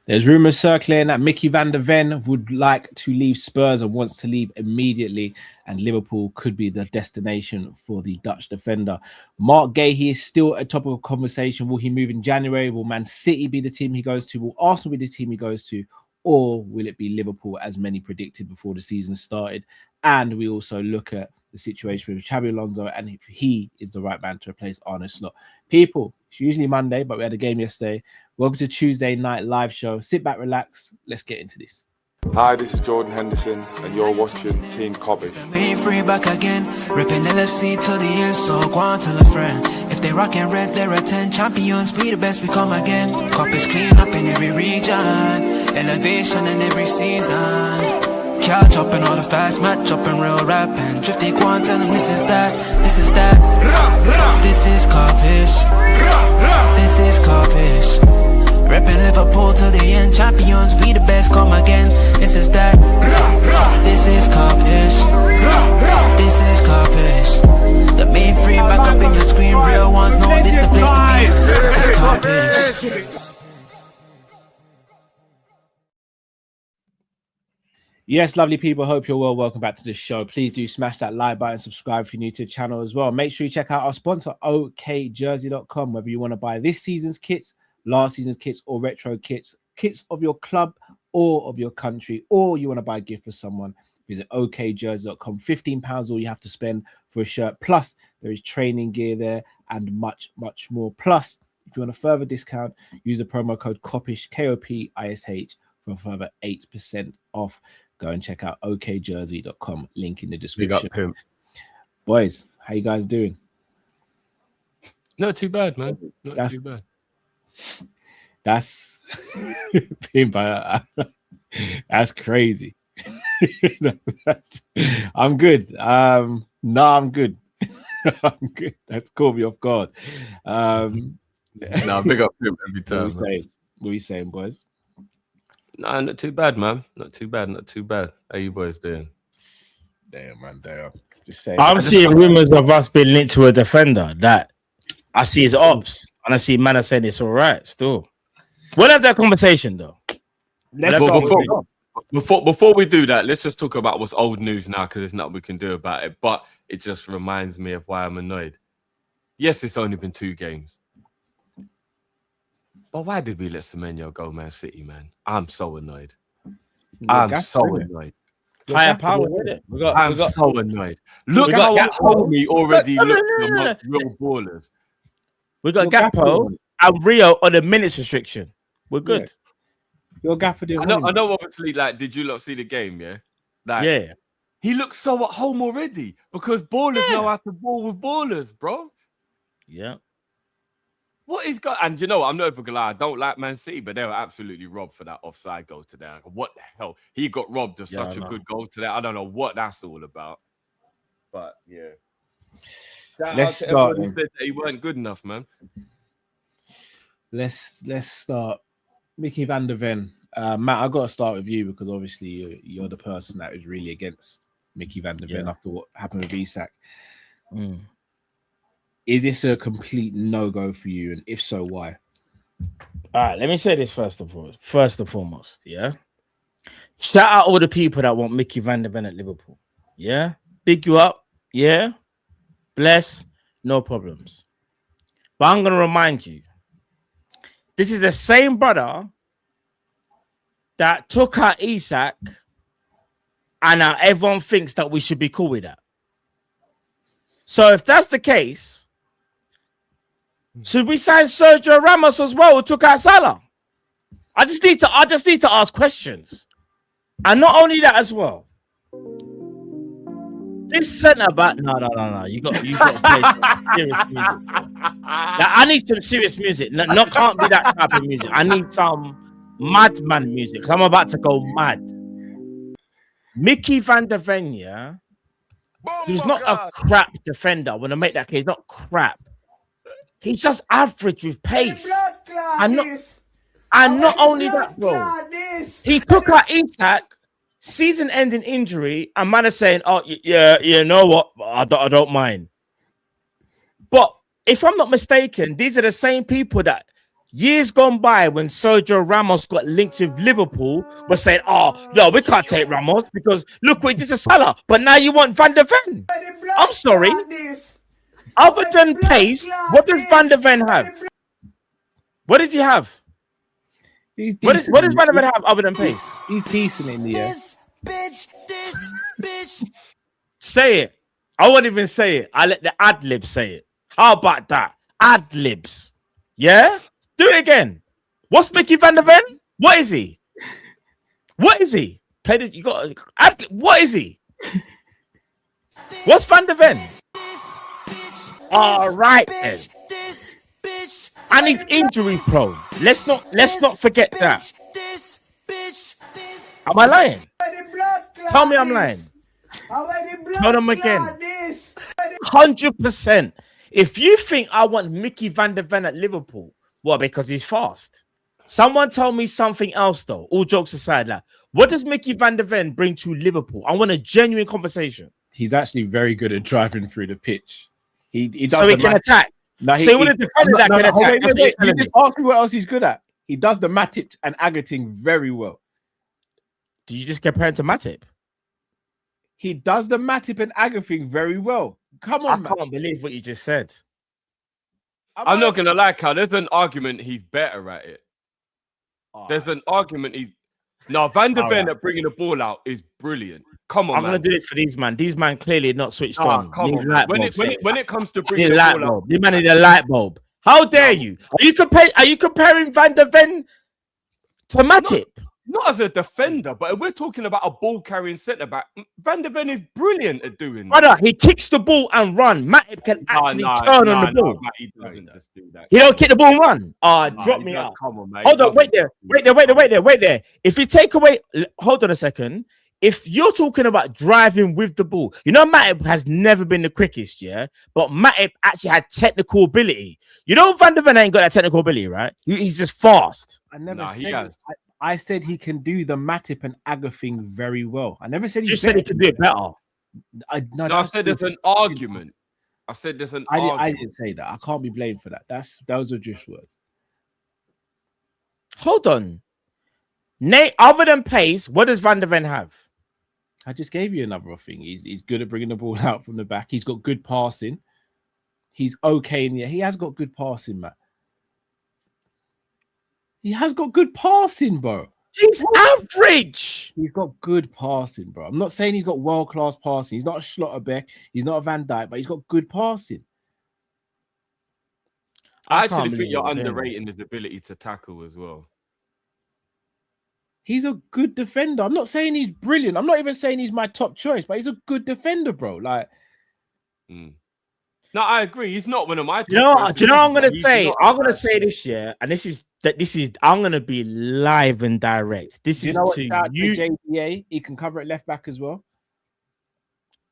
There's rumours circulating that Micky van der Ven would like to leave Spurs and wants to leave immediately, and Liverpool could be the destination for the Dutch defender. Marc Guéhi is still a topic of conversation. Will he move in January? Will Man City be the team he goes to? Will Arsenal be the team he goes to? Or will it be Liverpool, as many predicted before the season started? And we also look at the situation with Xabi Alonso and if he is the right man to replace Arne Slot. People, it's usually Monday, but we had a game yesterday. Welcome to Tuesday night live show. Sit back, relax. Let's get into this. Hi, this is Jordan Henderson, and you're watching Team Kop-ish. We free back again, ripping LFC till the end, so go on tell a friend. If they rockin' red, they're a 10 champions, we the best, we come again. Kopish clean up in every region, elevation in every season. Catch up in all the fast match up in real rap and drifty go tell them this is that, this is that. This is Kopish, this is Kopish. Reppin' Liverpool till the end, champions, we the best, come again. This is that, this is Kopish, this is Kopish. The main free back up in your screen, real ones know this the place to be. This is Kopish. Yes, lovely people. Hope you're well. Welcome back to the show. Please do smash that like button, subscribe if you're new to the channel as well. Make sure you check out our sponsor, okjersey.com. Whether you want to buy this season's kits, last season's kits, or retro kits, kits of your club or of your country, or you want to buy a gift for someone, visit okjersey.com. £15 all you have to spend for a shirt. Plus, there is training gear there and much, much more. Plus, if you want a further discount, use the promo code Kopish, Kopish, for a further 8% off. Go and check out okjersey.com. Link in the description. Big up, pimp. Boys, how you guys doing? Not too bad, man. Not too bad. That's that's crazy. I'm good. No, I'm good. I'm good. That's caught me off guard. No, big up him every time. What are you saying, boys? No, not too bad, man. Not too bad. Not too bad. How you boys doing? Damn, man. Damn. Just saying. I'm seeing rumors of us being linked to a defender that I see as ops, and I see man saying it's all right still. We'll have that conversation though. Before we do that, let's just talk about what's old news now because there's nothing we can do about it. But it just reminds me of why I'm annoyed. Yes, it's only been 2 games. But why did we let Semenyo go Man City, man? I'm so annoyed. I'm so annoyed. Higher power, isn't it? I'm so annoyed. Look how homie already looked real ballers. We got Gakpo and Rio on the minutes restriction. We're good. Yeah. Your gaffer did. I know. Obviously, like, did you lot see the game? Yeah, like, yeah. He looks so at home already because ballers know how to ball with ballers, bro. Yeah. What is going? And you know, I'm not even gonna lie. I don't like Man City, but they were absolutely robbed for that offside goal today. What the hell? He got robbed of such a good goal today. I don't know what that's all about. But yeah, let's start. Said that he weren't good enough, man. Let's start. Micky van der Ven. Matt, I got to start with you because obviously you're the person that is really against Micky van der Ven after what happened with Isak. Is this a complete no-go for you? And if so, why? All right, let me say this first and foremost, yeah? Shout out all the people that want Micky van der Ven at Liverpool, yeah? Big you up, yeah? Bless, no problems. But I'm going to remind you, this is the same brother that took out Isak, and now everyone thinks that we should be cool with that. So if that's the case, should we sign Sergio Ramos as well, who took out Salah? I just need to ask questions. And not only that as well. This centre back, no. You got to play some serious music. Now, I need some serious music. No, can't be that type of music. I need some madman music. 'Cause I'm about to go mad. Micky van der Ven, yeah? He's not a crap defender. I want to make that clear. He's not crap. He's just average with pace. And not only that, bro. He took out Isak, season-ending injury, and man is saying, "Oh, yeah, you know what? I don't mind." But if I'm not mistaken, these are the same people that Years gone by when Sergio Ramos got linked with Liverpool, we're saying, oh, no, we can't take Ramos because look what he did to Salah. But now you want Van der Ven. I'm sorry. Other than pace, what does Van der Ven have? What does he have? What does Van der Ven have other than pace? He's decent in the air. This bitch. Say it. I won't even say it. I let the ad-libs say it. How about that? Ad-libs. Yeah? Do it again. What's Micky Van der Ven? What is he? What is he? Play this. You got. What is he? What's Van der Ven? All right then. And he's injury prone. Let's not forget that. Am I lying? Tell me I'm lying. Tell them again. 100%. If you think I want Micky Van der Ven at Liverpool, well, because he's fast. Someone tell me something else, though. All jokes aside, like, what does Micky Van der Ven bring to Liverpool? I want a genuine conversation. He's actually very good at driving through the pitch. He does so he can attack. No, so he would have defended that can attack. You just ask me what else he's good at. He does the Matip and Agating very well. Did you just compare him to Matip? He does the Matip and Agating very well. Come on, I can't believe what you just said. I'm not gonna lie, Cal. There's an argument he's better at it. There's an argument he's. No, Van der Ven at bringing the ball out is brilliant. Come on, I'm gonna do this for these man. These man clearly not switched on. Come on. When it comes to bringing the ball out, these man need a light bulb. How dare you? Are you comparing Van der Ven to Matip? Not as a defender, but if we're talking about a ball carrying centre back, Van der Ven is brilliant at doing that. Brother, he kicks the ball and run. Matip can actually turn on the ball. He doesn't just do that. He don't kick the ball and run. Drop me out. Come on, mate. Hold on, wait there. If you take away, hold on a second. If you're talking about driving with the ball, you know Matip has never been the quickest, yeah? But Matip actually had technical ability. You know Van der Ven ain't got that technical ability, right? He's just fast. I never said I said he can do the Matip and Agating very well. I never said he said he could do it better. I said there's an argument. I said there's an argument. I didn't say that. I can't be blamed for that. Those are just words. Hold on. Nate, other than pace, what does Van der Ven have? I just gave you another thing. He's good at bringing the ball out from the back. He's got good passing. He's okay in the air. He has got good passing, Matt. He has got good passing, bro. He's average. He's got good passing, bro. I'm not saying he's got world-class passing. He's not a Schlotterbeck. He's not a Van Dijk, but he's got good passing. I actually think you're underrating his ability to tackle as well. He's a good defender. I'm not saying he's brilliant. I'm not even saying he's my top choice, but he's a good defender, bro. Like, no, I agree. He's not one of my top do you know what I'm gonna say? I'm gonna say this year, and this is I'm gonna be live and direct. This is to you. JDA, he can cover at left back as well.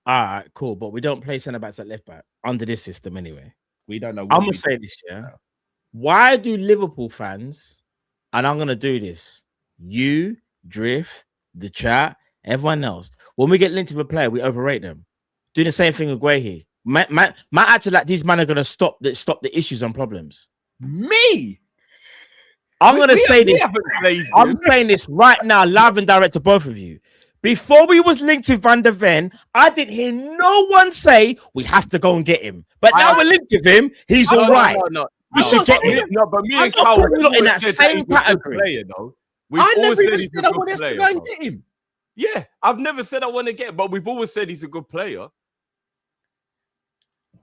All right, cool. But we don't play centre backs at left back under this system anyway. We don't know. I'm gonna say this, yeah. Why do Liverpool fans, and I'm gonna do this, you, Drift, the chat, everyone else, when we get linked to a player, we overrate them. Do the same thing with Guehi. Matt acted like these men are gonna stop the issues and problems. Me? I'm gonna say this. I'm saying this right now, live and direct to both of you. Before we was linked to Van der Ven, I didn't hear no one say we have to go and get him. But now we're linked with him. He's all right. We should get him. No, but me and Carl in that same category. Player, though. I never even said I want us to go and get him. Yeah, I've never said I want to get him, but we've always said he's a good player.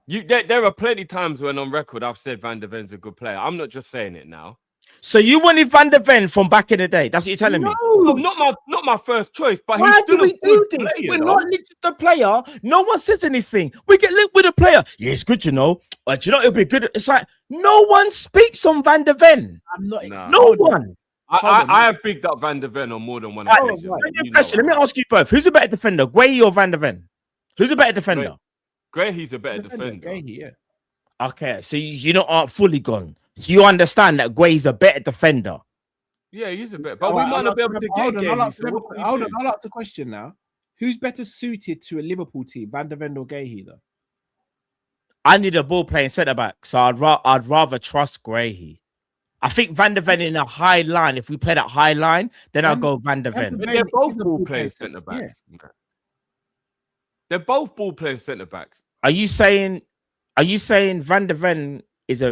There are plenty times when on record I've said Van der Ven's a good player. I'm not just saying it now. So you wanted Van der Ven from back in the day? That's what you're telling me? No, not my first choice. But why he's still do we do this? We're not linked to the player. No one says anything. We get linked with the player. Yeah, it's good, you know. But you know, it'll be good. It's like no one speaks on Van der Ven. I'm not. No one. I have picked up Van der Ven on more than one occasion. Let me ask you both: who's a better defender, Guehi or Van der Ven? Who's a better defender? Guehi's a better defender. Guehi, yeah. Okay, so you aren't fully gone. So you understand that Guehi's a better defender. Yeah, he's a better. But we might not be able to get Guehi. Hold on, I'll ask the question now. Who's better suited to a Liverpool team, Van der Ven or Guehi, though? I need a ball playing centre back, so I'd rather trust Guehi. I think Van der Ven in a high line. If we play that high line, then I'll go Van der Ven. But they're both ball playing centre backs. Yeah. They're both ball playing centre backs. Are you saying Van der Ven is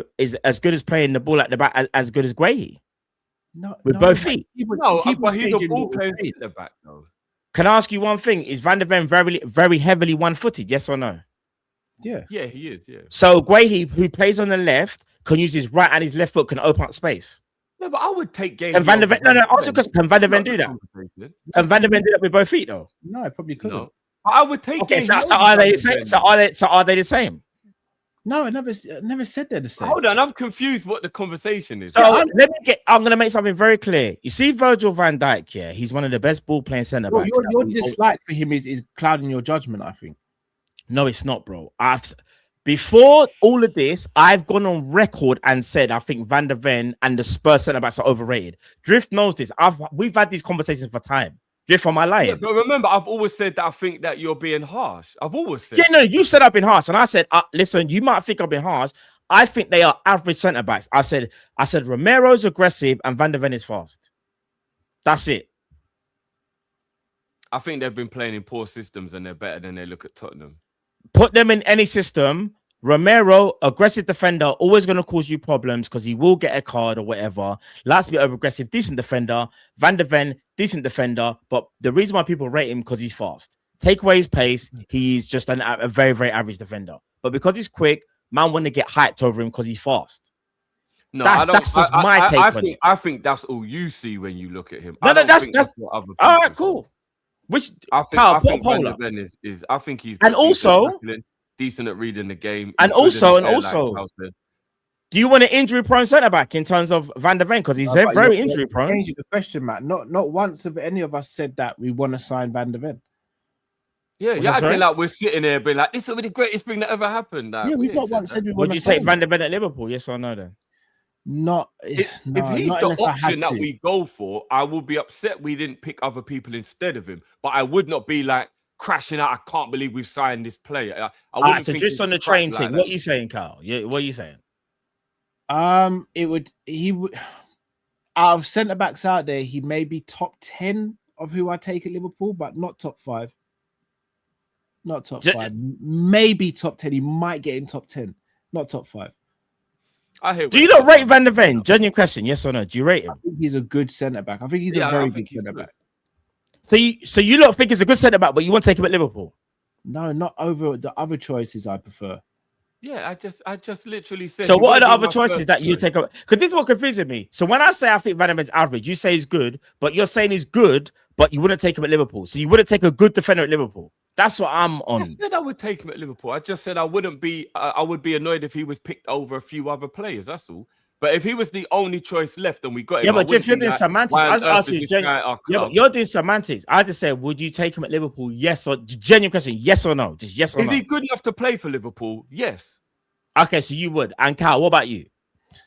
as good as playing the ball at the back as good as Guehi? No, with both feet. But he's a ball playing centre back though. Can I ask you one thing? Is Van der Ven very, very heavily one-footed? Yes or no? Yeah. Yeah, he is. Yeah. So Guehi, who plays on the left, can use his right and his left foot can open up space. No, but I would take Guehi. Can Van der Ven? No. Answer because can Van der Ven do that? Can Van der Ven do that with both feet though? No, I probably couldn't. No. I would take. Okay, so are they the same? So are they the same? No, I never said they're the same. Hold on, I'm confused. What the conversation is? So I'm going to make something very clear. You see, Virgil van Dijk, yeah, he's one of the best ball playing centre backs. Your dislike for him is clouding your judgment, I think. No, it's not, bro. Before all of this, I've gone on record and said I think Van der Ven and the Spurs centre backs are overrated. Drift knows this. We've had these conversations for time. Drift, am I lying? Yeah, but remember, I've always said that I think that you're being harsh. I've always said. Yeah, no, you said I've been harsh, and I said, listen, you might think I've been harsh. I think they are average centre backs. I said Romero's aggressive and Van der Ven is fast. That's it. I think they've been playing in poor systems and they're better than they look at Tottenham. Put them in any system. Romero, aggressive defender, always going to cause you problems because he will get a card or whatever. Likes to be over aggressive, decent defender. Van der Ven, decent defender. But the reason why people rate him because he's fast. Take away his pace, he's just a very, very average defender. But because he's quick, man want to get hyped over him because he's fast. No, that's just my take on it. I think that's all you see when you look at him. No, that's what other all right, cool. Which I think Van der Ven is I think he's and also decent at reading the game. And also, do you want an injury-prone centre-back in terms of Van der Ven? Because he's very injury-prone. Changing the question, Matt. Not once have any of us said that we want to sign Van der Ven. Yeah, I feel like we're sitting there being like, this will be the greatest thing that ever happened. Yeah, we've not once said we want to sign. Would you take Van der Ven at Liverpool? Yes or no, then? If he's the option that we go for, I will be upset we didn't pick other people instead of him. But I would not be like, crashing out. I can't believe we've signed this player. So just on the train thing, what are you saying, Carl? Yeah, what are you saying? He would out of centre backs out there, he may be top 10 of who I take at Liverpool, but not top 5. Not top 5. Maybe top 10. He might get in top 10, not top 5. Do you not rate Van der Ven? Genuine question, yes or no? Do you rate him? I think he's a good centre back. I think he's a very good centre back. So you lot think he's a good centre back, but you want to take him at Liverpool? No, not over the other choices I prefer. Yeah, I just literally said. So what are the other choices that you take up? Because this is what confuses me. So when I say I think Van der Ven's average, you say he's good, but you're saying he's good, but you wouldn't take him at Liverpool. So you wouldn't take a good defender at Liverpool. That's what I'm on. I said I would take him at Liverpool. I just said I wouldn't be. I would be annoyed if he was picked over a few other players. That's all. But if he was the only choice left and we got him, yeah, but Jeff, you're doing semantics. You're doing semantics. I just said, would you take him at Liverpool? Yes or genuine question? Yes or no? Just yes or no. Is he good enough to play for Liverpool? Yes. Okay, so you would. And Cal, what about you?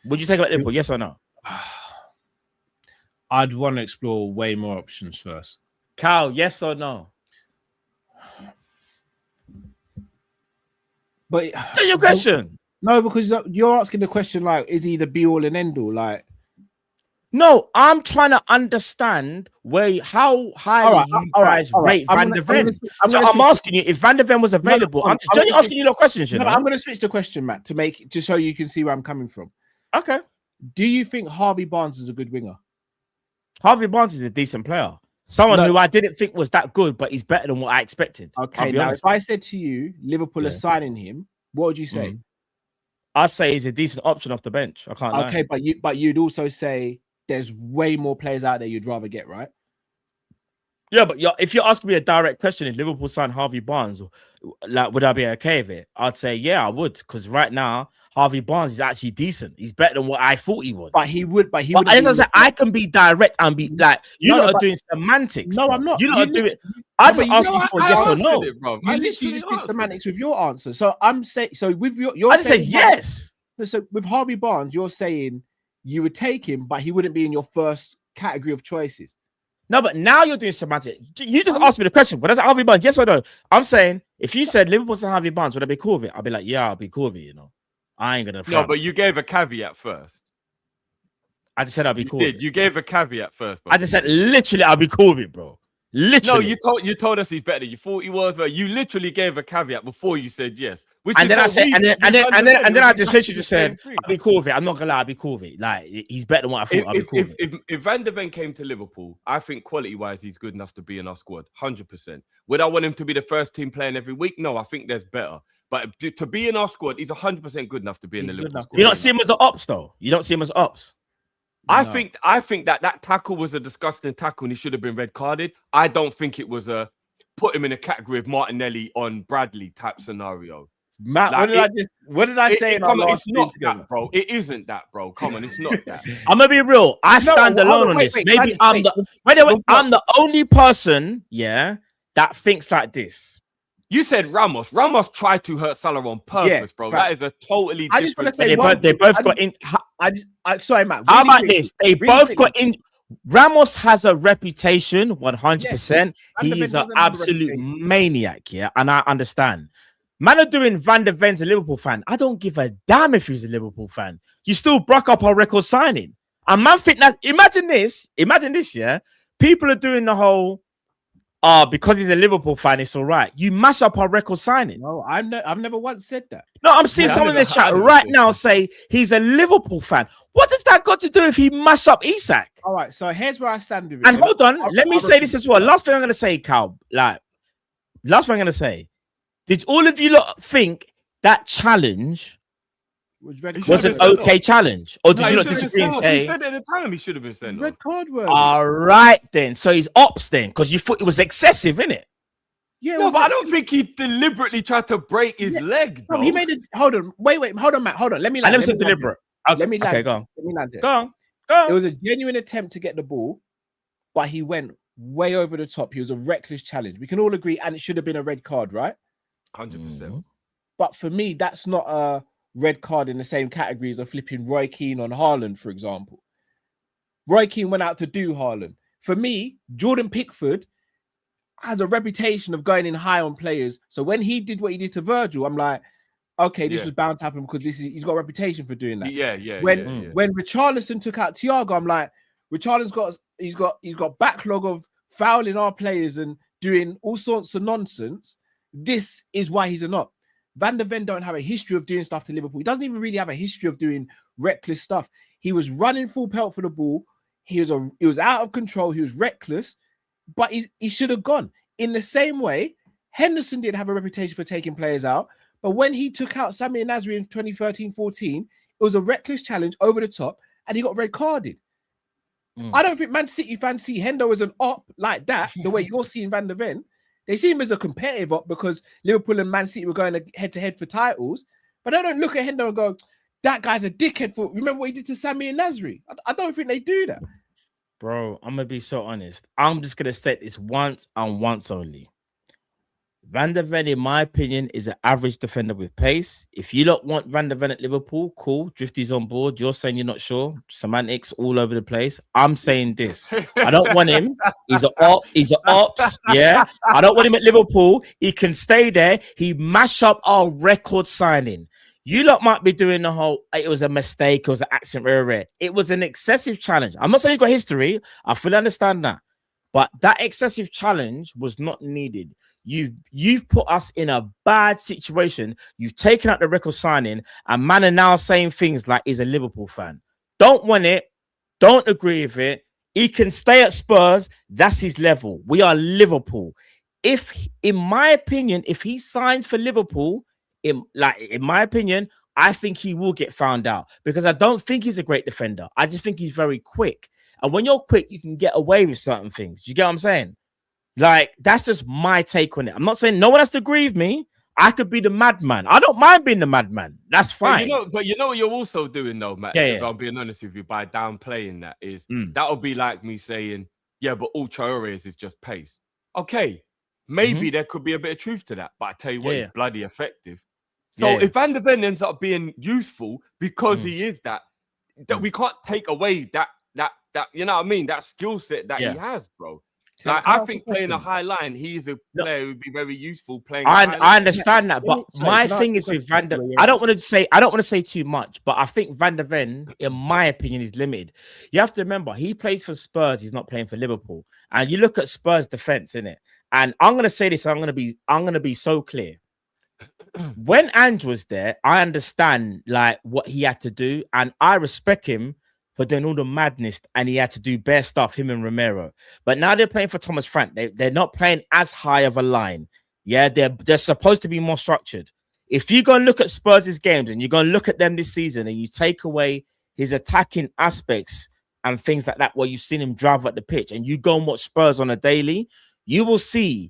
Would you take him at Liverpool? Yes or no? I'd want to explore way more options first. Cal, yes or no? But your question. No, because you're asking the question like, is he the be all and end all? Like, no, I'm trying to understand how highly you guys rate Van der Ven. I'm asking you if Van der Ven was available. I'm just asking you no questions. You know? I'm going to switch the question, Matt, to make just so you can see where I'm coming from. Okay. Do you think Harvey Barnes is a good winger? Harvey Barnes is a decent player. Someone who I didn't think was that good, but he's better than what I expected. Okay, now if I said to you, Liverpool are signing him, what would you say? I'd say he's a decent option off the bench. I can't lie. Okay, but you'd also say there's way more players out there you'd rather get, right? Yeah, but if you're asking me a direct question, if Liverpool signed Harvey Barnes, like, would I be okay with it? I'd say, yeah, I would. Because right now, Harvey Barnes is actually decent. He's better than what I thought he was. But he would. I can be direct and be like, you're not doing semantics. No, I'm not. You're not doing it. I'm just asking for yes or no. You literally just did semantics with your answer. So I'm saying, with your, I just said yes. So with Harvey Barnes, you're saying you would take him, but he wouldn't be in your first category of choices. No, but now you're doing semantics. You just asked me the question. But that's Harvey Barnes, yes or no? I'm saying if you said Liverpool and Harvey Barnes, would I be cool with it? I'll be like, yeah, I'll be cool with it. You know, I ain't gonna. No, but you gave a caveat first. I just said I'll be cool. You gave a caveat first, bro. I just said literally I'll be cool with it, bro. Literally. No, you told us he's better than you thought he was, but you literally gave a caveat before you said yes. And then I said, and then I just literally just said, I'll be cool with it. I'm not gonna lie, I'll be cool with it. Like he's better than what I thought. I'll be cool with it. If Van der Ven came to Liverpool, I think quality-wise he's good enough to be in our squad, 100%. Would I want him to be the first team playing every week? No, I think there's better. But to be in our squad, he's 100% good enough to be in the Liverpool squad. You don't see him as an ops, though. You don't see him as ops. I think that tackle was a disgusting tackle and he should have been red carded. I don't think it was a put him in a category of Martinelli on Bradley type scenario. Matt, like what did I say? It's not that, bro. It isn't that, bro. Come on, it's not that. I'm gonna be real. I stand alone on this. Maybe I'm the only person, that thinks like this. You said Ramos. Ramos tried to hurt Salah on purpose, bro. That is a totally different thing. They both got in. Sorry, Matt. How about this? They both got in. Ramos has a reputation, 100%. He is an absolute maniac, and I understand. Man are doing Van der Ven's a Liverpool fan. I don't give a damn if he's a Liverpool fan. You still broke up our record signing. And man think that, imagine this, people are doing the whole, because he's a Liverpool fan, it's all right. You mash up our record signing. No, I've never once said that. No, I'm seeing someone in the chat right now say he's a Liverpool fan. What does that got to do if he mash up Isak? All right, so here's where I stand with it. And hold on, let me say this as well. Last thing I'm going to say, Cal, did all of you lot think that challenge was an okay challenge? Or did you not disagree and say... He said at the time he should have been sent red card word. All right, then. So he's ops then, because you thought it was excessive, innit? Yeah, no, but I don't think he deliberately tried to break his leg, bro. No, he made it... Hold on. Wait. Hold on, Matt. Hold on. Let me land. I never said deliberate. Let me land. Okay, go on. Let me land it. Go on. It was a genuine attempt to get the ball, but he went way over the top. He was a reckless challenge. We can all agree, and it should have been a red card, right? 100%. But for me, that's not a red card in the same category as a flipping Roy Keane on Haaland, for example. Roy Keane went out to do Haaland. For me, Jordan Pickford has a reputation of going in high on players. So when he did what he did to Virgil, I'm like, okay, this was bound to happen because he's got a reputation for doing that. When Richarlison took out Thiago, I'm like, Richarlison's got backlog of fouling our players and doing all sorts of nonsense. This is why he's a not. Van der Ven don't have a history of doing stuff to Liverpool. He doesn't even really have a history of doing reckless stuff. He was running full pelt for the ball. He was out of control. He was reckless, but he should have gone. In the same way, Henderson did have a reputation for taking players out, but when he took out Samir Nasri in 2013-14, it was a reckless challenge over the top, and he got red carded. I don't think Man City fans see Hendo as an op like that, the way you're seeing Van der Ven. They see him as a competitive op because Liverpool and Man City were going head-to-head for titles. But I don't look at Hendo and go, that guy's a dickhead for... Remember what he did to Samir and Nasri? I don't think they do that. Bro, I'm going to be so honest. I'm just going to state this once and once only. Van der Ven, in my opinion, is an average defender with pace. If you don't want Van der Ven at Liverpool, cool. Drifty's on board. You're saying you're not sure. Semantics all over the place. I'm saying this. I don't want him. He's an ops. Yeah. I don't want him at Liverpool. He can stay there. He mash up our record signing. You lot might be doing the whole, it was a mistake. It was an accident. Rare. It was an excessive challenge. I'm not saying you've got history. I fully understand that. But that excessive challenge was not needed. You've put us in a bad situation. You've taken out the record signing, and man are now saying things like he's a Liverpool fan. Don't want it. Don't agree with it. He can stay at Spurs. That's his level. We are Liverpool. In my opinion, if he signs for Liverpool, in my opinion, I think he will get found out because I don't think he's a great defender. I just think he's very quick. And when you're quick, you can get away with certain things. You get what I'm saying? Like, that's just my take on it. I'm not saying no one has to agree with me. I could be the madman. I don't mind being the madman. That's fine. But you know what you're also doing, though, Matt? Yeah. If I'm being honest with you, by downplaying that is that would be like me saying, yeah, but all Traore is just pace. Okay, maybe there could be a bit of truth to that, but I tell you what, he's bloody effective. So if Van der Ven ends up being useful because he is that we can't take away that you know what I mean, that skill set that he has, bro. Like, I think playing a high line, he's a player who would be very useful playing. I understand that, but my thing is with Van der. I don't want to say too much, but I think Van der Ven, in my opinion, is limited. You have to remember he plays for Spurs. He's not playing for Liverpool. And you look at Spurs' defense, innit? And I'm gonna say this. I'm gonna be so clear. When Ange was there, I understand like what he had to do, and I respect him for doing all the madness, and he had to do bare stuff, him and Romero. But now they're playing for Thomas Frank. They're not playing as high of a line. Yeah, they're supposed to be more structured. If you go and look at Spurs' games and you go and look at them this season and you take away his attacking aspects and things like that, where you've seen him drive at the pitch, and you go and watch Spurs on a daily, you will see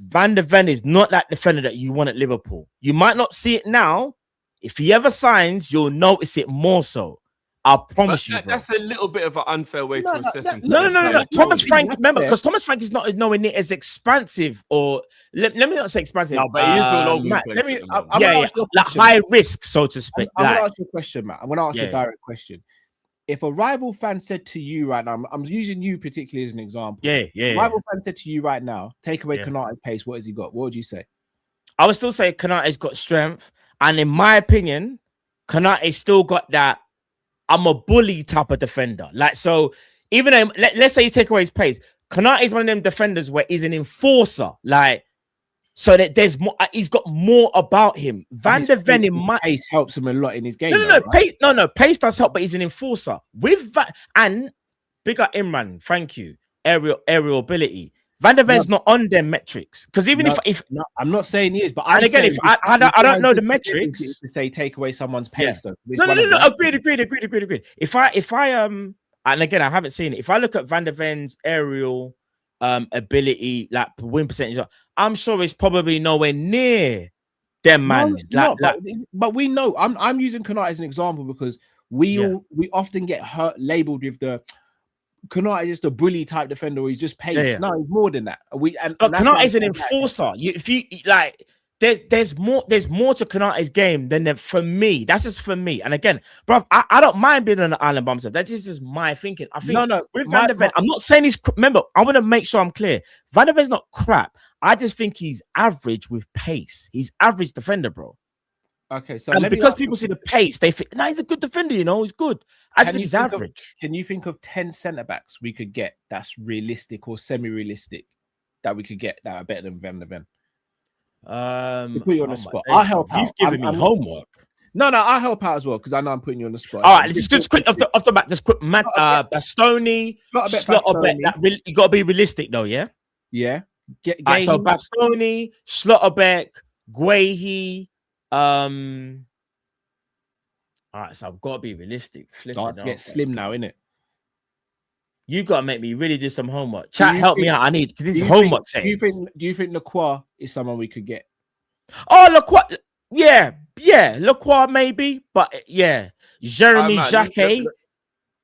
Van der Ven is not that defender that you want at Liverpool. You might not see it now. If he ever signs, you'll notice it more so. I promise you. That's a little bit of an unfair way to assess him. No. Thomas Frank, remember, because Thomas Frank is not nowhere near as expansive, or let me not say expansive. No, but he is all over the place. Like high risk, so to speak. I'm gonna ask you a question, Matt. I'm gonna ask you a direct question. If a rival fan said to you right now, I'm using you particularly as an example. A rival fan said to you right now, take away Konate's pace. What has he got? What would you say? I would still say Konate's got strength, and in my opinion, Konate's still got that. I'm a bully type of defender. Like, so even though, let's say you take away his pace, Konate is one of them defenders where he's an enforcer. Like, so that there's more, he's got more about him. Van der Ven in my pace helps him a lot in his game. Pace does help, but he's an enforcer. With and big up Imran, thank you. Aerial ability. Van der Ven's not on them metrics, because even if I'm not saying he is, but if I don't know the metrics to say take away someone's pace. Yeah. No. Agreed. If I and again I haven't seen it. If I look at Van der Ven's aerial ability, like win percentage, I'm sure it's probably nowhere near them, man. But we know. I'm using Konate as an example because we often get labeled with the Konate is just a bully type defender, or he's just pace. No, he's more than that. Konate is an enforcer. There's more to Konate's game than for me. That's just for me. And again, bro, I don't mind being on the island by myself. That's just my thinking. I think with Van der Ven, I'm not saying he's. Remember, I want to make sure I'm clear. Van der Ven's not crap. I just think he's average with pace. He's average defender, bro. Okay, so because people see the pace, they think, he's a good defender, he's good. I just think he's average. Can you think of 10 centre backs we could get that's realistic or semi-realistic that we could get that are better than Van der Ven? To put you on the spot. I'll help out. You've given me homework. No, I'll help out as well because I know I'm putting you on the spot. All right, just quick off the bat. Just quick, Bastoni, Slotterbeck. You got to be realistic though, yeah. Yeah. So Bastoni, Slotterbeck, Guehi. All right, so I've got to be realistic. Starts to get slim now, innit? You got to make me really do some homework. Chat, help me out. I need, because this homework saying. Do you think Lacroix is someone we could get? Oh, Lacroix, yeah, Lacroix maybe, but yeah, Jeremy Jacquet.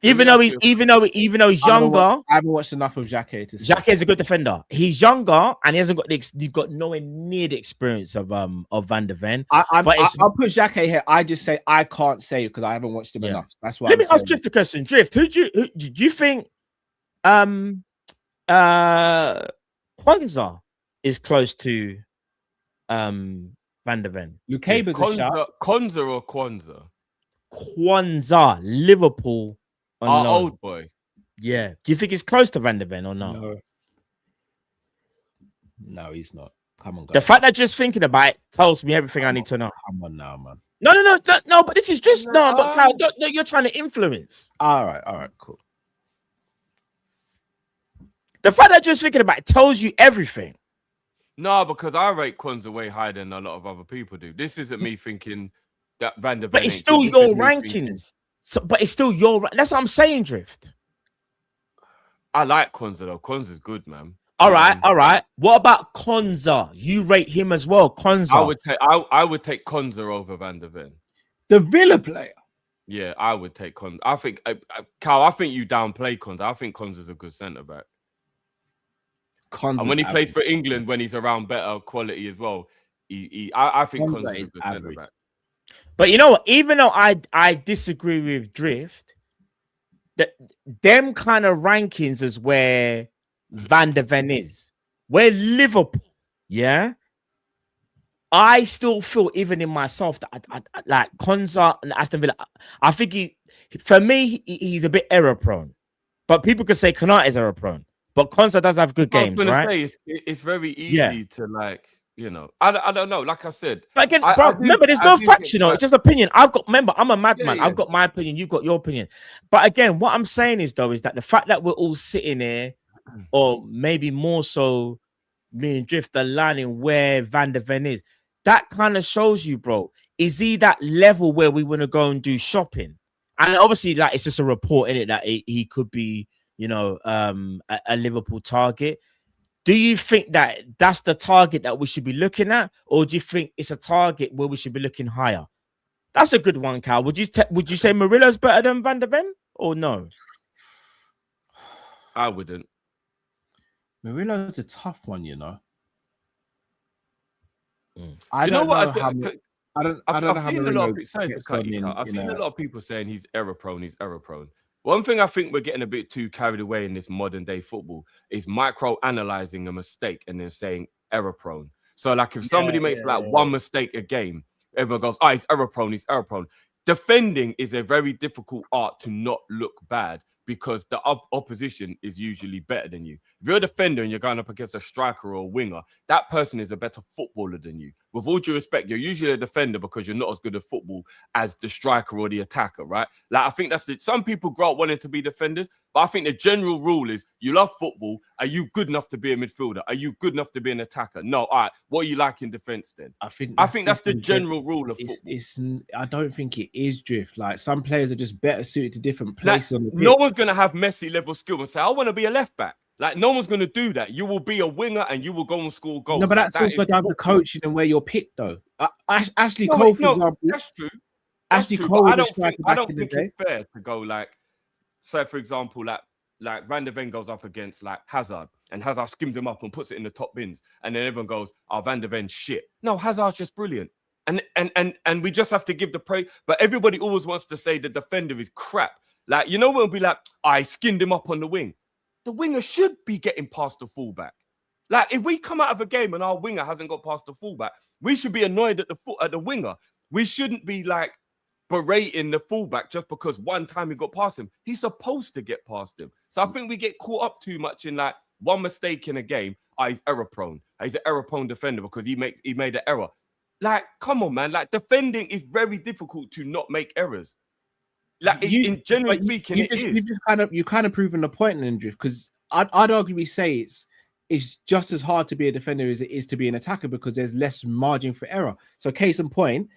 Even though he's younger, I haven't watched enough of Jacquet to say. Jacquet is a good defender. He's younger and he hasn't got you've got nowhere near the experience of Van der Ven. I'll put Jacquet here. I just say I can't say because I haven't watched him enough. That's why. Let me ask Drift a question. Drift, who do you think Kwanzaa is close to Van der Ven? Lukaba's a shout. Kwanzaa. Kwanzaa, Liverpool. Our old boy. Yeah. Do you think he's close to Van der Ven or not? No, he's not. Come on, guys. The fact that just thinking about it tells me everything I need to know. Come on now, man. No, but this is just but Kyle, you're trying to influence. All right, cool. The fact that just thinking about it tells you everything. No, because I rate Kwanzaa way higher than a lot of other people do. This isn't me thinking that Van der Ven. But it's still your rankings. But it's still your. That's what I'm saying, Drift. I like Kwanzaa though. Kwanzaa's good, man. All right. What about Kwanzaa? You rate him as well, Kwanzaa. I would take Kwanzaa over Van der Ven. The Villa player. Yeah, I would take Kwanzaa. I think Carl. I think you downplay Kwanzaa. I think Kwanzaa's a good centre back. And when he plays for England, when he's around better quality as well, I think Kwanzaa is a good centre back. But you know what? Even though I disagree with Drift, them kind of rankings is where Van de Ven is. We're Liverpool, yeah. I still feel, even in myself, that I like Konsa and Aston Villa. I think for me, he's a bit error prone. But people could say Konate is error prone. But Konsa does have good games, right? I was going to say, it's very easy to, like, you know, I don't know. Like I said, but again, bro, remember, there's no facts, you know. It's just opinion. Remember, I'm a madman. I've got my opinion. You've got your opinion. But again, what I'm saying is, though, is that the fact that we're all sitting here, or maybe more so, me and Drift aligning where Van de Ven is, that kind of shows you, bro. Is he that level where we want to go and do shopping? And obviously, like, it's just a report in it that he could be, you know, a Liverpool target. Do you think that that's the target that we should be looking at, or do you think it's a target where we should be looking higher? That's a good one, Cal. Would you say Murillo's better than Van de Ven, or no? I wouldn't. Murillo's a tough one, you know. I don't know what I've seen a lot of people saying he's error prone. He's error prone. One thing I think we're getting a bit too carried away in this modern day football is micro analyzing a mistake and then saying error prone. So, like, if somebody makes one mistake a game, everyone goes, "Oh, he's error prone. He's error prone." Defending is a very difficult art to not look bad, because the opposition is usually better than you. If you're a defender and you're going up against a striker or a winger, that person is a better footballer than you. With all due respect, you're usually a defender because you're not as good at football as the striker or the attacker, right? Like, I think that's some people grow up wanting to be defenders, but I think the general rule is you love football. Are you good enough to be a midfielder? Are you good enough to be an attacker? No. All right. What are you like in defense then? I think that's the general rule of football. I don't think it is, Drift. Like, some players are just better suited to different places on the pitch. No one's going to have Messi level skill and say, I want to be a left back. Like, no one's going to do that. You will be a winger and you will go and score goals. No, but that's also down to coaching and where you're picked, though. Ashley Cole, for example. That's true. Ashley Cole, I don't think it's fair to go, like, say, for example, like Van de Ven goes up against, like, Hazard, and Hazard skims him up and puts it in the top bins, and then everyone goes, "Oh, Van de Ven's shit." No, Hazard's just brilliant. And we just have to give the praise. But everybody always wants to say the defender is crap. Like, you know, we'll be like, I skinned him up on the wing. The winger should be getting past the fullback. Like, if we come out of a game and our winger hasn't got past the fullback, we should be annoyed at the winger. We shouldn't be, like, berating the fullback just because one time he got past him. He's supposed to get past him. So I think we get caught up too much in, like, one mistake in a game. He's error prone. He's an error prone defender because he made an error. Like, come on, man. Like, defending is very difficult to not make errors. Like, in generally speaking, it is. You kind of proven the point in Drift, because I'd arguably say it's just as hard to be a defender as it is to be an attacker, because there's less margin for error. So, case in point,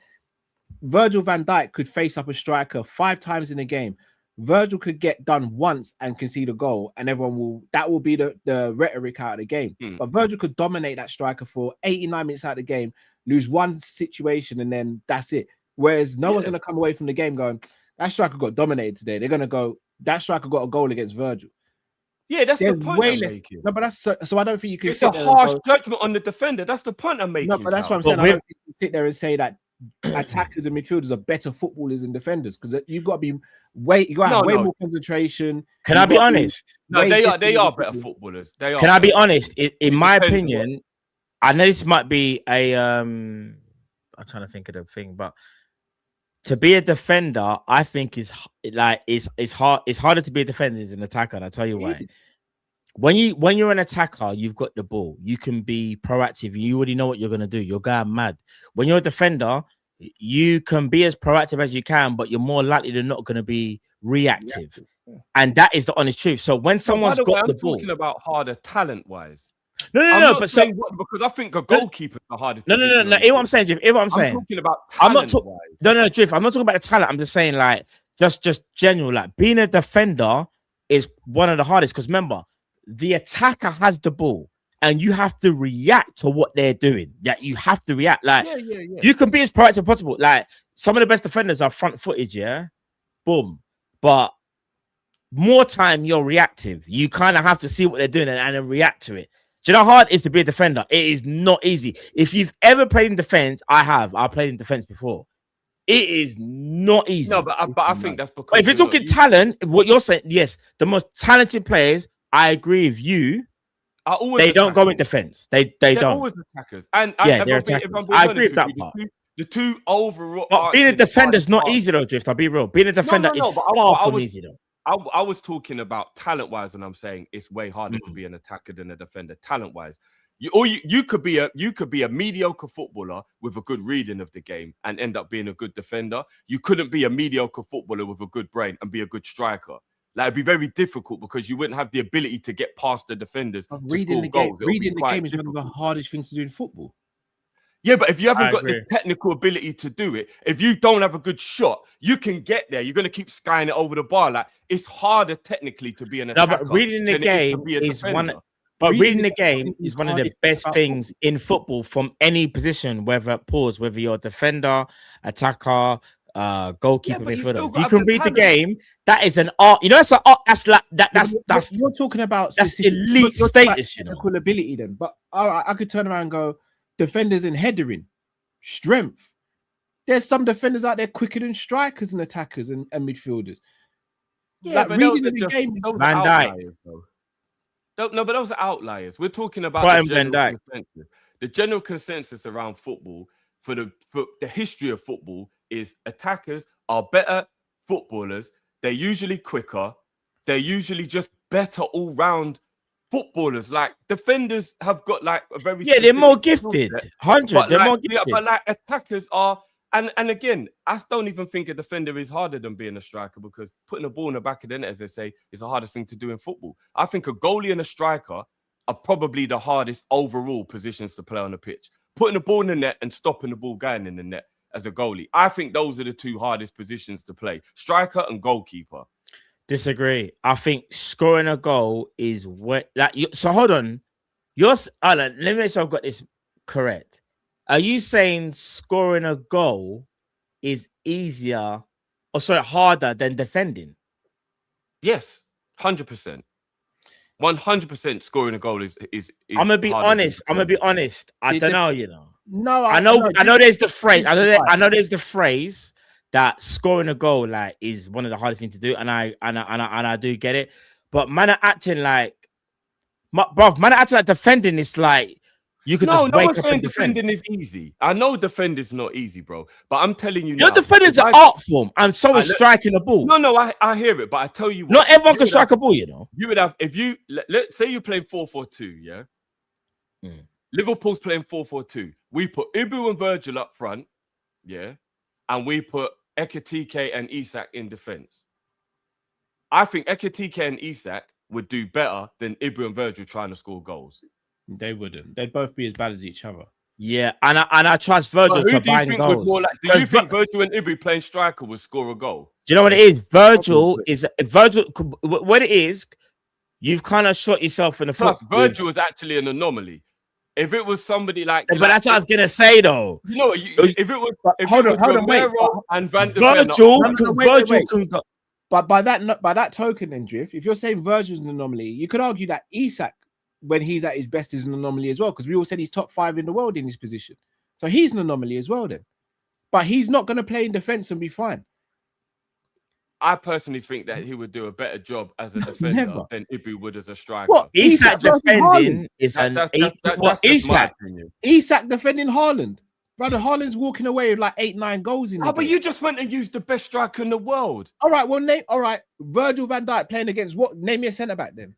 Virgil van Dijk could face up a striker 5 times in a game. Virgil could get done once and concede a goal, and that will be the rhetoric out of the game. But Virgil could dominate that striker for 89 minutes out of the game, lose one situation, and then that's it. Whereas no one's going to come away from the game going, that striker got dominated today. They're going to go, that striker got a goal against Virgil. Yeah, that's the point I'm making. No, but that's so I don't think you can. It's a harsh judgment on the defender. That's the point I'm making. No, but that's what I'm saying. I don't think you can sit there and say that attackers and midfielders are better footballers than defenders, because you've got to be way more concentration. Can I be honest? No, they are better footballers. Can I be honest? In my opinion, I know this might be a I'm trying to think of the thing, but to be a defender, I think is hard. It's harder to be a defender than an attacker, and I'll tell you why. When you're an attacker, you've got the ball. You can be proactive. You already know what you're going to do. You're going mad. When you're a defender, you can be as proactive as you can, but you're more likely than not going to be reactive. And that is the honest truth. So when someone's got the ball, I'm talking about harder talent-wise. No. But so because I think a goalkeeper the hardest. No. Hear what I'm saying, Jim. Hear what I'm saying. I'm talking about talent-wise. No, Drift. I'm not talking about the talent. I'm just saying, like, just general. Like, being a defender is one of the hardest, because remember, the attacker has the ball and you have to react to what they're doing. Yeah, you have to react. Like, you can be as proactive as possible. Like, some of the best defenders are front footed, yeah? Boom. But more time you're reactive. You kind of have to see what they're doing and then react to it. Do you know how hard it is to be a defender? It is not easy. If you've ever played in defense, I played in defense before. It is not easy. No, but I think that's because... But if you're talking talent, what you're saying, yes, the most talented players, I agree with you, They don't go in defense. They're don't. always attackers. And they're attackers. I agree with that part. The two overall. But being a defender is not easy though, Drift. I'll be real. Being a defender is far from easy though. I was talking about talent-wise, and I'm saying it's way harder to be an attacker than a defender. Talent-wise, you could be a mediocre footballer with a good reading of the game and end up being a good defender. You couldn't be a mediocre footballer with a good brain and be a good striker. Like, it'd be very difficult because you wouldn't have the ability to get past the defenders. Reading the game is one of the hardest things to do in football. Yeah, but if you haven't got the technical ability to do it, if you don't have a good shot, you can get there. You're going to keep skying it over the bar. Like, it's harder technically to be an attacker. No, but reading the game is one. But reading the game is one of the best things in football from any position, whether you're a defender, attacker, goalkeeper, midfielder. If you can read the game, that is an art. You know, that's an art. That's you're talking about. That's elite status. You know, technical ability. Then, but I could turn around and go. Defenders in headering, strength. There's some defenders out there quicker than strikers and attackers and midfielders. Yeah, like, but reading the game is Van Dijk. No, but those are outliers. We're talking about the general consensus around football for the history of football is attackers are better footballers. They're usually quicker. They're usually just better all round footballers. Like, defenders have got like a very they're more gifted. 100. They're more gifted. But like attackers are, and again, I don't even think a defender is harder than being a striker, because putting a ball in the back of the net, as they say, is the hardest thing to do in football. I think a goalie and a striker are probably the hardest overall positions to play on the pitch. Putting the ball in the net and stopping the ball going in the net as a goalie, I think those are the two hardest positions to play: striker and goalkeeper. Disagree. I think scoring a goal is what. So hold on. Let me make sure I've got this correct. Are you saying scoring a goal is easier, harder than defending? Yes, 100%. 100% scoring a goal is I'm gonna be honest. I don't know. You know. No, I know. There's the phrase. I know there's the phrase that scoring a goal is one of the hardest things to do, and I do get it. But man are acting like, defending is like you could just wake up and defending is easy. I know defending's not easy, bro. But I'm telling you, your defending's an art form, and so is striking a ball. No, I hear it, but I tell you what, not everyone can strike a ball. You know, you would have if you let's say you're playing 4-4-2, yeah. Liverpool's playing 4-4-2. We put Ibu and Virgil up front, yeah, and we put Ekitike and Isak in defense. I think Ekitike and Isak would do better than Ibu and Virgil trying to score goals. They wouldn't. They'd both be as bad as each other. Yeah, and I trust Virgil to bind goals. Do you think Virgil and Ibu playing striker would score a goal? Do you know what it is? Virgil. What it is, you've kind of shot yourself in the foot. Virgil is actually an anomaly. If it was somebody like, but that's what I was gonna say though. You know, if it was, hold on, wait. And Van der Virgil can go. But by that token, then Drift, if you're saying Virgil's an anomaly, you could argue that Isak, when he's at his best, is an anomaly as well, because we all said he's top 5 in the world in his position. So he's an anomaly as well then. But he's not going to play in defense and be fine. I personally think that he would do a better job as a defender than Ibu would as a striker. What? Isak defending is Isak defending Haaland. Brother, Haaland's walking away with like 8-9 goals in the game. But you just went and used the best striker in the world. All right, Virgil van Dijk playing against what? Name me a centre-back then.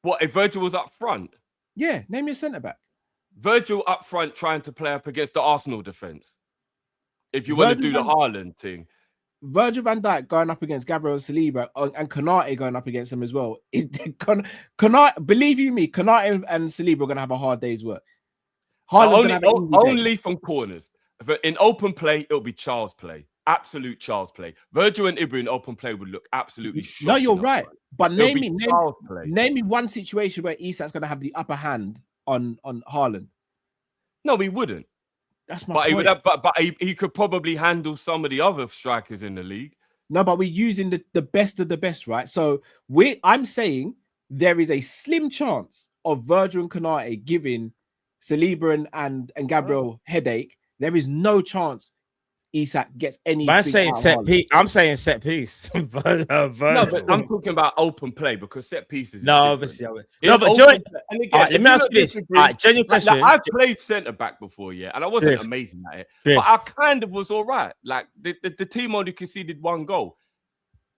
What, if Virgil was up front? Yeah, name me a centre-back. Virgil up front trying to play up against the Arsenal defence. If you want to do the Haaland thing. Virgil van Dijk going up against Gabriel Saliba and Konate going up against him as well. Konate, believe you me, Konate and Saliba are going to have a hard day's work. Only from corners. In open play, it'll be Charles play. Absolute Charles play. Virgil and Ibu in open play would look absolutely shocking. No, you're right. But name me one situation where Isak's going to have the upper hand on Haaland. No, he wouldn't. That's my point. He would have, but he could probably handle some of the other strikers in the league. No, but we're using the best of the best, right? So I'm saying there is a slim chance of Virgil and Konate giving Saliba and Gabriel headache. There is no chance Isak gets any. I'm saying set piece. I'm saying set piece. No, but I'm talking about open play because set pieces. No, obviously. No, but Joy, and again, let me ask you this. Genuine question. I've played centre back before, yeah, and I wasn't amazing at it, but I kind of was all right. Like the team only conceded 1 goal.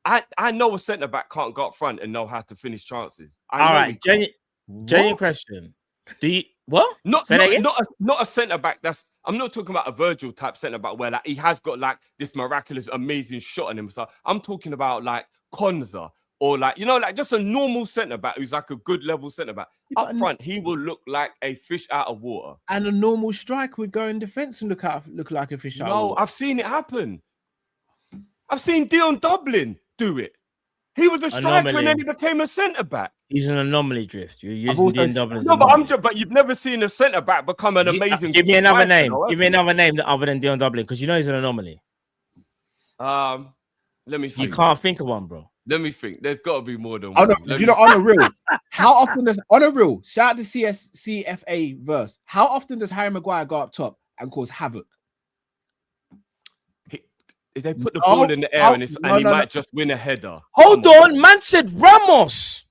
I know a centre back can't go up front and know how to finish chances. All right, genuine question. Do you what? Not a centre back. I'm not talking about a Virgil type centre back where like he has got like this miraculous, amazing shot on him. So I'm talking about like Konza or like like just a normal centre back who's like a good level centre back. Up front, he will look like a fish out of water. And a normal striker would go in defence and look like a fish out of water. No, I've seen it happen. I've seen Dion Dublin do it. He was a striker and then he became a centre back. He's an anomaly, Drift. You're using Dion Dublin. No, but you've never seen a centre back become an amazing. Give me another name. Give me another name other than Dion Dublin, because you know he's an anomaly. Let me think. You can't think of one, bro. Let me think. There's got to be more than one. On a real, how often does on a real shout out to CFA verse? How often does Harry Maguire go up top and cause havoc? They put the ball in the air and he might just win a header. Hold on, man said Ramos.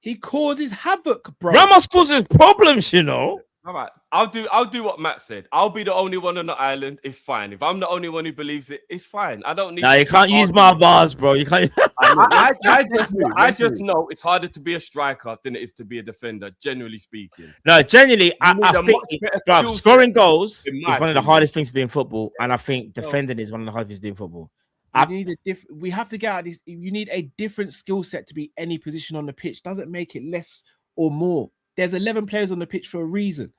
He causes havoc, bro. Ramos causes problems, you know. All right, I'll do what Matt said. I'll be the only one on the island. It's fine. If I'm the only one who believes it, it's fine. I don't need. No, you can't use my bars, bro. You can't. I just know it's harder to be a striker than it is to be a defender. Generally speaking. No, generally, I think scoring goals is one of the hardest things to do in football, and I think defending is one of the hardest things to do in football. We have to get out of this. You need a different skill set to be any position on the pitch. Doesn't make it less or more. There's 11 players on the pitch for a reason.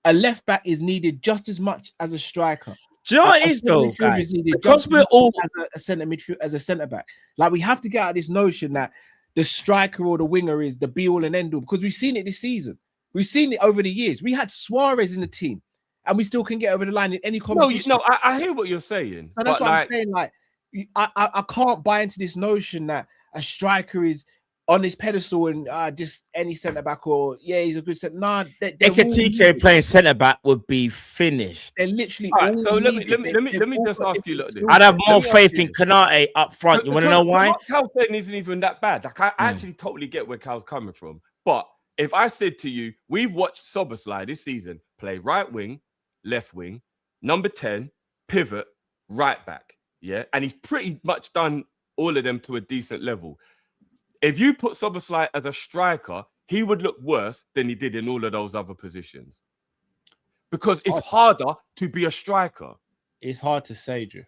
A left back is needed just as much as a striker. Do you know what it is though, guys? Because we're all as a centre midfield, as a centre back. Like we have to get out of this notion that the striker or the winger is the be all and end all. Because we've seen it this season. We've seen it over the years. We had Suarez in the team, and we still can get over the line in any competition. No, I hear what you're saying. So that's what I'm saying. Like, I can't buy into this notion that a striker is on this pedestal and just any centre back or he's a good centre. Nah, Ekatike playing centre back would be finished. They're literally. Right, so let me just ask you. Look, I'd have more faith in Kanate up front. You want to know why? Cal's saying isn't even that bad. Like I actually totally get where Cal's coming from. But if I said to you, we've watched Soboslai this season play right wing, left wing, number 10, pivot, right back. Yeah, and he's pretty much done all of them to a decent level. If you put Soboslai as a striker, he would look worse than he did in all of those other positions. Because it's harder to be a striker. It's hard to say, Drew.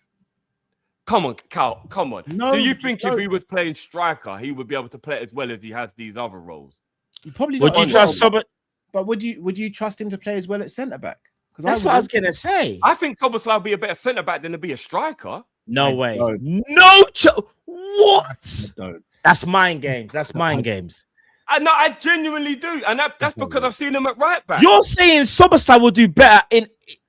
Come on, Cal, come on. Do you think if he was playing striker, he would be able to play as well as he has these other roles? You probably would you trust Soboslai? But would you trust him to play as well at centre back? Because that's what I was gonna say. I think Soboslai would be a better centre back than to be a striker. No way. What? That's mind games. That's mind games. I genuinely do, and that's because I've seen him at right back. You're saying Soboslai will do better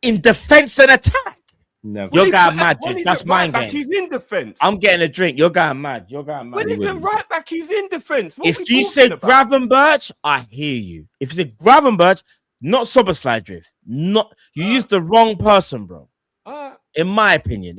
in defense and attack? Never. You're going mad, dude. That's mind games. He's in defense. I'm getting a drink. You're going mad. When he's in right back, he's in defense. If you said Gravenberch, I hear you. If you said Gravenberch, not Soboslai, Drift. Not you used the wrong person, bro. In my opinion.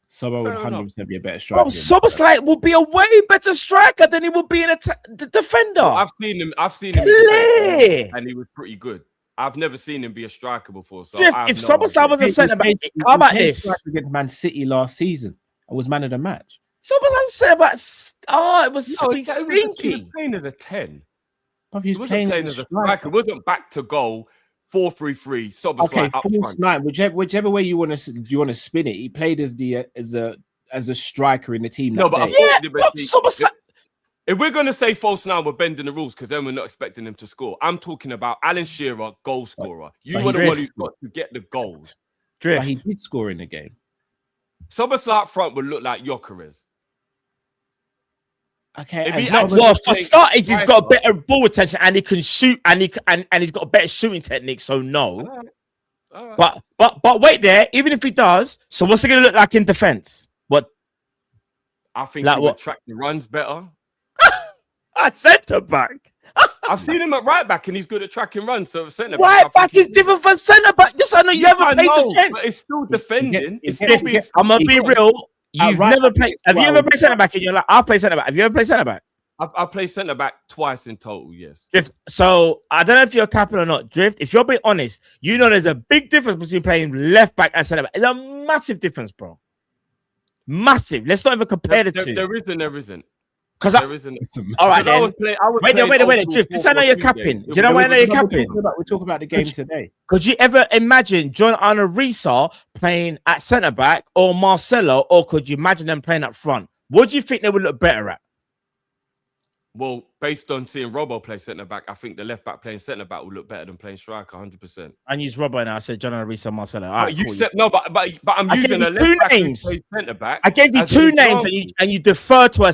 Sobo would 100% be a better striker. Bro, Soboslai would be a way better striker than he would be an defender. I've seen him and he was pretty good. I've never seen him be a striker before. So if Soboslai was a centre back, how about this? Against Man City last season, I was man of the match. Soboslai centre back. It was stinky. He was playing as a 10. He wasn't playing as a striker. It wasn't back to goal. 4-3-3, Soboslai up front. Nine, whichever way you want to spin it, he played as a striker in the team. No, but Soboslai. If we're gonna say false now, we're bending the rules because then we're not expecting him to score. I'm talking about Alan Shearer, goal scorer. You were the one who's got to get the goals. But he did score in the game. Soboslai up front would look like Gyökeres. Okay. For starters, he's got a better ball retention and he can shoot and he's got a better shooting technique. So no. All right. But wait there. Even if he does, so what's it going to look like in defense? What? I think he would track the runs better. A centre back. I've seen him at right back, and he's good at track and run. So centre right back is different from centre back. Yes, I know you haven't played defence, but it's still defending. I'm gonna be real. You've never played. Have you ever played centre back in your life? I've played centre back. Have you ever played centre back? I've played centre back twice in total. Yes. Drift. So I don't know if you're capping or not. Drift. If you're being honest, you know there's a big difference between playing left back and centre back. It's a massive difference, bro. Massive. Let's not even compare the two. There isn't. Because there isn't. All right, then. Wait. Drift. This I know you're capping. Do you know why I know you're capping? We're talking about the game today. Could you ever imagine John Arne Risa playing at centre back or Marcelo, or could you imagine them playing up front? What do you think they would look better at? Well, based on seeing Robbo play centre back, I think the left back playing centre back will look better than playing striker, 100%. I use Robbo and I said John Arne Risa, Marcelo. Right, you said no, but I'm using a left back centre back. I gave you two names and you defer to a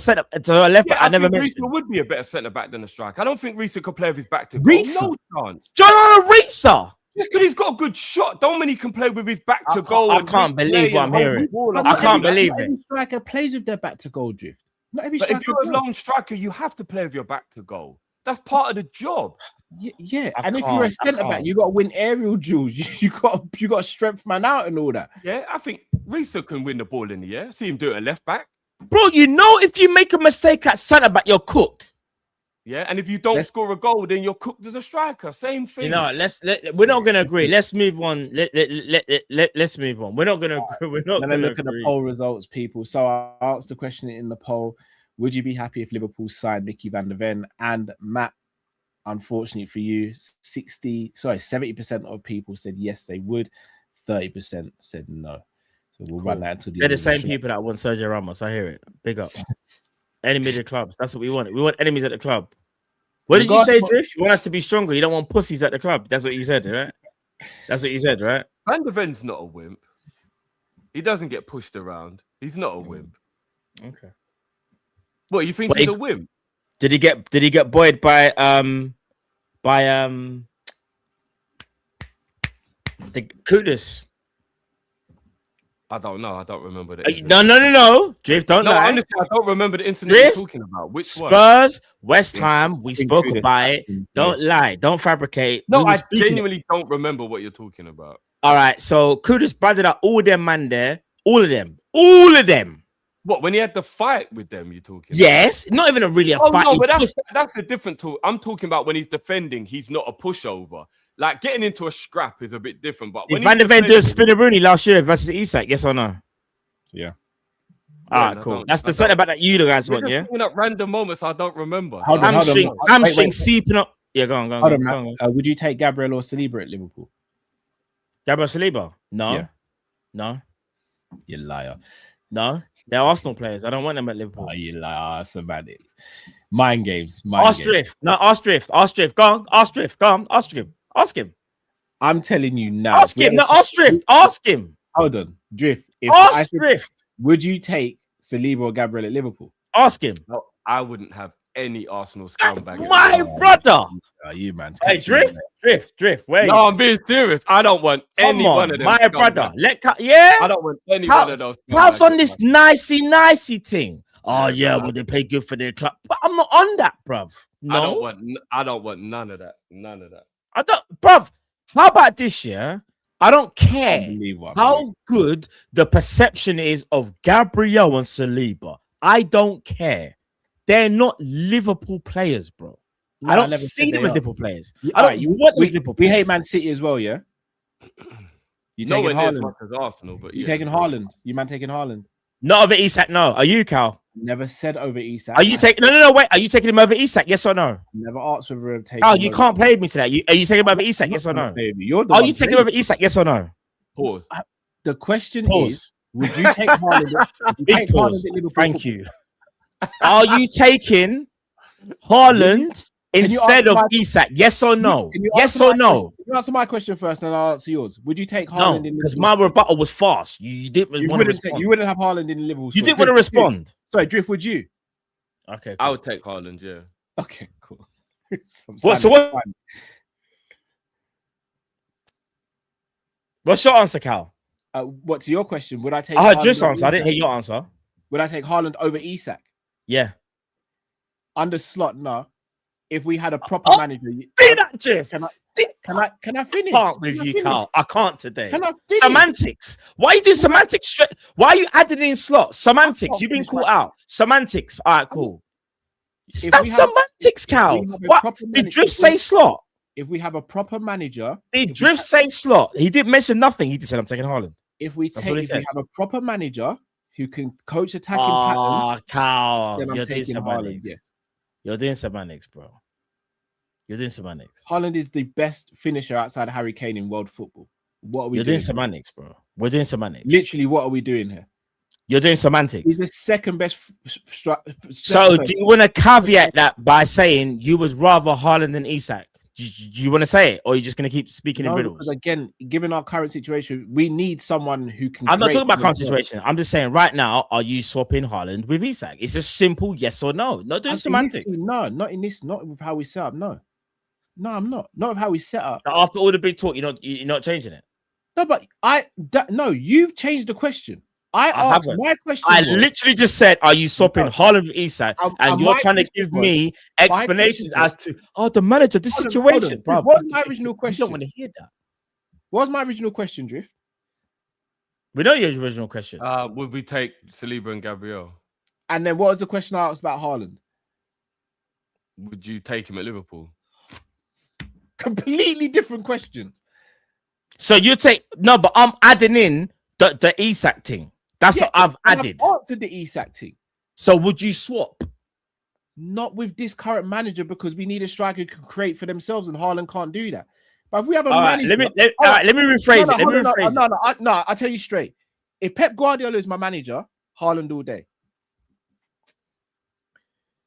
left back. I never mentioned. Risa would be a better centre back than a striker. I don't think Risa could play with his back to goal. No chance. John Arne Risa. Just because he's got a good shot, don't mean he can play with his back to goal. I can't believe what I'm hearing. I can't believe it. Every striker plays with their back to goal, Drift. But if you're a lone striker, you have to play with your back to goal. That's part of the job. Yeah. And if you're a centre back, you got to win aerial duels. You got to strength man out and all that. Yeah, I think Risa can win the ball in the air. See him do it at left back. Bro, you know if you make a mistake at centre back, you're cooked. Yeah, and if you don't score a goal, then you're cooked as a striker. Same thing. You know, we're not gonna agree. Let's move on. Let's move on. We're not gonna agree. We're not gonna look at the poll results, people. So I asked the question in the poll: would you be happy if Liverpool signed Micky van der Ven? And Matt, unfortunately for you, 70% of people said yes, they would. 30% said no. So we'll run that until they're the same people that want Sergio Ramos. I hear it. Big up. Enemies at clubs. That's what we want. We want enemies at the club. What did you say, Drift? You want us to be stronger. You don't want pussies at the club. That's what you said, right? That's what you said, right? Van der Ven's not a wimp. He doesn't get pushed around. He's not a wimp. Okay. What, you think he's a wimp? Did he get buoyed by the Kudus? I don't know. I don't remember the No. Drift, don't lie. Honestly, I don't remember the incident you're talking about. Which Spurs, one? West Ham, we spoke about it. Don't lie. Don't fabricate. No, I genuinely don't remember what you're talking about. All right. So Kudus branded out all them man there. All of them. What, when he had the fight with them, you're talking Yes. About? Not even a fight. No, but that's a different talk. I'm talking about when he's defending, he's not a pushover. Like, getting into a scrap is a bit different. But when Van der Ven did Spinneroonie last year versus Isak, yes or no? Yeah. All right, cool. That's the centre back that you guys want, yeah? Up random moments I don't remember. Hamstring seeping up. Yeah, go on. Would you take Gabriel or Saliba at Liverpool? Gabriel Saliba? No. Yeah. No. You liar. No. They're Arsenal players. I don't want them at Liverpool. Oh, you liar. Semantics. Mind games. Drift. No, ask Drift. Go on. Ask Drift. Go on. Ask him. I'm telling you now. Ask him. No, ask Drift. Ask him. Hold on. Drift. Drift. Would you take Saliba or Gabriel at Liverpool? Ask him. No, I wouldn't have any Arsenal scumbag. My brother. You, man. Hey, Drift. Wait. No, I'm being serious. I don't want any one of them. My brother. I don't want any one of those. How's on this nicey thing? Oh, yeah, well, they pay good for their club. But I'm not on that, bruv. No. I don't want none of that. Bruv, how about this year? I don't care how good the perception is of Gabriel and Saliba. I don't care. They're not Liverpool players, bro. I don't see them as Liverpool players. We hate Man City as well, yeah? You taking Haaland as much as Arsenal, but you taking Haaland? You man taking Haaland? Not over Isak, no. Are you, Cal? Never said over Isak. Are you taking? No. Wait. Are you taking him over Isak? Yes or no? Never asked whether I'm taking. Oh, you can't play with me to that. Are you taking him over Isak? Yes or no? Are you taking him over Isak? Yes or no? Pause. The question is: would you take Haaland? Big pause. Thank you. Are you taking Haaland instead of Isak? Yes or no? Yes or no? You answer my question first, and I'll answer yours. Would you take Haaland in? Because my rebuttal was fast. You didn't want to respond. You wouldn't have Haaland in Liverpool. You didn't want to respond. Sorry, Drift. Would you? Okay, cool. I would take Haaland. Yeah. Okay, cool. What's your answer, Cal? What to your question? Would I take? I heard Drift's answer. I didn't hear your answer. Would I take Haaland over Isak? Yeah. Under Slot, no. if we had a proper manager. See that, Jeff? Can I finish? Can't with you, Carl. I can't today. Can I finish? Semantics. Why are you doing semantics? Why are you adding in slots? Semantics. You've been called out. Semantics. All right, cool. That's semantics, Cal. What did Drift say? Slot. If we have a proper manager, did Drift say slot? He didn't mention nothing. He just said, "I'm taking Haaland." If we have a proper manager who can coach attacking patterns, Cal, then I'm taking Haaland. Yes. You're doing semantics, bro. You're doing semantics. Haaland is the best finisher outside of Harry Kane in world football. What are we doing? You're doing semantics, bro. We're doing semantics. Literally, what are we doing here? You're doing semantics. He's the second best. So, do you want to caveat that by saying you would rather Haaland than Isak? Do you want to say it, or are you just going to keep speaking in riddles? Because again, given our current situation, we need someone who can. I'm not talking about current situation. I'm just saying right now, are you swapping Haaland with Isak? It's a simple yes or no. Not doing semantics. No, not in this. Not with how we set up. No, I'm not. Not with how we set up. So after all the big talk, you're not changing it. No, but you've changed the question. I asked my question. I literally just said, "Are you swapping Haaland with Isak?" And you're trying to give me explanations as to, the manager, this situation. Bro, what's my original question? I don't want to hear that. What's my original question, Drift? We know your original question. Would we take Saliba and Gabriel? And then what was the question I asked about Haaland? Would you take him at Liverpool? Completely different questions. So you take but I'm adding in the Isak thing. That's what I've added. I've answered the Isak thing. So would you swap? Not with this current manager, because we need a striker who can create for themselves, and Haaland can't do that. But if we have a manager, let me rephrase it. No, I'll tell you straight. If Pep Guardiola is my manager, Haaland all day.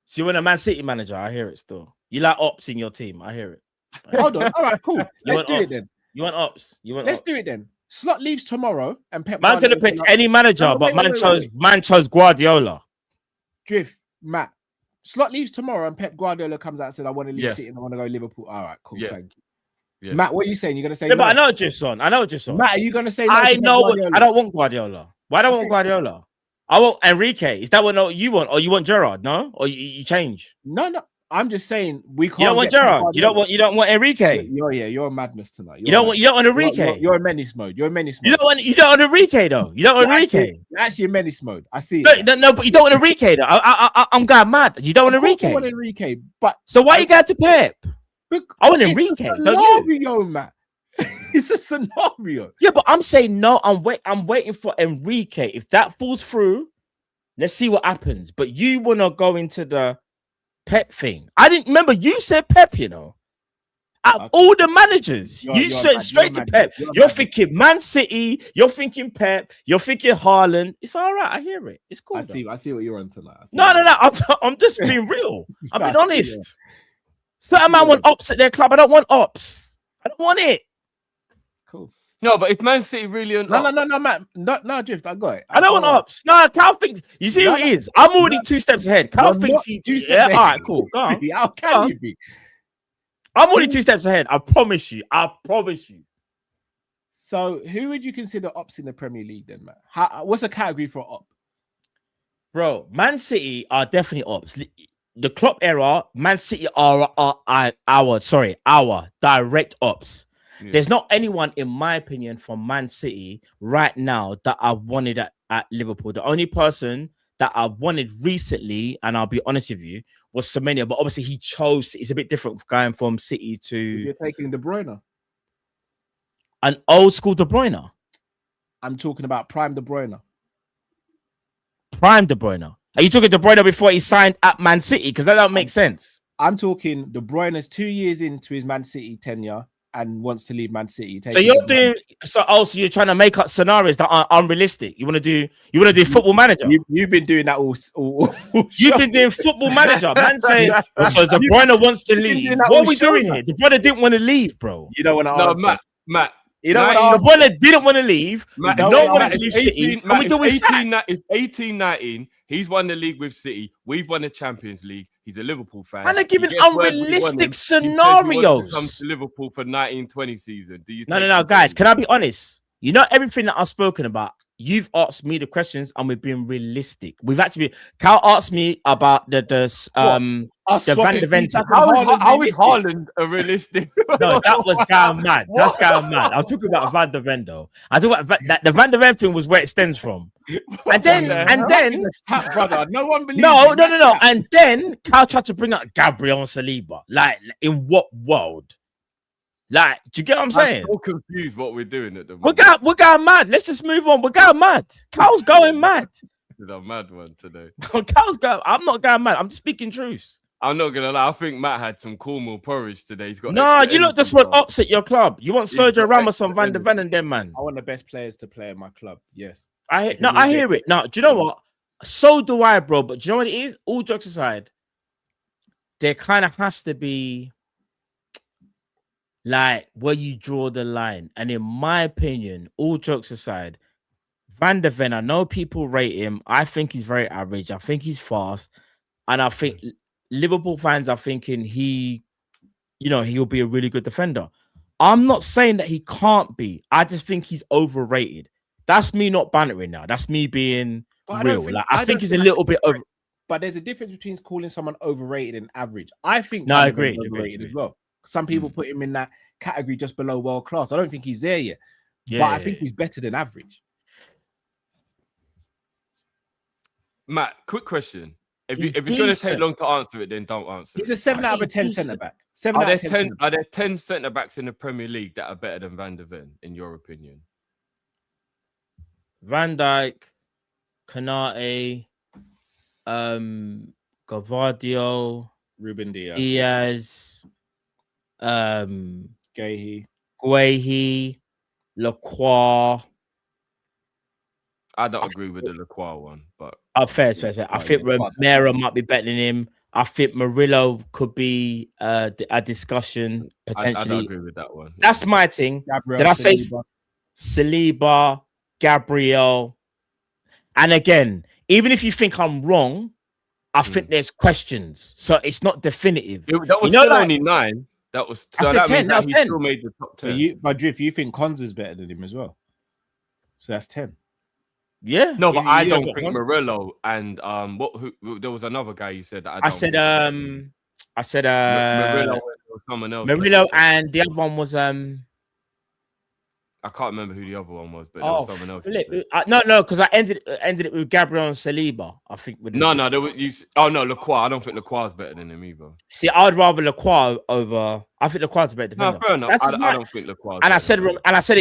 So you want a Man City manager? I hear it still. You like ops in your team? I hear it. Hold on. All right, cool. Let's do it then. You want ops? Let's do it then. Slot leaves tomorrow, and Pep. Man could have picked any manager, but man chose Guardiola. Drift, Matt. Slot leaves tomorrow, and Pep Guardiola comes out and says, "I want to leave City and I want to go Liverpool." All right, cool. Thank you. Yes. Matt, what are you saying? You're gonna say? Yeah, no? But I know Drift's on. Matt, are you gonna say? I know. I don't want Guardiola. Why don't I want Guardiola? I want Enrique. Is that what you want, or you want Gerrard? No, or you change? No. I'm just saying we can't. You don't want Gerrard. You don't want Enrique. You're a madness tonight. You don't want Enrique. You're a menace mode. You're a menace mode. You don't want Enrique though. You don't want Enrique. Actually, a menace mode. I see. No, but you don't want Enrique though. I'm going mad. You don't want Enrique. I want Enrique, but so why you going to Pep? I want Enrique. Scenario, Matt. It's a scenario. Yeah, but I'm saying no. I'm waiting for Enrique. If that falls through, let's see what happens. But you want to go into the Pep thing. I didn't remember you said Pep, all the managers, you said straight to Pep. You're thinking Man City, you're thinking Pep, you're thinking Haaland. It's all right. I hear it. It's cool. I see what you're on tonight. No. I'm just being real. I'm being honest. Certain man want ops at their club. I don't want ops. I don't want it. Cool. No, but if Man City really No, Matt. No, Drift. I got it. I don't want ops. No, Cal thinks. You see who it is? I'm already 2 steps ahead. Cal thinks he do. Yeah, all right, cool. Go on. How can you be? I'm already 2 steps ahead. I promise you. So, who would you consider ops in the Premier League then, Matt? What's a category for op? Bro, Man City are definitely ops. The Klopp era, Man City are our direct ops. Yeah. There's not anyone, in my opinion, from Man City right now that I wanted at Liverpool. The only person that I wanted recently, and I'll be honest with you, was Semenyo. But obviously, he chose. It's a bit different going from City to. You're taking De Bruyne. An old school De Bruyne. I'm talking about prime De Bruyne. Prime De Bruyne. Are you talking De Bruyne before he signed at Man City? Because that don't make sense. I'm talking De Bruyne's 2 years into his Man City tenure and wants to leave Man City. So you're trying to make up scenarios that are unrealistic. You want to do Football Manager. You've been doing that all You've been doing Football Manager. Man saying so De Bruyne wants to leave. What are we doing here? De Bruyne didn't want to leave, bro. You don't want to answer. No, Matt. De Bruyne didn't want to leave. Matt, no one wanted to leave City. It's 18-19. He's won the league with City. We've won the Champions League. He's a Liverpool fan. And they're giving unrealistic scenarios. He comes to Liverpool for 19-20 season. Do you? No, guys. Can I be honest? You know everything that I've spoken about. you've asked me the questions and we've been realistic. We've actually been, Cal asked me about the Van de Ven. How is Haaland a realistic? No, that was going mad. That's going mad. I'm talking about Van de Ven though. I talk about the Van de Ven thing was where it stems from. And then brother, no one believes. No. And then Cal tried to bring up Gabriel and Saliba. Like, in what world? Like, do you get what I'm saying? I'm so confused what we're doing at the moment. We're going mad. Let's just move on. We're going mad. Cal's going mad. He's a mad one today. Cal's going. I'm not going mad. I'm speaking truth. I'm not gonna lie. I think Matt had some Cornwall porridge today. He's got you lot just want ops at your club. You want Sergio Ramos on Van de Ven and them, man. I want the best players to play in my club. Yes. I hear it. No, do you know what? So do I, bro. But do you know what it is? All jokes aside, there kind of has to be like where you draw the line. And in my opinion, all jokes aside, Van de Ven, I know people rate him. I think he's very average. I think he's fast. And I think Liverpool fans are thinking he'll be a really good defender. I'm not saying that he can't be. I just think he's overrated. That's me not bantering now. That's me being real. I think he's a little bit over. But there's a difference between calling someone overrated and average. I think I agree. Overrated as well. Some people put him in that category just below world class. I don't think he's there yet. Yeah, but I think he's better than average. Matt, quick question. If you're going to take long to answer it, then don't answer. He's a 7 out of 10 centre back. Are there 10 centre backs in the Premier League that are better than Van de Ven, in your opinion? Van Dijk, Konate, Gavardio, Ruben Diaz, Guehi, Lacroix. I don't agree with the Lacroix one, but fair. I think Romero might be better than him. I think Murillo could be a discussion potentially. I don't agree with that one. That's my thing. Gabriel, Did I say Saliba, Gabriel? And again, even if you think I'm wrong, I think there's questions, so it's not definitive. That was still only 9. That was so that 10. That was 10. Still made the top 10. You think Konza's better than him as well? So that's 10. Yeah. No, but I don't think Murillo and there was another guy you said that I said Murillo or someone else. Murillo and the other one was I can't remember who the other one was, but there was someone else. No, because I ended it with Gabriel and Saliba. I think. There was Lacroix. I don't think Lacroix is better than him either. See, I'd rather Lacroix over. I think Lacroix is a better defender. No, fair enough. I don't think Lacroix. And I said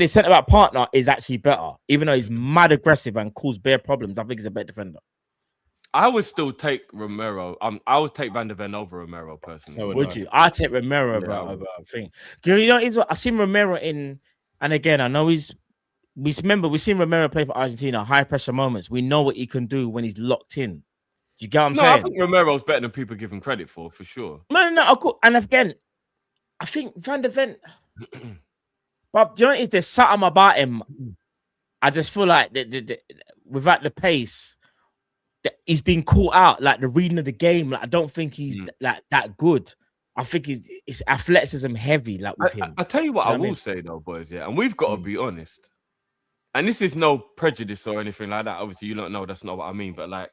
his centre back partner is actually better, even though he's mad aggressive and causes bare problems. I think he's a better defender. I would still take Romero. I would take Van de Ven over Romero personally. So would you? I take Romero over a thing. You know, I've seen Romero in. And again, I know we've seen Romero play for Argentina, high pressure moments. We know what he can do when he's locked in. Do you get what I'm saying? I think Romero's better than people give him credit for sure. No. And again, I think Van de Ven, but do you know what it is? There's something about him. I just feel like without the pace, he's been caught out. Like the reading of the game, like I don't think he's like that good. I think it's athleticism heavy, like with him. I tell you what I will say though, boys, and we've got to be honest. And this is no prejudice or anything like that. Obviously, you don't know that's not what I mean, but like,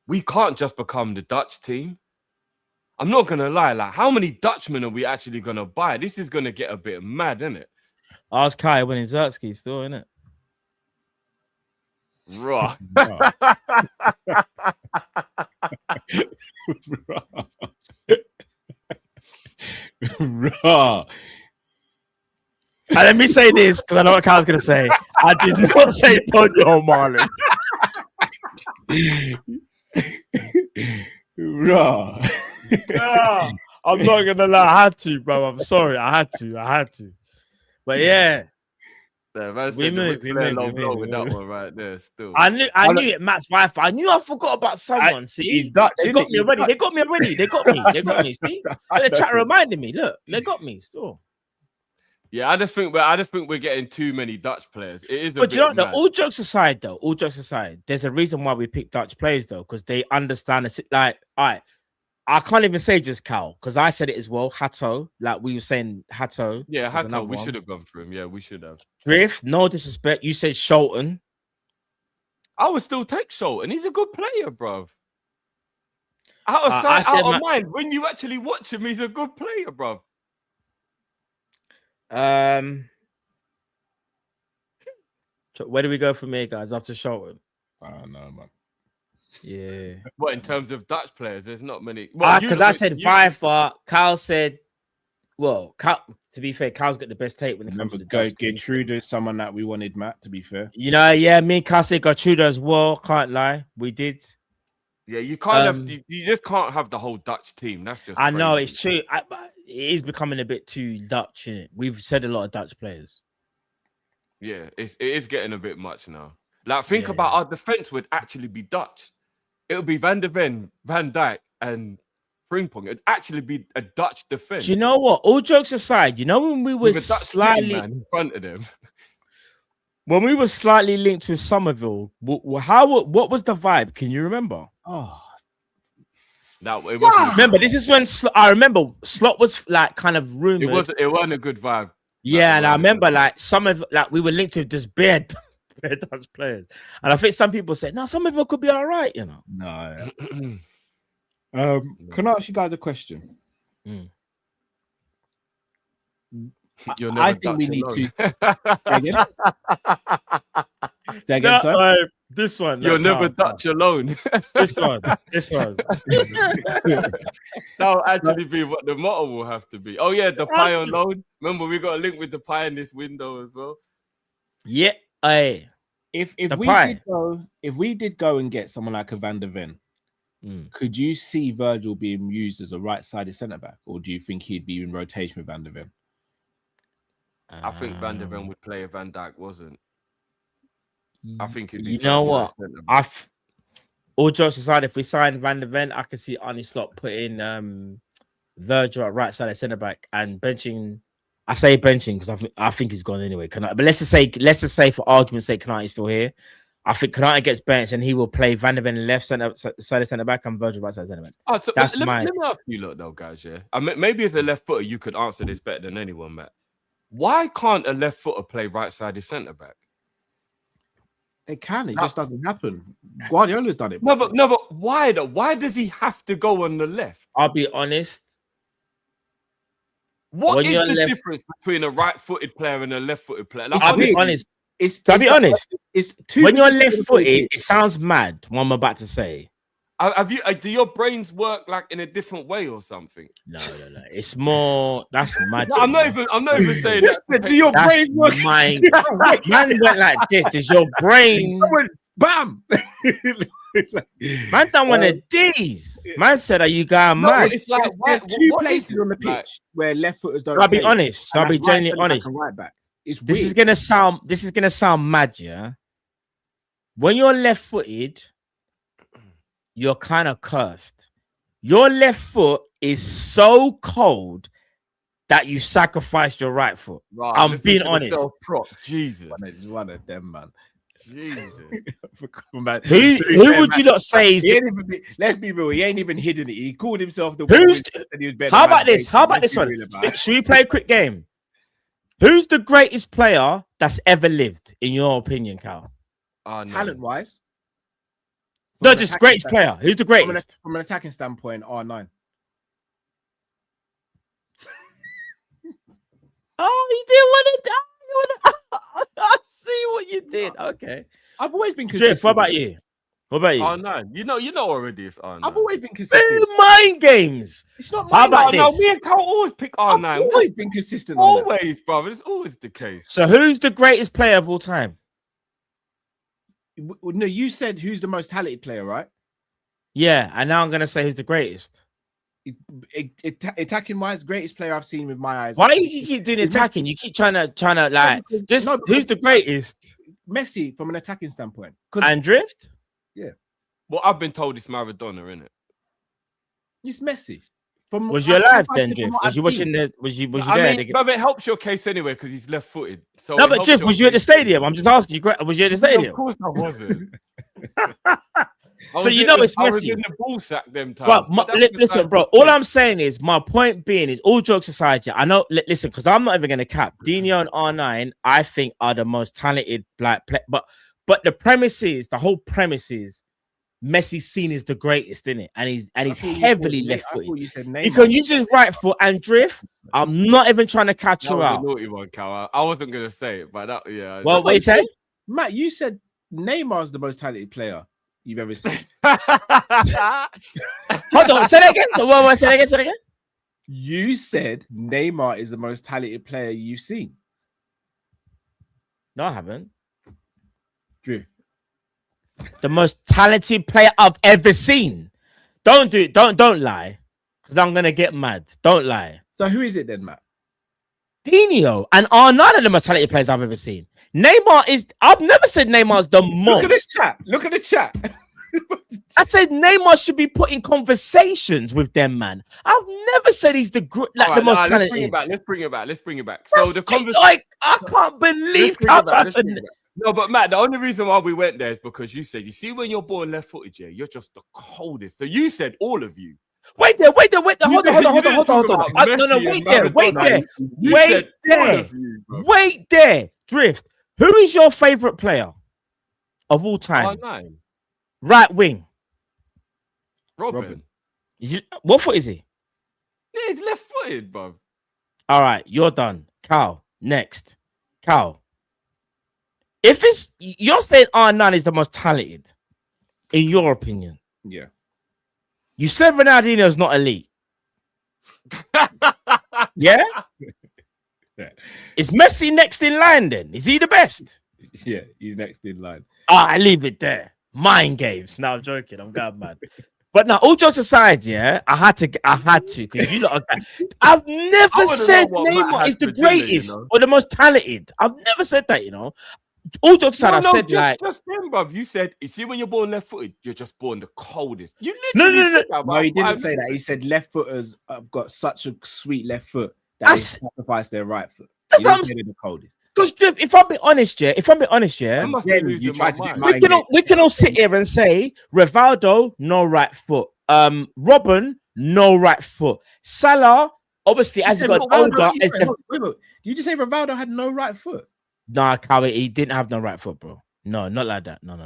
we can't just become the Dutch team. I'm not gonna lie, like, how many Dutchmen are we actually gonna buy? This is gonna get a bit mad, isn't it? Ask Kai winning Zertsky still, isn't it? Raw. Raw. And let me say this because I know what Kyle's gonna say. I did not say Tonyo Marlon. Raw. Yeah, I'm not gonna lie. I had to, bro. I'm sorry. I had to. But yeah. We moved with that one right there. Still, I knew it. Matt's wife. I knew I forgot about someone. See, they got me already. They got me. See, the chat reminded me. Look, they got me still. Yeah, I just think we're getting too many Dutch players. It is, but you know, no, all jokes aside, there's a reason why we pick Dutch players though, because they understand it. Like, all right. I can't even say just Cal because I said it as well. Hato, like we were saying, Hato. Yeah, Hato. We should have gone for him. Yeah, we should have. Drift, no disrespect. You said Sholton. I would still take Schultz, and he's a good player, bro. Out of sight, out of mind. When you actually watch him, he's a good player, bro. Where do we go from here, guys? After Schultz? I don't know, man. Yeah. What in terms of Dutch players? There's not many. Because I said Viper. Kyle said, well, to be fair, Kyle's got the best take when it comes to Gertrude is someone that we wanted, Matt, to be fair. You know, yeah, me and Kyle said Gertrude as well. Can't lie. We did. Yeah, you can't have, you just can't have the whole Dutch team. That's just crazy. Know, it's true. It is becoming a bit too Dutch, isn't it? We've said a lot of Dutch players. Yeah, it is getting a bit much now. Like, think about our defense would actually be Dutch. It would be Van der Ven, Van Dijk, and Frimpong. It'd actually be a Dutch defense. Do you know what? All jokes aside, you know when we were slightly in front of them. When we were slightly linked with Somerville, what was the vibe? Can you remember? Oh, remember, this is when I remember Slot was like kind of rumored. It wasn't a good vibe. Yeah, and I remember like we were linked to just bare Dutch players, and I think some people said, "No, Somerville could be all right," you know. No. Can I ask you guys a question? I think we need to. Say again, sir? This one. You're never Dutch alone. This one. That'll actually be what the motto will have to be. Oh yeah, the pie on loan. Remember, we got a link with the pie in this window as well. Yeah. If we did go and get someone like a Van der Ven, could you see Virgil being used as a right-sided centre back, or do you think he'd be in rotation with Van der Ven? I think Van der Ven would play if Van Dijk wasn't. I think it'd be. You know what? All jokes aside, if we sign Van der Ven, I can see Arne Slot putting Virgil at right side of centre back and benching. I say benching because I think he's gone anyway. But let's just say for argument's sake, Kanate is still here. I think Kanate gets benched and he will play Van der Ven left side of centre back and Virgil right side of centre back. Oh, so let me ask you, look though, guys. Yeah, maybe as a left footer, you could answer this better than anyone, Matt. Why can't a left footer play right sided centre back? It can. It just doesn't happen. Guardiola's done it. No, but why though? Why does he have to go on the left? I'll be honest. What is the difference between a right-footed player and a left-footed player? Like, I'll be honest. I'll be honest. When you're left-footed, it sounds mad. What I'm about to say. Do your brains work like in a different way or something? No. It's more. That's mad. No, I'm not even saying that. Do your brain work? Man went like this. Does your brain? Bam. Man done one of these. Man said, "Are you going mad?" It's like there's two places on the pitch where left footers don't. I'll be honest. I'll be genuinely honest. Right back. This is gonna sound mad, yeah. When you're left-footed, you're kind of cursed. Your left foot is so cold that you sacrificed your right foot. Right, I'm being honest. Jesus, one of them, man. Jesus. Who would you not say is let's be real, he ain't even hidden it. He called himself the How about this? How about this one? Should we play a quick game? Who's the greatest player that's ever lived, in your opinion, Cal? Talent-wise? No, just greatest player. Who's the greatest? From an attacking standpoint, R9. Oh, you didn't want to die. I see what you did. Okay. I've always been consistent. Drift, what about you? R9. You know already it's R9. I've always been consistent. Mind games. It's not How about this? No, me and Carl always pick R9. I've always been consistent. Always, brother. It's always the case. So who's the greatest player of all time? No, you said who's the most talented player, right? Yeah, and now I'm going to say who's the greatest. Attacking wise, greatest player I've seen with my eyes. Why do you keep doing attacking? You keep trying to like just who's the greatest? Messi from an attacking standpoint. And Drift? Yeah. Well, I've been told it's Maradona, innit? It's Messi. Was you alive then, Drift? Was you watching the? Was you there? But it helps your case anyway because he's left-footed. So no, but Drift, was you at the stadium? I'm just asking you. Was you at the stadium? Of course I wasn't. So you know it's Messi. I was in the ball sack them times. Listen, bro. All I'm saying is, my point being is, all jokes aside, I know. Listen, because I'm not even going to cap Dino and R9. I think are the most talented black play. But But the whole premise is Messi's seen as the greatest, isn't it? And he's heavily left-footed. He can use his right foot and drift. I'm not even trying to catch you out. Naughty one, Cal. I wasn't gonna say it, but yeah. Well, what you say? Matt, you said Neymar's the most talented player you've ever seen. Hold on, say that again. So what? Say that again. You said Neymar is the most talented player you've seen. No, I haven't. Drew. The most talented player I've ever seen. Don't do it. Don't lie. Because I'm gonna get mad. Don't lie. So who is it then, Matt? Dino and Arne are the most talented players I've ever seen. Neymar is. I've never said Neymar's the most. Look at the chat. I said Neymar should be put in conversations with them, man. I've never said he's the most talented. Let's bring it back. So the conversation, like, I can't believe how No, but Matt, the only reason why we went there is because you said, you see, when you're born left-footed, yeah, you're just the coldest. So you said all of you. Wait there. Hold on. No, wait there. Drift. Who is your favorite player of all time? R9. Right wing. Robin. What foot is he? Yeah, he's left-footed, bro. All right, you're done. Cal, next. Cal. If you're saying R9 is the most talented, in your opinion. Yeah. You said Ronaldinho's not elite. Yeah? Is Messi next in line then? Is he the best? Yeah, he's next in line. I leave it there. Mind games. No, I'm joking. I'm going mad. But now, all jokes aside, yeah, I had to because you lot. I've never said Neymar is the greatest or the most talented. I've never said that, you know. All jokes aside, I've said just then, bruv. You said, you see, when you're born left-footed, you're just born the coldest. You no. said that, no, he didn't say that. He said left-footers have got such a sweet left foot that they sacrifice their right foot. He didn't say they're the coldest. Because if I'm being honest, yeah, we can all sit here and say Rivaldo, no right foot. Robin, no right foot. Salah, obviously, as he got older, you just say Rivaldo had no right foot? Nah, Cowie, he didn't have no right foot, bro. No, not like that. No.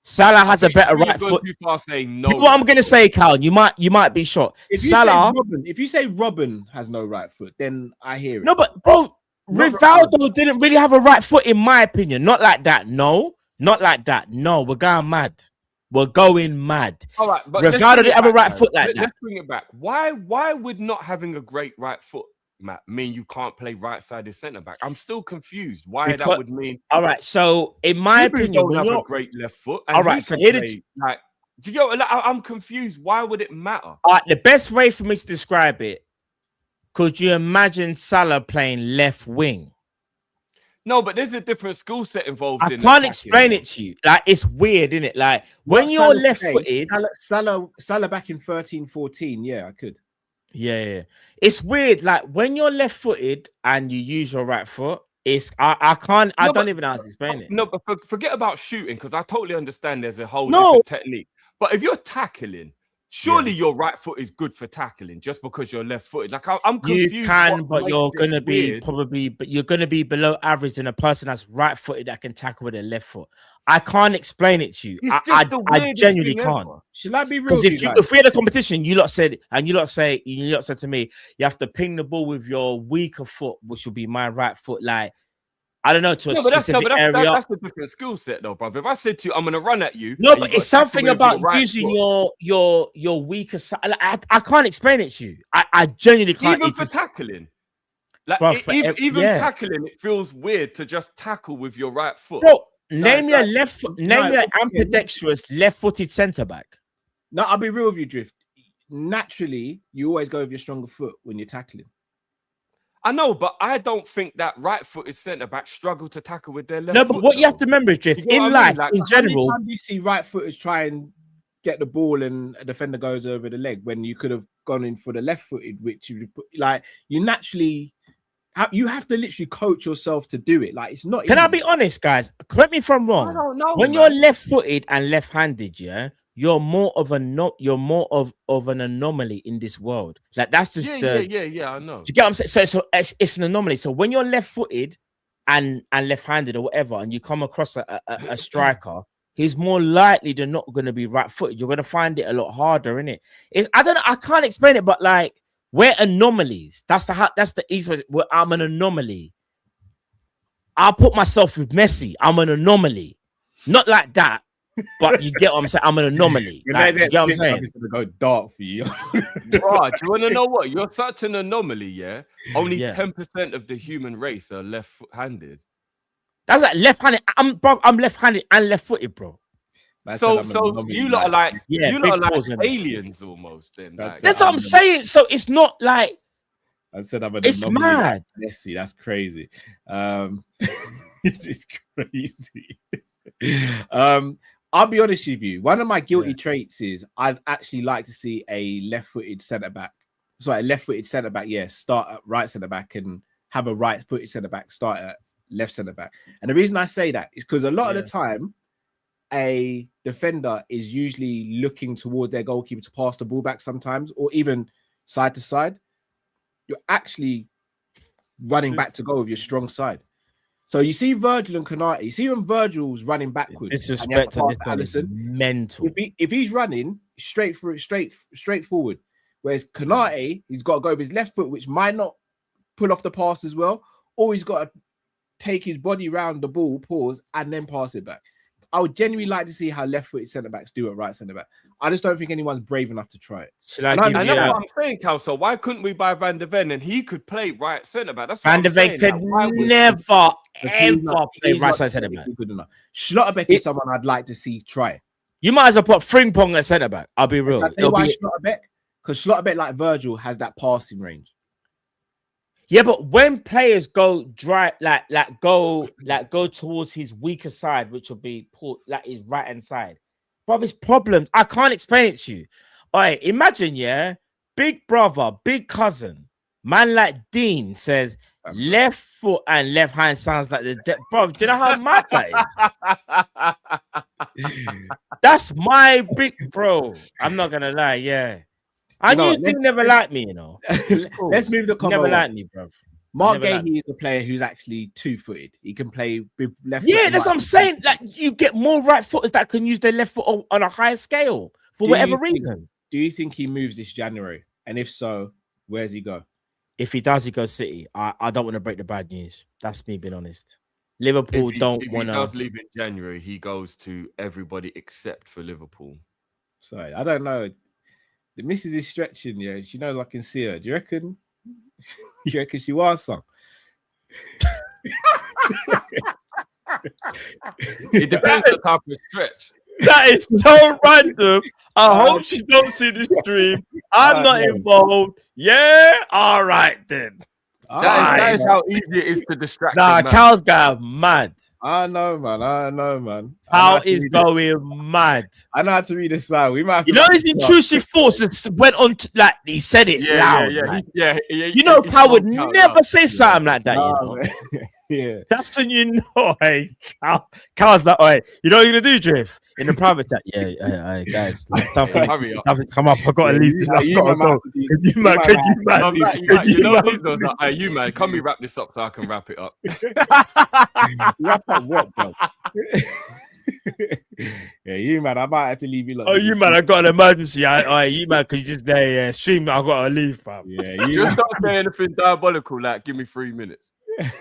Salah has a better right foot. Saying no. This is what I'm gonna say, Cal. You might be shocked. If you say Robin has no right foot, then I hear it. No, but bro, Rivaldo didn't really have a right foot, in my opinion. Not like that. No, not like that. No, we're going mad. We're going mad. All right, but Rivaldo didn't have a right foot like that. Let's bring it back. Why would not having a great right foot, Matt, mean you can't play right-sided centre back? I'm still confused. Why that would mean. All right, so in my opinion, don't have a great left foot. All right, so here I'm confused. Why would it matter? All right, the best way for me to describe it. Could you imagine Salah playing left wing? No, but there's a different skill set involved. I can't explain it to you. Like, it's weird, isn't it? Like, when you're left-footed, Salah back in 13-14. Yeah, I could. Yeah. It's weird. Like, when you're left-footed and you use your right foot, I don't even know how to explain it. No, but forget about shooting, because I totally understand there's a whole different technique. But if you're tackling, surely your right foot is good for tackling just because you're left-footed. Like, I'm confused. You can, but you're gonna be you're gonna be below average than a person that's right-footed that can tackle with their left foot. I can't explain it to you. I genuinely can't. Should I be real? Because if we had a competition, you lot said to me, you have to ping the ball with your weaker foot, which will be my right foot. Like, I don't know, to a specific area. That's a different skill set, though, brother. If I said to you, I'm going to run at you. No, but it's something about using your weaker side. I can't explain it to you. I genuinely can't. Even for tackling. Like, even tackling, it feels weird to just tackle with your right foot. Bro, name me an ambidextrous left-footed centre-back. No, I'll be real with you, Drift. Naturally, you always go with your stronger foot when you're tackling. I know, but I don't think that right-footed centre-back struggle to tackle with their left foot. No, but what you have to remember is, Drift, in life, in general... How do you see right-footers try and get the ball and a defender goes over the leg when you could have gone in for the left-footed, which you naturally... You have to literally coach yourself to do it. Like, it's not Can easy. I be honest, guys? Correct me if I'm wrong. I don't know, when you're left-footed and left-handed, yeah, you're more of an anomaly in this world. Like, that's just I know. Do you get what I'm saying? So it's an anomaly. So when you're left-footed and left-handed or whatever, and you come across a striker, he's more likely than not going to be right-footed. You're going to find it a lot harder, innit? I don't know. I can't explain it, but like we're anomalies. That's the easy way. I'm an anomaly. I'll put myself with Messi. I'm an anomaly. Not like that, but you get what I'm saying. I'm an anomaly. Like, you get what I'm saying? It's gonna go dark for you. Bro, do you want to know what? You're such an anomaly, yeah? Only 10% of the human race are left-handed. That's like left-handed. I'm left-handed and left-footed, bro. So you lot are like aliens almost. Then that's what I'm saying. So it's not like I said I'm an it's anomaly. mad. Messi, that's crazy. This is crazy. I'll be honest with you. One of my guilty traits is I'd actually like to see a left-footed centre-back. Sorry, a left-footed centre-back, start at right centre-back and have a right-footed centre-back start at left centre-back. And the reason I say that is because a lot of the time, a defender is usually looking towards their goalkeeper to pass the ball back sometimes, or even side to side. You're actually running back to goal with your strong side. So you see Virgil and Konate. You see when Virgil's running backwards. Disrespect and this one is mental. If he's running straight forward, whereas Konate, he's got to go with his left foot, which might not pull off the pass as well, or he's got to take his body round the ball, pause, and then pass it back. I would genuinely like to see how left-footed centre-backs do at right centre-back. I just don't think anyone's brave enough to try it. I know what I'm saying, Cal. So why couldn't we buy Van der Ven and he could play right centre-back? That's Van der Ven could never, ever play right centre-back. Good enough. Schlotterbeck is someone I'd like to see try it. You might as well put Frimpong at centre-back. I'll be real. Schlotterbeck? Because Schlotterbeck, like Virgil, has that passing range. Yeah, but when players go dry, go towards his weaker side, which will be his right hand side, bro, his problems. I can't explain it to you. All right, imagine, big brother, big cousin, man like Dean says left foot and left hand sounds like bro. Do you know how mad that is? That's my big bro. I'm not gonna lie, I knew you never liked me, Cool. Let's move the combo. Never liked me, bro. Marc Guéhi is a player who's actually two-footed. He can play with left. Yeah, that's what I'm saying. Like you get more right footers that can use their left foot on a higher scale for whatever reason. Do you think he moves this January? And if so, where's he go? If he does, he goes City. I don't want to break the bad news. That's me being honest. Liverpool don't want to. If he does leave in January, he goes to everybody except for Liverpool. Sorry, I don't know. The missus is stretching, she knows I can see her. Do you reckon? You reckon she wants some? It depends on the type of stretch. That is so random. I hope she don't see the stream. I'm not involved. Yeah, all right then. That is how easy it is to distract. Nah, Cal's guy mad. I know, man. Cal is going mad. I know how to read the sign. We might have to his intrusive thoughts went on to, he said it loud. Yeah. Cal would never say something like that. Yeah. That's when you know. Hey, Cal's like, hey, you know what you're gonna do, Drift? In the private chat. Yeah, guys. Something come up. I gotta leave this. I gotta go. You man, can we wrap this up so I can wrap it up? Wrap up what, bro? Yeah, you man, I might have to leave you. You man, I got an emergency. You man, could you just stream? I gotta leave, fam. Yeah, you just don't say anything diabolical. Like, give me 3 minutes. 6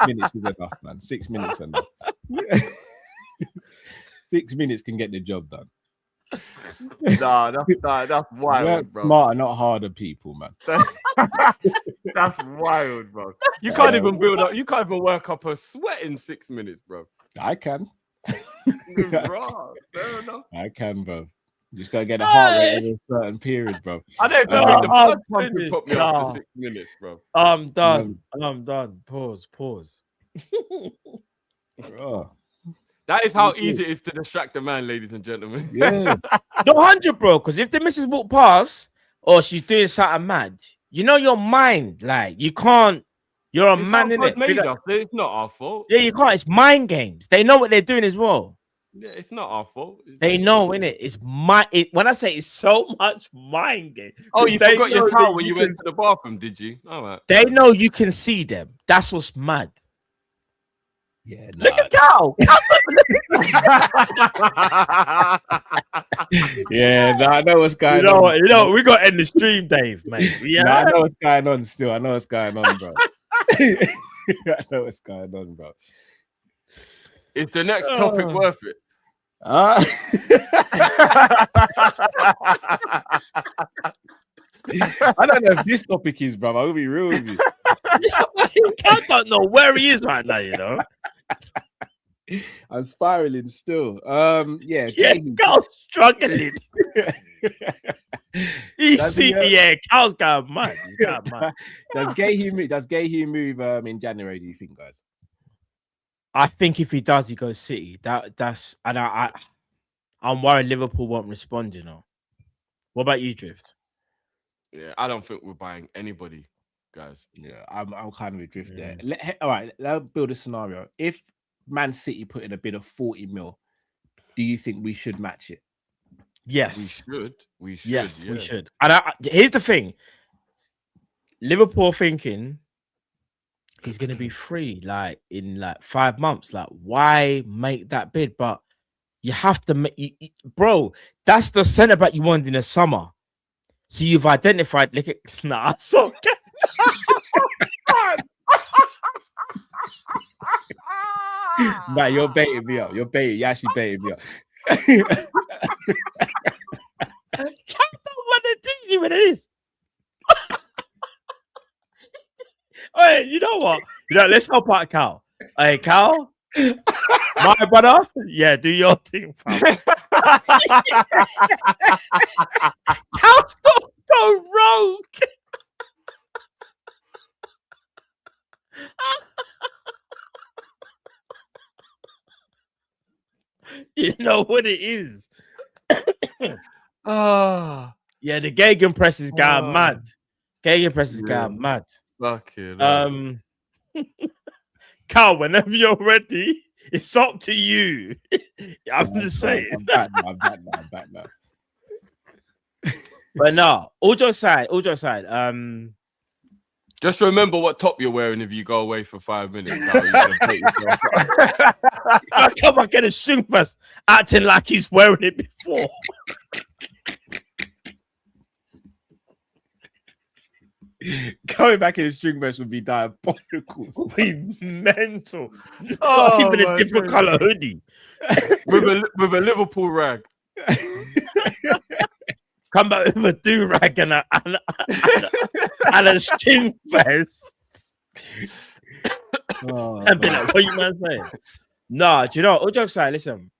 minutes is enough, man. 6 minutes enough. 6 minutes can get the job done. Nah, that's wild, bro. Smarter, not harder people, man. That's wild, bro. You can't even build up. You can't even work up a sweat in 6 minutes, bro. I can. Bro, fair enough. I can, bro. You just gotta get a heart rate in a certain period, bro. I don't know the blood pump can put me up for 6 minutes, bro. I'm done. Pause. Oh. That is how easy it is to distract a man, ladies and gentlemen. Yeah. No 100, bro. Because if the missus walk past or she's doing something mad, your mind, like you can't. You're a man in it. It's not our fault. Yeah, you can't. It's mind games. They know what they're doing as well. Yeah, it's not our fault. They know, innit? It's when I say it's so much mind game. Oh, you forgot your towel when you went to the bathroom, did you? All right. They know you can see them. That's what's mad. Yeah, look at Cal. Yeah, I know what's going on. You know, we got to end the stream, Dave, mate. Yeah, I know what's going on still. I know what's going on, bro. I know what's going on, bro. Is the next topic worth it? I don't know if this topic is, bro. I'll be real with you. I don't know where he is right now, you know. I'm spiraling still. Yeah, Carl's struggling. Carl's going mad. Does Guehi move in January, do you think, guys? I think if he does, he goes City. I'm worried Liverpool won't respond, you know. What about you, Drift? Yeah, I don't think we're buying anybody, guys. Yeah, I'm kind of a drift there. All right, let's build a scenario. If Man City put in a bid of 40 mil, do you think we should match it? Yes. We should. Yes, we should. And here's the thing. Liverpool thinking he's going to be free in 5 months. Why make that bid? But you have to make, bro, that's the centre back you wanted in the summer. So you've identified, look at, Nah, you're baiting me up. You're actually baiting me up. I don't want to teach you what it is. Hey, you know what? Let's help out Cal. Hey, Cal, my brother. Yeah, do your thing, fam. Cal's go rogue. You know what it is. Yeah, the Gegenpress is going mad. Gegenpress is going mad. Fuck it. Carl, whenever you're ready, it's up to you. I'm just saying. I'm back now. But no, all jokes aside. Just remember what top you're wearing if you go away for 5 minutes. Come on, get a string press, acting like he's wearing it before. Coming back in the string press would be diabolical. Would be mental. Not even a different color hoodie. with a Liverpool rag. Come back with a do-rag and a string vest. And be like, what you man saying? No, do you know, all jokes aside, listen.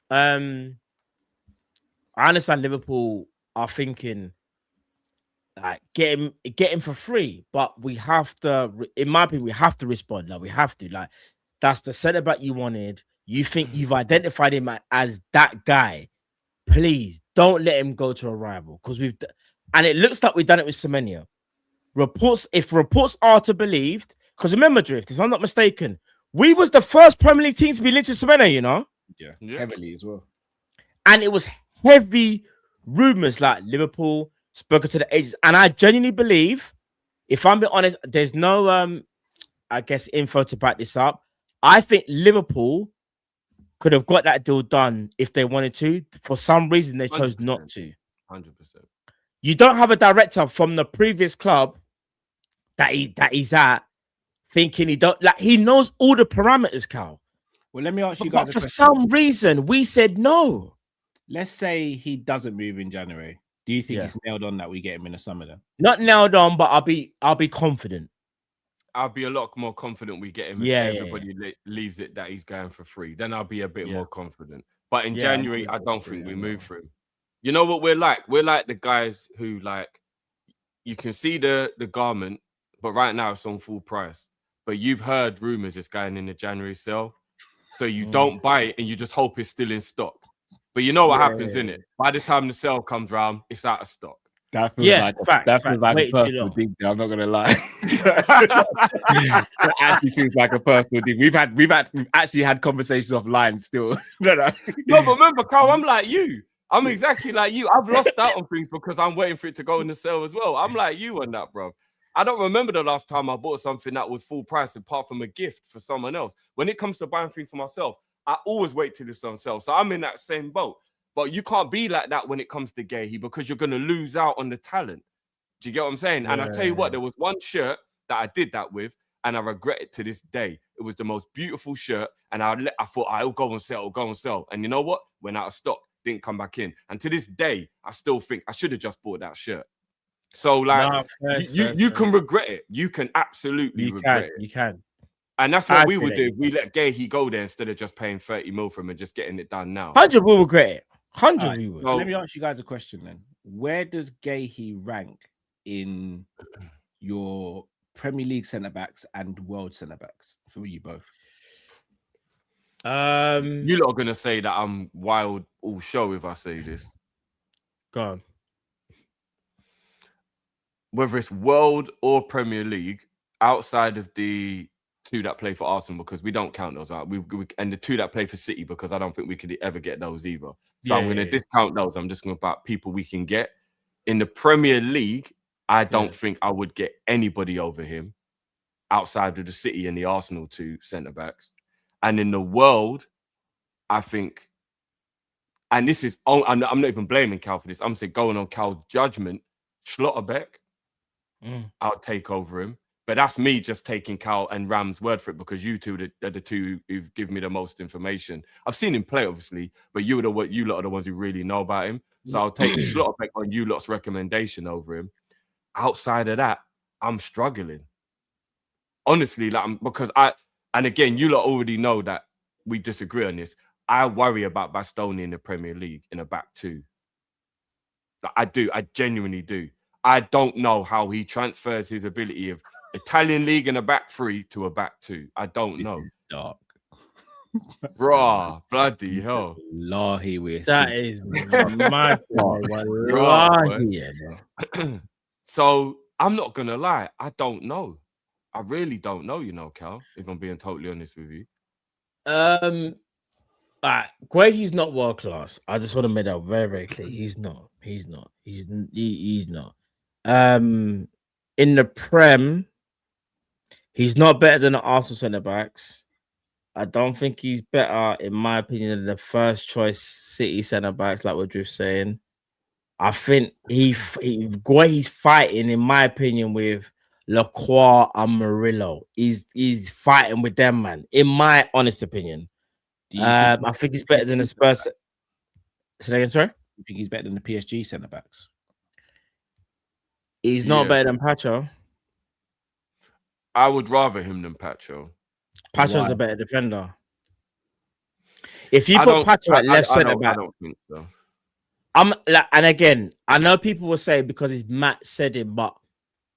I understand Liverpool are thinking get him for free, but we have to, in my opinion, we have to respond. We have to. That's the centre back you wanted. You think you've identified him as that guy. Please don't let him go to a rival, because and it looks like we've done it with Semenyo. If reports are to believed, because remember, Drift, if I'm not mistaken, we was the first Premier League team to be linked to Semenyo, you know? Yeah, heavily as well. And it was heavy rumors, like Liverpool spoken to the agents. And I genuinely believe, if I'm being honest, there's no I guess info to back this up. I think Liverpool could have got that deal done if they wanted to. For some reason, they chose 100%. not to. 100%. You don't have a director from the previous club that he's at thinking he knows all the parameters, Cal. Well, let me ask you guys. But for some reason, we said no. Let's say he doesn't move in January. Do you think it's nailed on that we get him in the summer then? Not nailed on, but I'll be confident. I'll be a lot more confident we get him if everybody leaves it that he's going for free. Then I'll be a bit more confident. But in January, I don't think we move for him. You know what we're like? We're like the guys who, you can see the garment, but right now it's on full price. But you've heard rumors it's going in the January sale. So you don't buy it and you just hope it's still in stock. But you know what happens, innit? By the time the sale comes around, it's out of stock. That feels Yeah, like fact, that feels fact. like a Way too personal long. dig. I'm not gonna lie. That actually feels like a personal dig. We've actually had conversations offline still. No, No, but remember, Carl, I'm like you. I'm exactly like you. I've lost out on things because I'm waiting for it to go in the sale as well. I'm like you on that, bro. I don't remember the last time I bought something that was full price apart from a gift for someone else. When it comes to buying things for myself, I always wait till it's on sale. So I'm in that same boat. But you can't be like that when it comes to Guehi because you're going to lose out on the talent. Do you get what I'm saying? Yeah. And I tell you what, there was one shirt that I did that with, and I regret it to this day. It was the most beautiful shirt, and I thought I'll go on sale, And you know what? Went out of stock, didn't come back in. And to this day, I still think I should have just bought that shirt. So, like, you can regret it. You can absolutely regret it. You can. And that's what we would do. We let Guehi go there instead of just paying 30 mil for him and just getting it done now. 100 will regret it. 100 we would. So let me ask you guys a question then. Where does Guehi rank in your Premier League centre backs and world centre backs for you both? You lot are gonna say that I'm wild all show if I say this. Go on. Whether it's world or Premier League, outside of the two that play for Arsenal, because we don't count those out. We and the two that play for City, because I don't think we could ever get those either. So I'm going to discount those. I'm just going to about people we can get. In the Premier League, I don't think I would get anybody over him outside of the City and the Arsenal two centre-backs. And in the world, I think, and this is, I'm not even blaming Cal for this. I'm saying going on Cal's judgment, Schlotterbeck, I'll take over him. But that's me just taking Cal and Ram's word for it because you two are the two who've given me the most information. I've seen him play, obviously, but you lot are the ones who really know about him. So I'll take Schlotterbeck on you lot's recommendation over him. Outside of that, I'm struggling. Honestly, because and again, you lot already know that we disagree on this. I worry about Bastoni in the Premier League in a back two. I do. I genuinely do. I don't know how he transfers his ability of Italian league in a back three to a back two. I don't know. It's dark. Bruh, bloody hell. Lahi, that is my So I'm not gonna lie, I don't know. I really don't know, you know, Cal, if I'm being totally honest with you. Guehi's not world class. I just want to make that very, very clear. He's not. He's not. He's not. In the Prem, he's not better than the Arsenal centre backs. I don't think he's better, in my opinion, than the first choice City centre backs, like what Drift's saying. I think Guehi's fighting, in my opinion, with Lacroix and Murillo. He's fighting with them, man. In my honest opinion, I think he's better than the Spurs. Say that again, sorry? You think he's better than the PSG centre backs? He's not better than Pacho. I would rather him than Pacho. Pacho's a better defender. If you put Pacho at left centre back, I don't think so. And again, I know people will say because it's Matt said it, but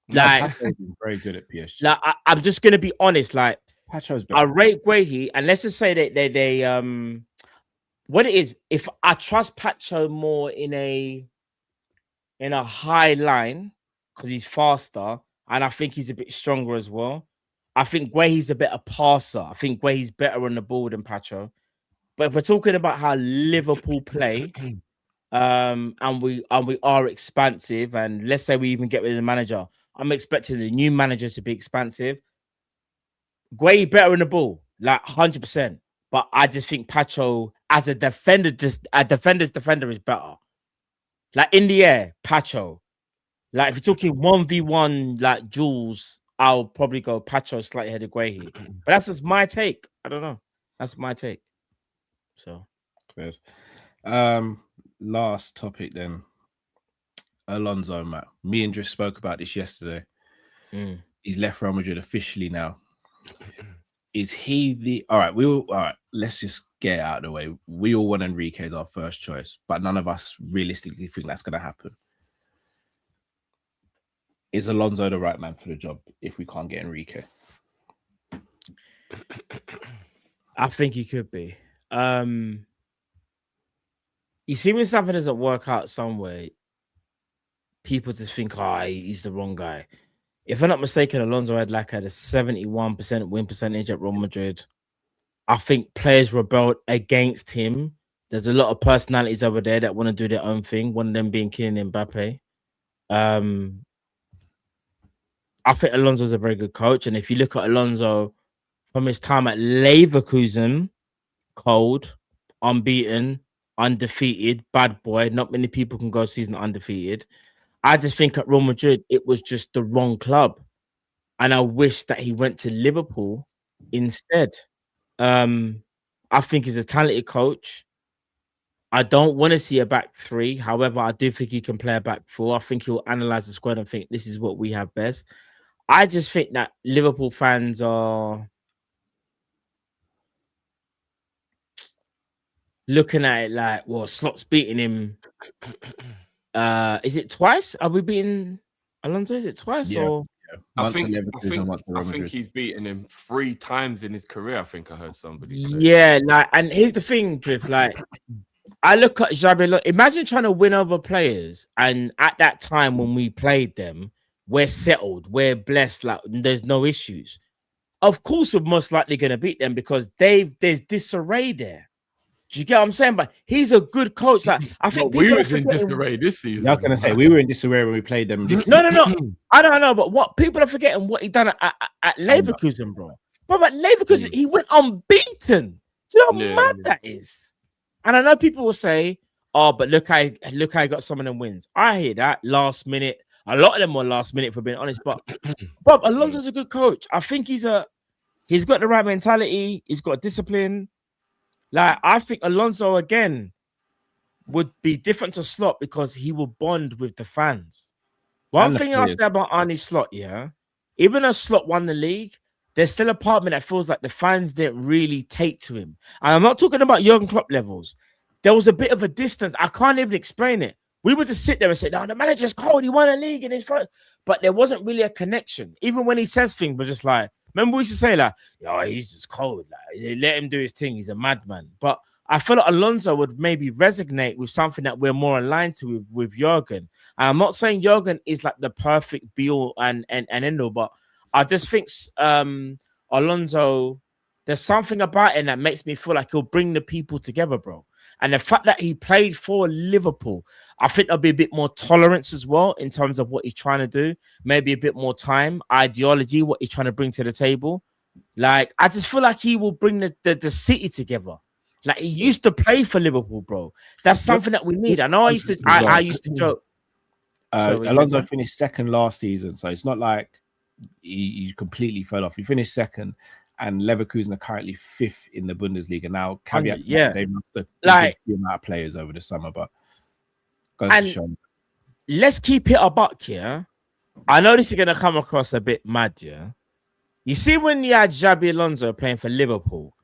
like very good at PSG. Like I'm just gonna be honest, like Pacho's better. I rate Guehi, and let's just say that they what it is, if I trust Pacho more in a high line because he's faster and I think he's a bit stronger as well. I think Guehi's a better passer. I think Guehi's better on the ball than Pacho. But if we're talking about how Liverpool play, and we are expansive, and let's say we even get rid of the manager, I'm expecting the new manager to be expansive. Guehi better on the ball, like 100%. But I just think Pacho, as a defender, a defender's defender is better. Like in the air, Pacho. Like if you're talking 1v1, like Jules, I'll probably go Pacho slightly ahead of Guehi. But that's just my take. I don't know. That's my take. So, last topic then. Alonso, Matt. Me and Drift spoke about this yesterday. He's left Real Madrid officially now. Is he the all right? Let's just get it out of the way. We all want Enrique as our first choice, but none of us realistically think that's going to happen. Is Alonso the right man for the job if we can't get Enrique? I think he could be. You see, when something doesn't work out somewhere, people just think, he's the wrong guy. If I'm not mistaken, Alonso had a 71% win percentage at Real Madrid. I think players rebelled against him. There's a lot of personalities over there that want to do their own thing. One of them being Kylian Mbappe. I think Alonso's a very good coach. And if you look at Alonso from his time at Leverkusen, cold, unbeaten, undefeated, bad boy. Not many people can go season undefeated. I just think at Real Madrid, it was just the wrong club. And I wish that he went to Liverpool instead. I think he's a talented coach. I don't want to see a back three. However, I do think he can play a back four. I think he'll analyze the squad and think this is what we have best. I just think that Liverpool fans are looking at it like, well, Slot's beating him. Is it twice? Are we beating Alonso? Is it twice or? I think he's beaten him 3 times in his career. I think I heard somebody say. Yeah, and here's the thing, Drift. I look at Xabi Alonso. Imagine trying to win over players, and at that time when we played them, we're settled, we're blessed, there's no issues. Of course, we're most likely going to beat them because there's disarray there. Do you get what I'm saying? But he's a good coach. I think we were in disarray this season. I was going to say we were in disarray when we played them. No. I don't know, but what people are forgetting what he done at Leverkusen, bro. Bro, at Leverkusen, he went unbeaten. Do you know how mad that is? And I know people will say, "Oh, but look, I got some of them wins." I hear that last minute. A lot of them were last minute, for being honest. But Bob Alonso's a good coach. I think he's got the right mentality. He's got discipline. I think Alonso again would be different to Slot because he will bond with the fans. One thing I'll say about Arne Slot, even though Slot won the league, there's still a part of me that feels like the fans didn't really take to him. And I'm not talking about Jurgen Klopp levels. There was a bit of a distance. I can't even explain it. We would just sit there and say, no, the manager's cold. He won a league in his front. But there wasn't really a connection. Even when he says things, we're just like, remember we used to say he's just cold. Let him do his thing. He's a madman. But I feel like Alonso would maybe resonate with something that we're more aligned to with Jurgen. And I'm not saying Jurgen is the perfect be-all and end-all, but I just think Alonso, there's something about him that makes me feel like he'll bring the people together, bro. And the fact that he played for Liverpool, I think there'll be a bit more tolerance as well in terms of what he's trying to do. Maybe a bit more time, ideology, what he's trying to bring to the table. I just feel like he will bring the city together. He used to play for Liverpool, bro. That's something that we need. I know I used to joke. Alonso finished second last season, so it's not like he completely fell off. He finished second. And Leverkusen are currently 5th in the Bundesliga now. Caveat, they must have a few amount of players over the summer, but let's keep it a buck here. I know this is gonna come across a bit mad, You see, when you had Xabi Alonso playing for Liverpool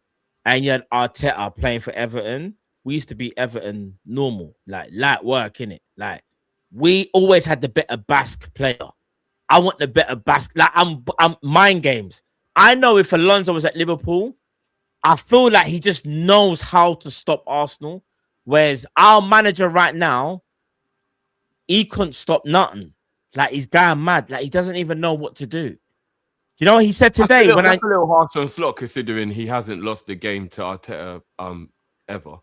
and you had Arteta playing for Everton, we used to be Everton normal, light work, innit? We always had the better Basque player. I want the better Basque. I'm mind games. I know if Alonso was at Liverpool, I feel like he just knows how to stop Arsenal. Whereas our manager right now, he couldn't stop nothing. He's going mad. He doesn't even know what to do. You know what he said today? That's a little harsh on Slot considering he hasn't lost the game to Arteta ever.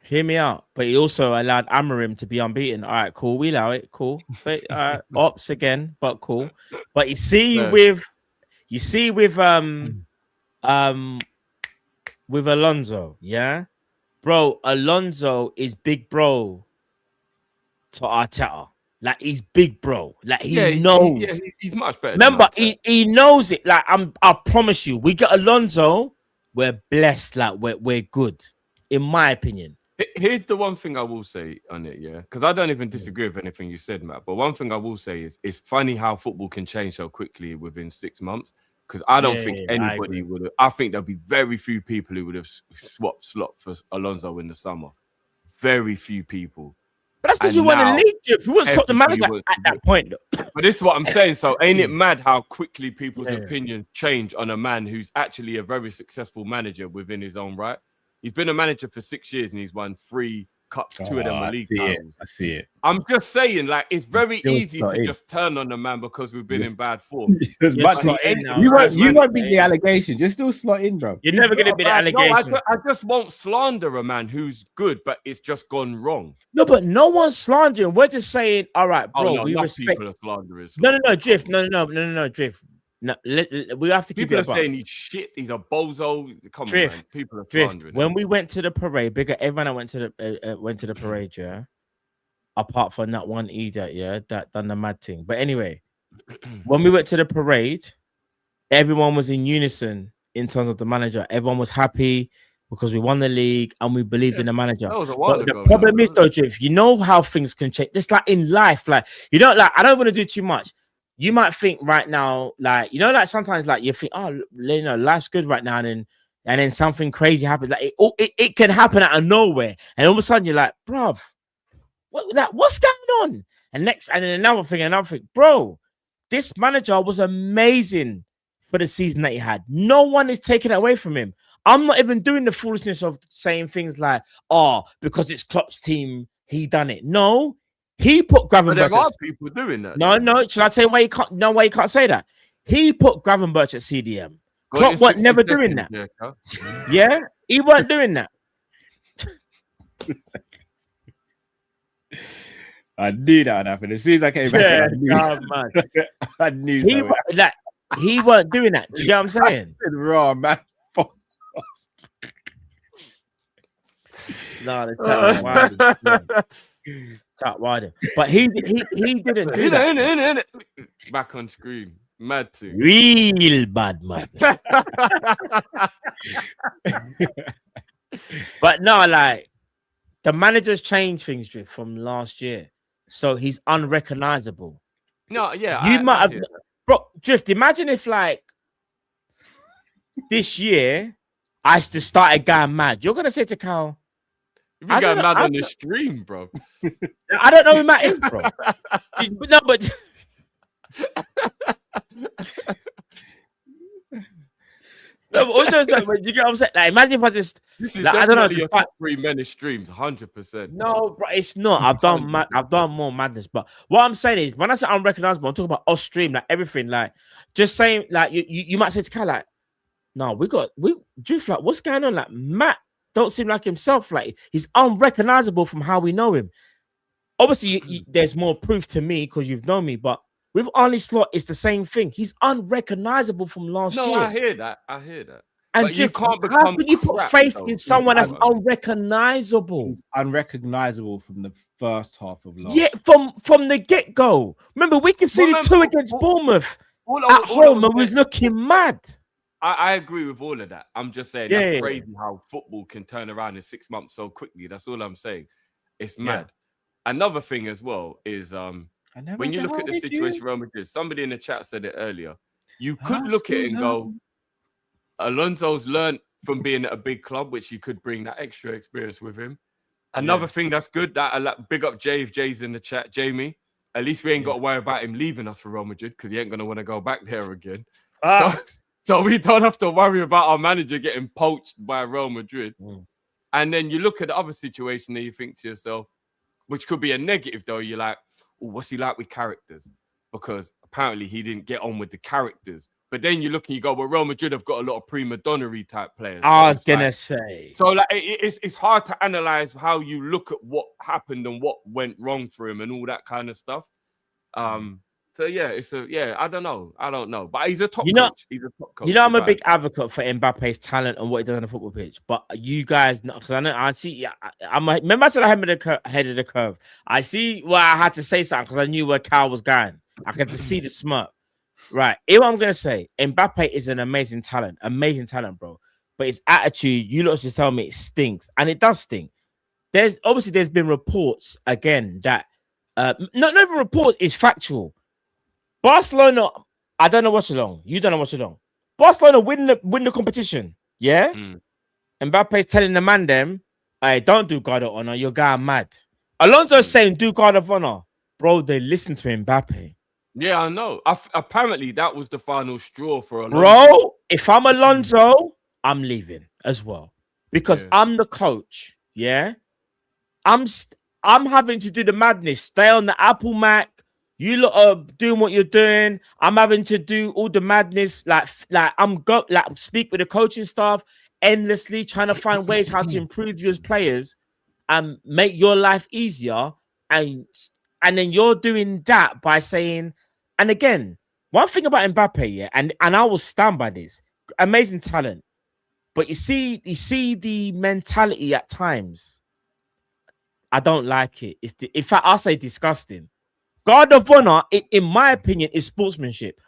Hear me out. But he also allowed Amorim to be unbeaten. All right, cool. We allow it. Cool. Ops again, but cool. But you see with Alonso, bro, Alonso is big bro to Arteta. He's big bro. He knows. He's much better. Remember, he knows it. I promise you, we get Alonso, we're blessed. We're good, in my opinion. Here's the one thing I will say on it, because I don't even disagree with anything you said, Matt. But one thing I will say is it's funny how football can change so quickly within 6 months. Because I don't think anybody would have. I think there'll be very few people who would have swapped Slot for Alonso in the summer. Very few people. But that's because we won the league, Jeff. We wouldn't swap the manager at that point, though. But this is what I'm saying. So ain't it mad how quickly people's opinions change on a man who's actually a very successful manager within his own right? He's been a manager for 6 years and he's won 3 cups. 2 of them were league titles. I see it. I'm just saying, like, it's very easy to just turn on the man because we've been in bad form. You won't be the allegation. Just still slot in, bro. You're never going to be the allegation. No, I just won't slander a man who's good, but it's just gone wrong. No, but no one's slandering. We're just saying, all right, bro, we respect. People are slanderers. No, Drift. No, Drift. No, we have to keep people it. People are saying he's shit. He's a bozo. Come Drift, on, man. People are Drift. slandering. When we went to the parade, bigger everyone that went to the parade, yeah. Apart from that one idiot, yeah, that done the mad thing. But anyway, when we went to the parade, everyone was in unison in terms of the manager. Everyone was happy because we won the league and we believed in the manager. That was a while ago. The problem is, though, Drift, you know how things can change. Just like in life, like you know, like I don't want to do too much. You might think right now, like, you know, like sometimes like you think, oh, you know, life's good right now, and then something crazy happens. Like it can happen out of nowhere, and all of a sudden you're like, bruv, what's going on? And then another thing, bro, this manager was amazing for the season that he had. No one is taking it away from him. I'm not even doing the foolishness of saying things like, oh, because it's Klopp's team, he done it. No. He put Gravenberch. There are people doing that. No. Should I tell you why you can't? No, why you can't say that? He put Gravenberch at CDM. Klopp weren't never doing that. Yeah, he weren't doing that. I knew that would happen as soon as I came back. I knew he weren't doing that. Do you get what I'm saying? Raw man. No, Wider. But he didn't do that. Back on screen. Mad too. Real bad man. But no, like the manager's changed things, Drift, from last year. So he's unrecognizable. No, yeah. You might have bro, Drift, imagine if like this year I just started going mad. You're gonna say to Cal, you've been going mad on the stream, bro. I don't know who Matt is, bro. No, but also, like, you get what I'm saying? Like, imagine if I just, this is like, I don't know, your top 3 men streams, 100%. No, bro, it's not. I've done more madness, but what I'm saying is, when I say unrecognizable, I'm talking about off stream, like everything, like just saying, like you might say to Cal, like, no, Drift, like, what's going on? Like, Matt don't seem like himself, like he's unrecognizable from how we know him. Obviously, there's more proof to me because you've known me, but with Arne Slot, it's the same thing. He's unrecognizable from last year. No, I hear that. And but Drift, how can you put faith in someone that's unrecognizable? He's unrecognizable from the first half of last. Yeah, from the get-go. Remember, we can see the 2 against Bournemouth at home and was looking mad. I agree with all of that. I'm just saying that's crazy how football can turn around in 6 months so quickly. That's all I'm saying. It's mad. Yeah. Another thing as well is when you look at the situation Real Madrid, somebody in the chat said it earlier. You could look at it and go, Alonso's learned from being at a big club, which you could bring that extra experience with him. Another thing that's good, that big up Jay if Jay's in the chat, Jamie. At least we ain't got to worry about him leaving us for Real Madrid because he ain't going to want to go back there again. So we don't have to worry about our manager getting poached by Real Madrid. And then you look at the other situation and you think to yourself, which could be a negative though, you're like, oh, what's he like with characters? Because apparently he didn't get on with the characters. But then you look and you go, well, Real Madrid have got a lot of prima donna-y type players. I was going to say. So like, it's hard to analyze how you look at what happened and what went wrong for him and all that kind of stuff. So yeah, I don't know. But he's a top coach. He's a top coach. You know, I'm a big advocate for Mbappe's talent and what he does on the football pitch. But you guys, because I see, remember I said I ahead of the curve. I see where I had to say something because I knew where Cal was going. I could see the smirk. Right. Here's what I'm gonna say. Mbappe is an amazing talent, bro. But his attitude, you lot just tell me it stinks, and it does stink. There's been reports again that not even reports, it's factual. Barcelona, I don't know what's wrong. You don't know what's wrong. Barcelona win the competition. Yeah? Mbappe's telling the man them, hey, don't do guard of honor. You're going mad. Alonso's saying do guard of honor. Bro, they listen to Mbappe. Yeah, I know. Apparently, that was the final straw for Alonso. Bro, if I'm Alonso, I'm leaving as well. Because I'm the coach. Yeah? I'm having to do the madness. Stay on the Apple Mac. You lot are doing what you're doing. I'm having to do all the madness. Like speak with the coaching staff endlessly, trying to find ways how to improve you as players and make your life easier. And then you're doing that by saying, and again, one thing about Mbappe, yeah, and I will stand by this. Amazing talent. But you see the mentality at times. I don't like it. In fact, I'll say disgusting. Guard of honor, in my opinion, is sportsmanship.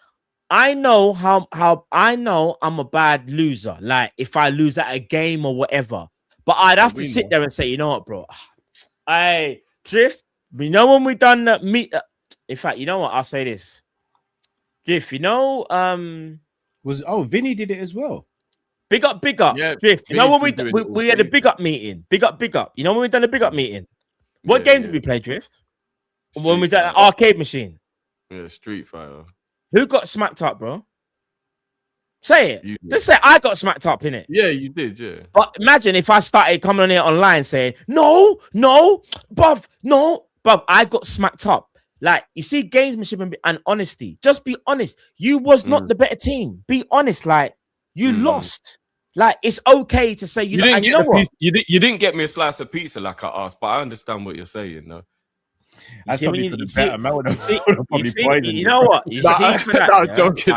I know how I know I'm a bad loser. Like if I lose at a game or whatever, but I'd have to sit there and say, you know what, bro? Hey, Drift. You know when we done that meet. In fact, you know what? I'll say this. Drift. You know, Vinny did it as well. Big up. Yeah, Drift. You know when we had a big up meeting. Big up. You know when we done a big up meeting. What game did we play, Drift? When we done an arcade machine. Yeah, Street Fighter. Who got smacked up, bro? Say it. Just say I got smacked up in it. Yeah, you did, yeah. But imagine if I started coming on here online saying, no, bruv, I got smacked up. Like, you see, gamesmanship and honesty. Just be honest. You was not the better team. Be honest. Like, you lost. Like, it's okay to say you know what? You didn't get me a slice of pizza like I asked, but I understand what you're saying, though. That's probably for the better. You know what? I'm joking.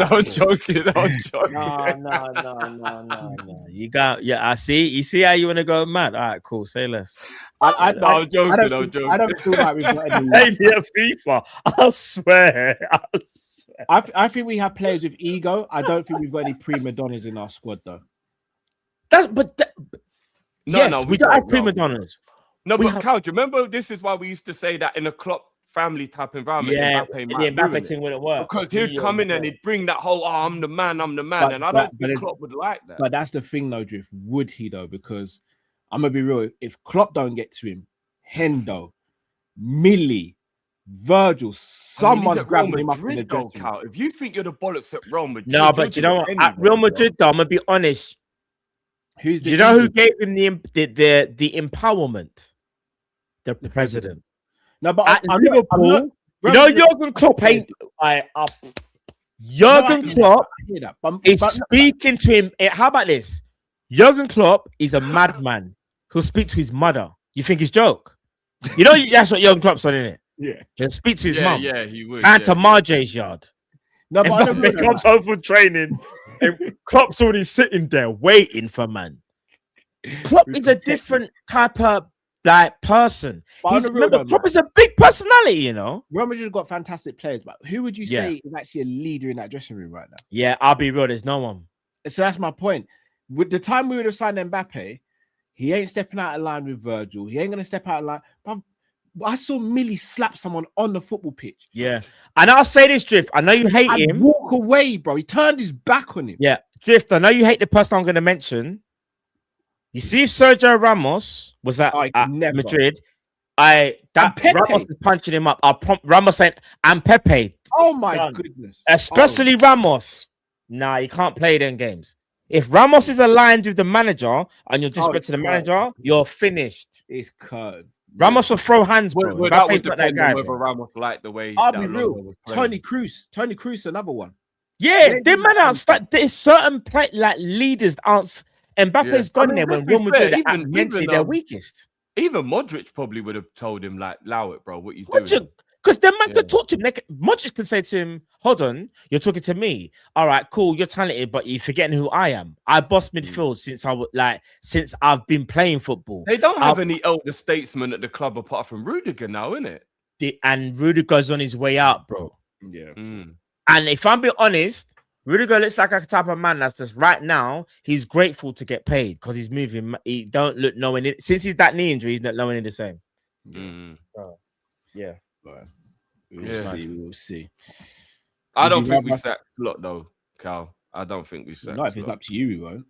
No. You got, I see. You see how you want to go mad? All right, cool. Say less. I'm joking. I don't feel like we've got any. Maybe a FIFA. I swear. I think we have players with ego. I don't think we've got any prima donnas in our squad, though. We don't have prima donnas. No, but Cal, do you remember this is why we used to say that in a Klopp family type environment? Yeah, the Mbappe thing wouldn't work. Because he'd come in and he'd bring that whole, I'm the man. And I don't think Klopp would like that. But that's the thing, though, Drift. Would he, though? Because I'm going to be real. If Klopp don't get to him, Hendo, Millie, Virgil, someone's grabbing him up in the dressing room. Cal, if you think you're the bollocks at Real Madrid... No, but you know what? At Real Madrid, though, I'm going to be honest. Do you know who gave him the empowerment? The president. No, but at Liverpool, you know Jurgen Klopp ain't. Jurgen Klopp is speaking to him. How about this? Jurgen Klopp is a madman who'll speak to his mother. You think it's joke? You know that's what Jurgen Klopp's on, isn't it? Yeah. He'll speak to his mum. Yeah, he would. And to Marjay's yard. No, but he comes home from training. And Klopp's already sitting there waiting for man. Klopp is a different type of person. Klopp is a big personality, you know. Real Madrid got fantastic players, but who would you say is actually a leader in that dressing room right now? Yeah, I'll be real. There's no one. So that's my point. With the time we would have signed Mbappe, he ain't stepping out of line with Virgil. He ain't gonna step out of line. But I saw Millie slap someone on the football pitch. Yeah, and I'll say this, Drift. I know you hate him. Walk away, bro. He turned his back on him. Yeah, Drift. I know you hate the person I'm going to mention. You see, if Sergio Ramos was at Madrid, Ramos is punching him up. Ramos saying, "And Pepe." Oh my goodness! Especially Ramos. Nah, you can't play them games. If Ramos is aligned with the manager and you're disrespecting the manager, you're finished. It's curd. Ramos will throw hands, bro. That was depending on whether Ramos liked the way. I'll be real. Tony Cruz, another one. Yeah, them man aren't. There's certain leaders aren't. Mbappe's gone there when Real Madrid are mentally their weakest. Even Modric probably would have told him, like, allow it, bro. What you doing? Because the man could talk to him. Modric can say to him, hold on, you're talking to me. All right, cool, you're talented, but you're forgetting who I am. I bossed midfield since I've been playing football. They don't have any elder statesmen at the club apart from Rudiger now, innit? And Rudiger's on his way out, bro. Yeah. And if I'm being honest, Rudiger looks like a type of man that's just right now, he's grateful to get paid because he's moving. He don't look since he's that knee injury, he's not nowhere near the same. Yeah. We'll see. I don't think we sack Slot though, Cal. I don't think we sack. No, if it's up to you, we won't.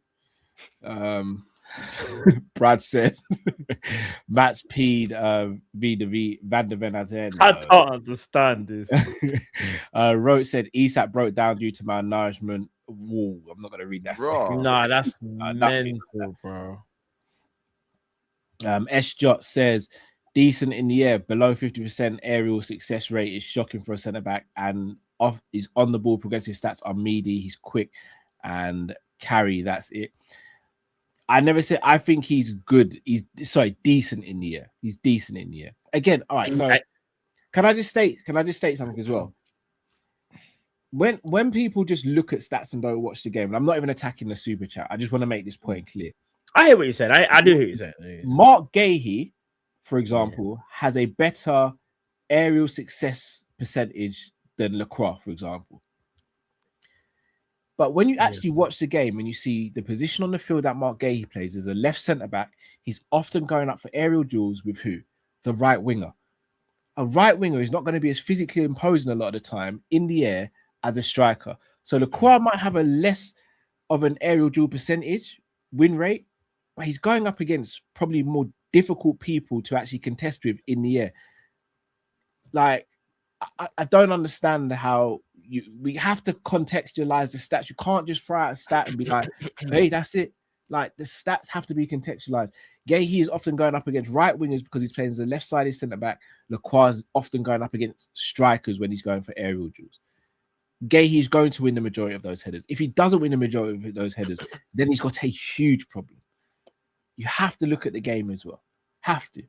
Brad says Matt's peed Van der Ven has head. I don't understand this. Rote said Isak broke down due to malnourishment. Whoa, I'm not gonna read that. No, that's mental, bro. Jot says decent in the air, below 50% aerial success rate is shocking for a centre back, and off his on the ball progressive stats are meaty. He's quick and carry. That's it. I never said I think he's good. He's decent in the air. He's decent in the air. Again, all right. So can I just state something as well? When people just look at stats and don't watch the game, and I'm not even attacking the super chat. I just want to make this point clear. I hear what you said. I do hear what you said. Marc Guéhi, for example, has a better aerial success percentage than Lacroix, for example. But when you actually watch the game and you see the position on the field that Marc Guéhi plays as a left centre back, he's often going up for aerial duels with who? The right winger. A right winger is not going to be as physically imposing a lot of the time in the air as a striker. So Lacroix might have a less of an aerial duel percentage, win rate, but he's going up against probably more difficult people to actually contest with in the air. Like, I don't understand how we have to contextualize the stats. You can't just throw out a stat and be like, hey, that's it. Like, the stats have to be contextualized. Guehi is often going up against right wingers because he's playing as a left-sided centre-back. Lacroix is often going up against strikers when he's going for aerial duels. Guehi is going to win the majority of those headers. If he doesn't win the majority of those headers, then he's got a huge problem. You have to look at the game as well. Have to.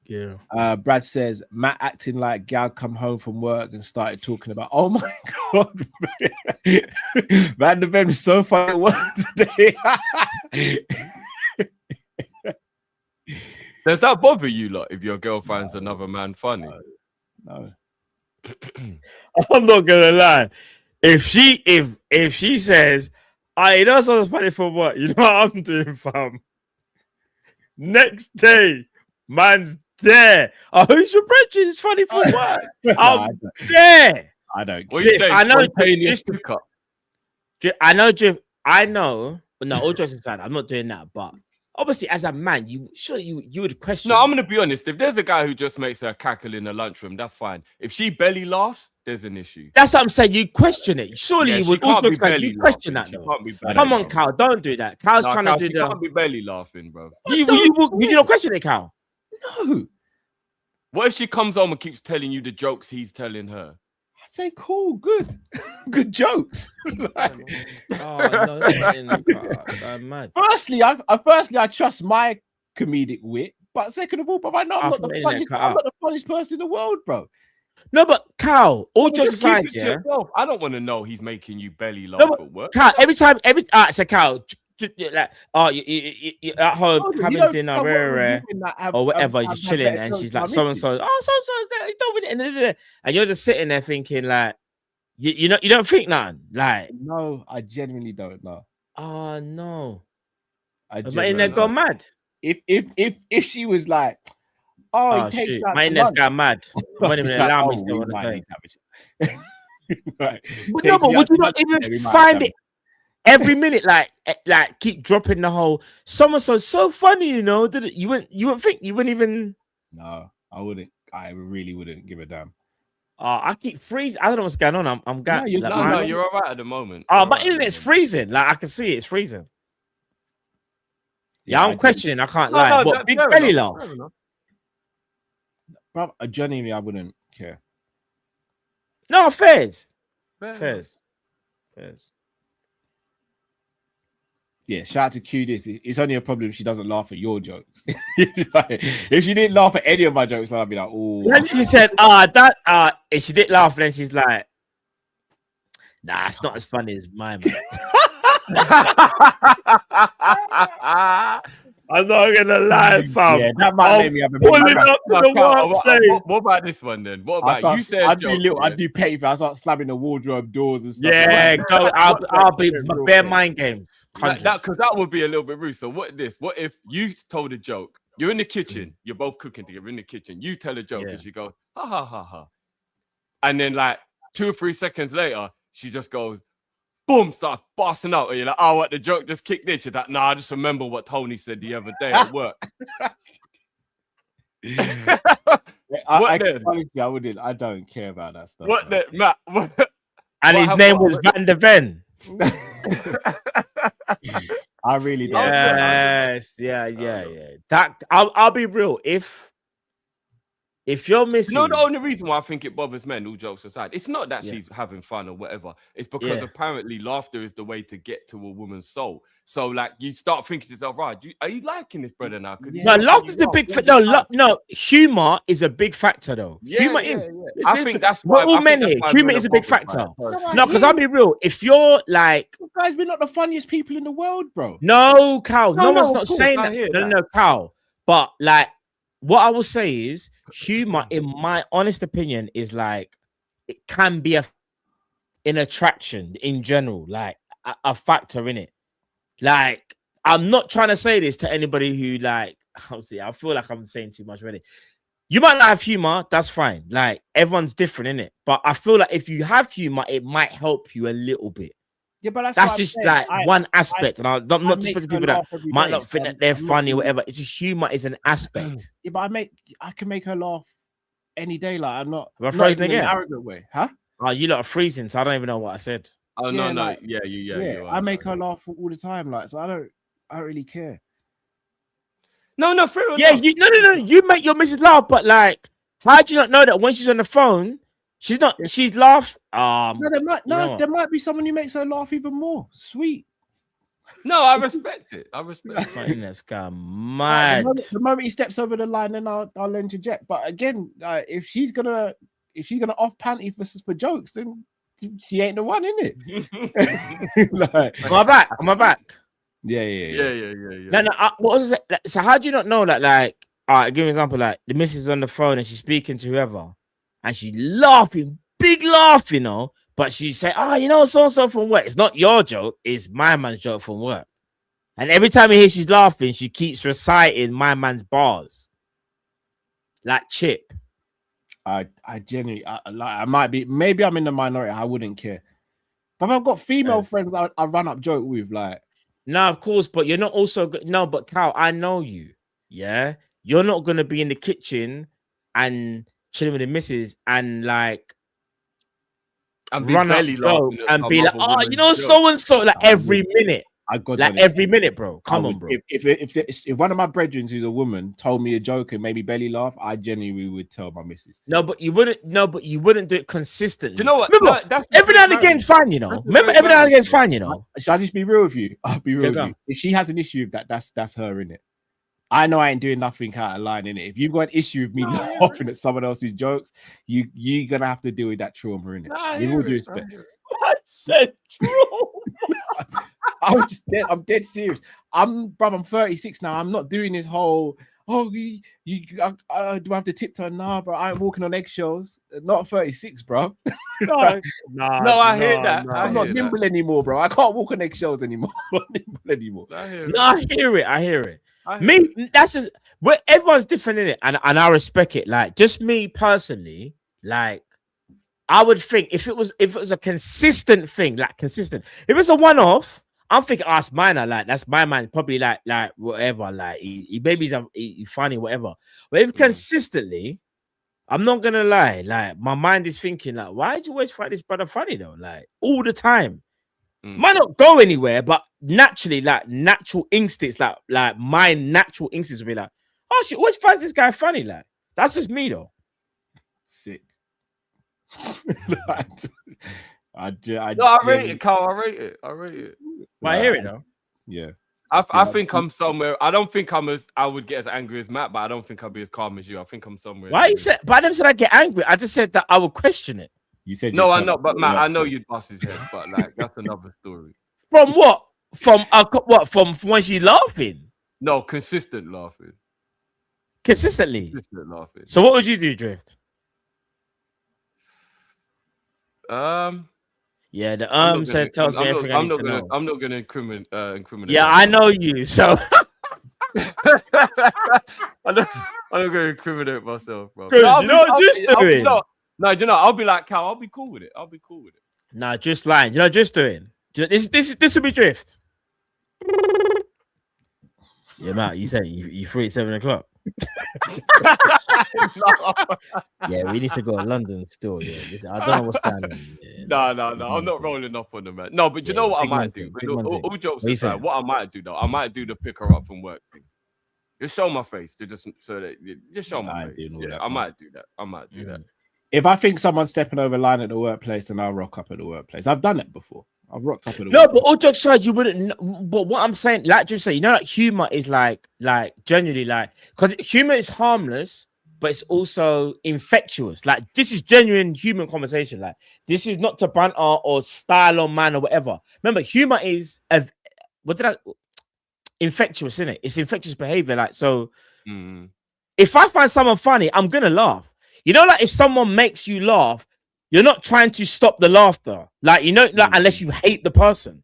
Yeah. Brad says Matt acting like Gal come home from work and started talking about, oh my god, Van de Ven was so funny at work today. Does that bother you lot if your girl finds another man funny? No. I'm not gonna lie. If she says, you know something funny for what? You know what I'm doing, fam? Next day, man's there. Oh, who's your brethren? It's funny for what? I'm there. I don't. What you say? I know. I know. But no, all jokes aside, I'm not doing that. But obviously, as a man, you would question. No, I'm gonna be honest. If there's a guy who just makes her cackle in the lunchroom, that's fine. If she belly laughs, there's an issue. That's what I'm saying. You question it. Surely you would. All jokes aside, you question that. Come on, Cal. Don't do that. Cal's trying to do the. Can't be belly laughing, bro. You don't question it, Cal. No. What if she comes home and keeps telling you the jokes he's telling her? I say, cool, good, good jokes. I'm mad. Firstly, I trust my comedic wit, but second of all, bro, I know I'm not the funniest person in the world, bro. No, but Cal, all jokes aside, yeah. I don't want to know he's making you belly laugh at work. Cal, so Cal. Like, you at home having dinner, or whatever, you're just chilling, and she's like, so and so, you don't win it, and you're just sitting there thinking, like, you don't think nothing, like, no, I genuinely don't know. Oh no, I in there gone mad. If she was like, oh shit, my internet's got mad. Won't even allow me to say what I'm saying. Right. But no, but would you not even find it? Every minute, like keep dropping the whole someone's so funny, you know. You wouldn't think, you wouldn't even. No, I wouldn't. I really wouldn't give a damn. I keep freezing. I don't know what's going on. I'm going. No, you're all right at the moment. My internet's freezing. Like, I can see it's freezing. Yeah, I'm questioning. I can't lie. What big belly laugh? Bro, genuinely, I wouldn't care. No, fairs. Yeah, shout out to Q this. It's only a problem if she doesn't laugh at your jokes. If she didn't laugh at any of my jokes, I'd be like, oh. Then she said, if she didn't laugh, then she's like, nah, it's not as funny as mine, man. I'm not gonna lie, fam. Yeah, that might make me have a pulling up to the what about this one then? What about you said? I'd do petty. I start slamming the wardrobe doors and stuff. Yeah, go. I'll be bare mind games. Because that would be a little bit rude. So what if you told a joke? You're in the kitchen. You're both cooking together in the kitchen. You tell a joke and she goes, ha ha ha ha, and then like 2 or 3 seconds later, she just goes, boom, starts busting out. And you're like, oh, what, the joke just kicked in? She's like, nah, I just remember what Tony said the other day at work. Honestly, I wouldn't. I don't care about that stuff. What then, Matt? And his name was Van de Ven. I really don't. Yes, yeah. That I'll be real. If you're missing, the only reason why I think it bothers men, all jokes aside, it's not that she's having fun or whatever. It's because apparently laughter is the way to get to a woman's soul. So, like, you start thinking to yourself, right, are you liking this brother now? No, laughter's a big factor. No, humor is a big factor, though. Humor is. I think that's why. All men here, humor is a big factor. No, because I'll be real. If you're like, guys, we're not the funniest people in the world, bro. No, Cal. No one's not saying that. No, Cal. But like, what I will say is, humor, in my honest opinion, is like it can be an attraction in general, like a factor in it. Like, I'm not trying to say this to anybody who like. Obviously, I feel like I'm saying too much already. You might not have humor, that's fine. Like, everyone's different in it, but I feel like if you have humor, it might help you a little bit. Yeah, but that's just like one aspect, and I'm not just putting people that might not think that they're funny or whatever. It's just humor is an aspect. Yeah, but I can make her laugh any day. Like, I'm not in an arrogant way, huh? Oh, you lot are freezing, so I don't even know what I said. Oh yeah, no, like, yeah. I make her laugh all the time, like, so I don't really care. No, fair enough. Yeah, you make your missus laugh, but like, how do you not know that when she's on the phone? She's not. She's laugh. There might be someone who makes her laugh even more. Sweet. No, I respect it. This guy mad. The moment he steps over the line, then I'll interject. But again, if she's gonna off panty for jokes, then she ain't the one, in it. Like, am I back? Yeah. No. What was it? So how do you not know that? Like, all right, give me an example. Like, the missus is on the phone and she's speaking to whoever. And she's laughing, big laugh, you know, but she say, so from work. It's not your joke, it's my man's joke from work. And every time you hear she's laughing, she keeps reciting my man's bars. Like Chip. I genuinely, I might be, maybe I'm in the minority, I wouldn't care. But if I've got female friends I run up joke with, like. No, of course, but you're not also, no, but Cal, I know you, yeah? You're not going to be in the kitchen and chilling with the missus and like run up and be like, so and so, like every minute. Every minute, bro. Come on, bro. If one of my brethren who's a woman told me a joke and made me belly laugh, I genuinely would tell my missus. No, but you wouldn't do it consistently. You know what? Remember, every now and again is fine, you know. Every now and again is fine, you know. Shall I just be real with you? I'll be real with you. If she has an issue with that, that's her, innit? I know I ain't doing nothing out of line, innit? If you've got an issue with me laughing at someone else's jokes, you're gonna have to deal with that trauma, innit? With all due respect. I said trauma. I'm dead serious. I'm 36 now. I'm not doing this whole do I have to tiptoe? Nah, bro. I'm walking on eggshells. Not 36, bro. No, I hear that. I'm not nimble anymore, bro. I can't walk on eggshells anymore. I'm not nimble anymore. I hear it. That's just where everyone's different in it, and I respect it. Like, just me personally, like, I would think if it was a consistent thing, like consistent. If it's a one-off, I'm thinking, it's minor, like that's my man, probably like whatever, like he maybe he's funny, whatever. But if consistently, I'm not gonna lie, like my mind is thinking, like, why do you always find this brother funny though? Like all the time. Might not go anywhere, but naturally, like natural instincts, like my natural instincts would be like, she always finds this guy funny. Like, that's just me though. Sick. I rate it, Carl. I rate it. Well, I hear it though. Yeah. I think I'm somewhere. I don't think I would get as angry as Matt, but I don't think I'll be as calm as you. I think I'm somewhere. Why you said? But I never said I get angry. I just said that I would question it. You said no, I know, but Matt, I know you'd bust his head, but like that's another story. From what? From when she's laughing? No, consistent laughing. Consistently. Consistent laughing. So what would you do, Drift? Yeah, the said tells me everything. I'm not gonna incriminate. Yeah, I know you. So I'm not gonna incriminate myself, bro. I'll be like Cal. I'll be cool with it. Nah, just lying. Just doing. This will be Drift. Yeah, Matt. You said you free at 7 o'clock. Yeah, we need to go to London still. Yeah, I don't know what's going on. Yeah, No. I'm not rolling up on them, man. No, but you know what I might do? All jokes aside, what I might do though, I might do the pick her up from work thing. Just show my face to just show my face. Yeah, I might do that. If I think someone's stepping over line at the workplace, then I'll rock up at the workplace. I've done it before. I've rocked up at the No, workplace. but all jokes aside, you wouldn't. But what I'm saying, like you say, you know, like humor is like genuinely like, because humor is harmless, but it's also infectious. Like this is genuine human conversation. Like this is not to banter or style or man or whatever. Remember, humor is infectious, isn't it? It's infectious behavior. Like so, if I find someone funny, I'm gonna laugh. You know, like if someone makes you laugh, you're not trying to stop the laughter. Like, you know, like unless you hate the person.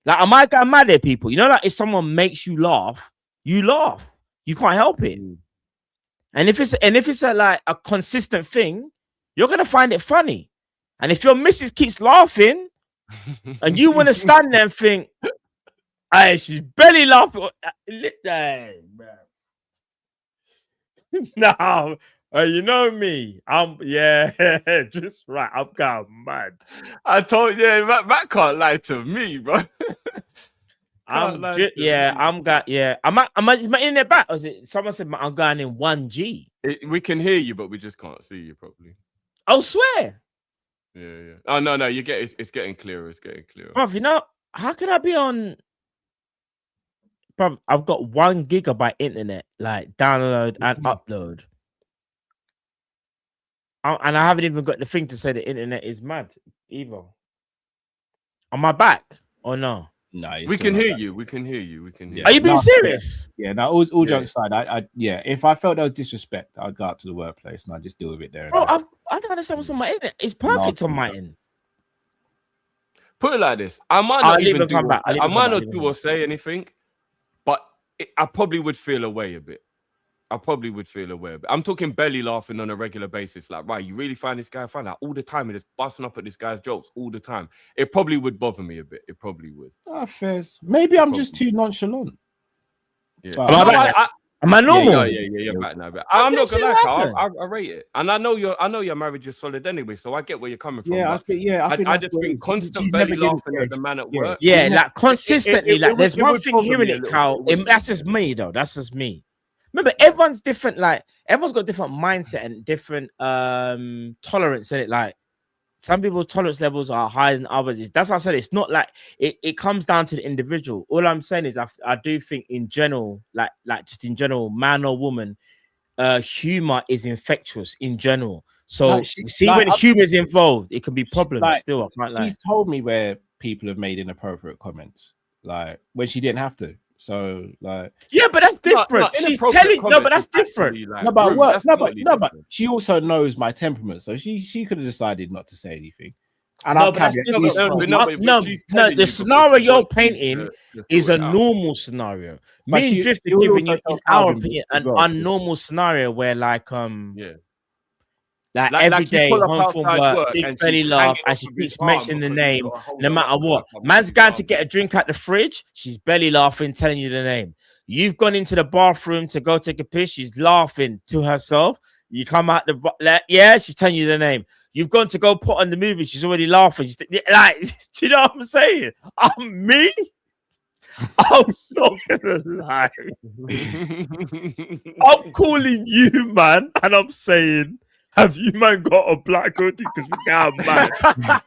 Like, I might get mad at people. You know, like if someone makes you laugh, you laugh. You can't help it. And if it's like a consistent thing, you're gonna find it funny. And if your missus keeps laughing, and you want to stand there and think, "Hey, she's barely laughing," no. You know me. Just right. I'm kind of mad. I told you, Matt can't lie to me, bro. I'm is my internet back? Or is it someone said I'm going in 1G? We can hear you, but we just can't see you properly. Oh, swear. Yeah. Oh no, it's getting clearer. It's getting clearer. Bruv, you know, how can I be on? Bruv, I've got 1 gigabyte internet, like download and upload. And I haven't even got the thing to say the internet is mad either. Am I back or no? No, we can hear you. We can hear you. Are you being serious? Yeah. No, all jokes aside, I if I felt there was disrespect, I'd go up to the workplace and I'd just deal with it there. Bro, I don't understand what's on my internet. It's perfect on my end. Put it like this: I might not even do or say anything, but I probably would feel away a bit. I'm talking belly laughing on a regular basis. Like, right, you really find this guy funny? Like, all the time, and just busting up at this guy's jokes all the time. It probably would bother me a bit. It probably would. Fair. Maybe I'm just too nonchalant. Yeah. Am I normal? Yeah, you're back now. But I'm not gonna lie, I rate it. And I know your marriage is solid anyway, so I get where you're coming from. I just think constant belly laughing at the man at work. Yeah, like consistently. Like there's one thing hearing it, Cal. That's just me though. That's just me. Remember, everyone's different. Like everyone's got different mindset and different tolerance in it. Like some people's tolerance levels are higher than others. That's what I said. It's not like it comes down to the individual. All I'm saying is I do think in general, like just in general, man or woman, humor is infectious in general. So when humor is involved, it can be problems. Still, I can't lie. She's told me where people have made inappropriate comments, like when she didn't have to. So but that's different. She's telling but that's different. But she also knows my temperament, so she could have decided not to say anything. And the scenario you're painting is a normal scenario. Me and Drift are giving you, in our opinion, an unnormal scenario where like every day, home from work, big belly laugh, and she keeps mentioning the name no matter what. Man's going to get a drink at the fridge, she's belly laughing, telling you the name. You've gone into the bathroom to go take a piss, she's laughing to herself. You come out she's telling you the name. You've gone to go put on the movie, she's already laughing. Do you know what I'm saying? Me? I'm not gonna lie. I'm calling you, man, and I'm saying, have you, man, got a black hoodie? Because we got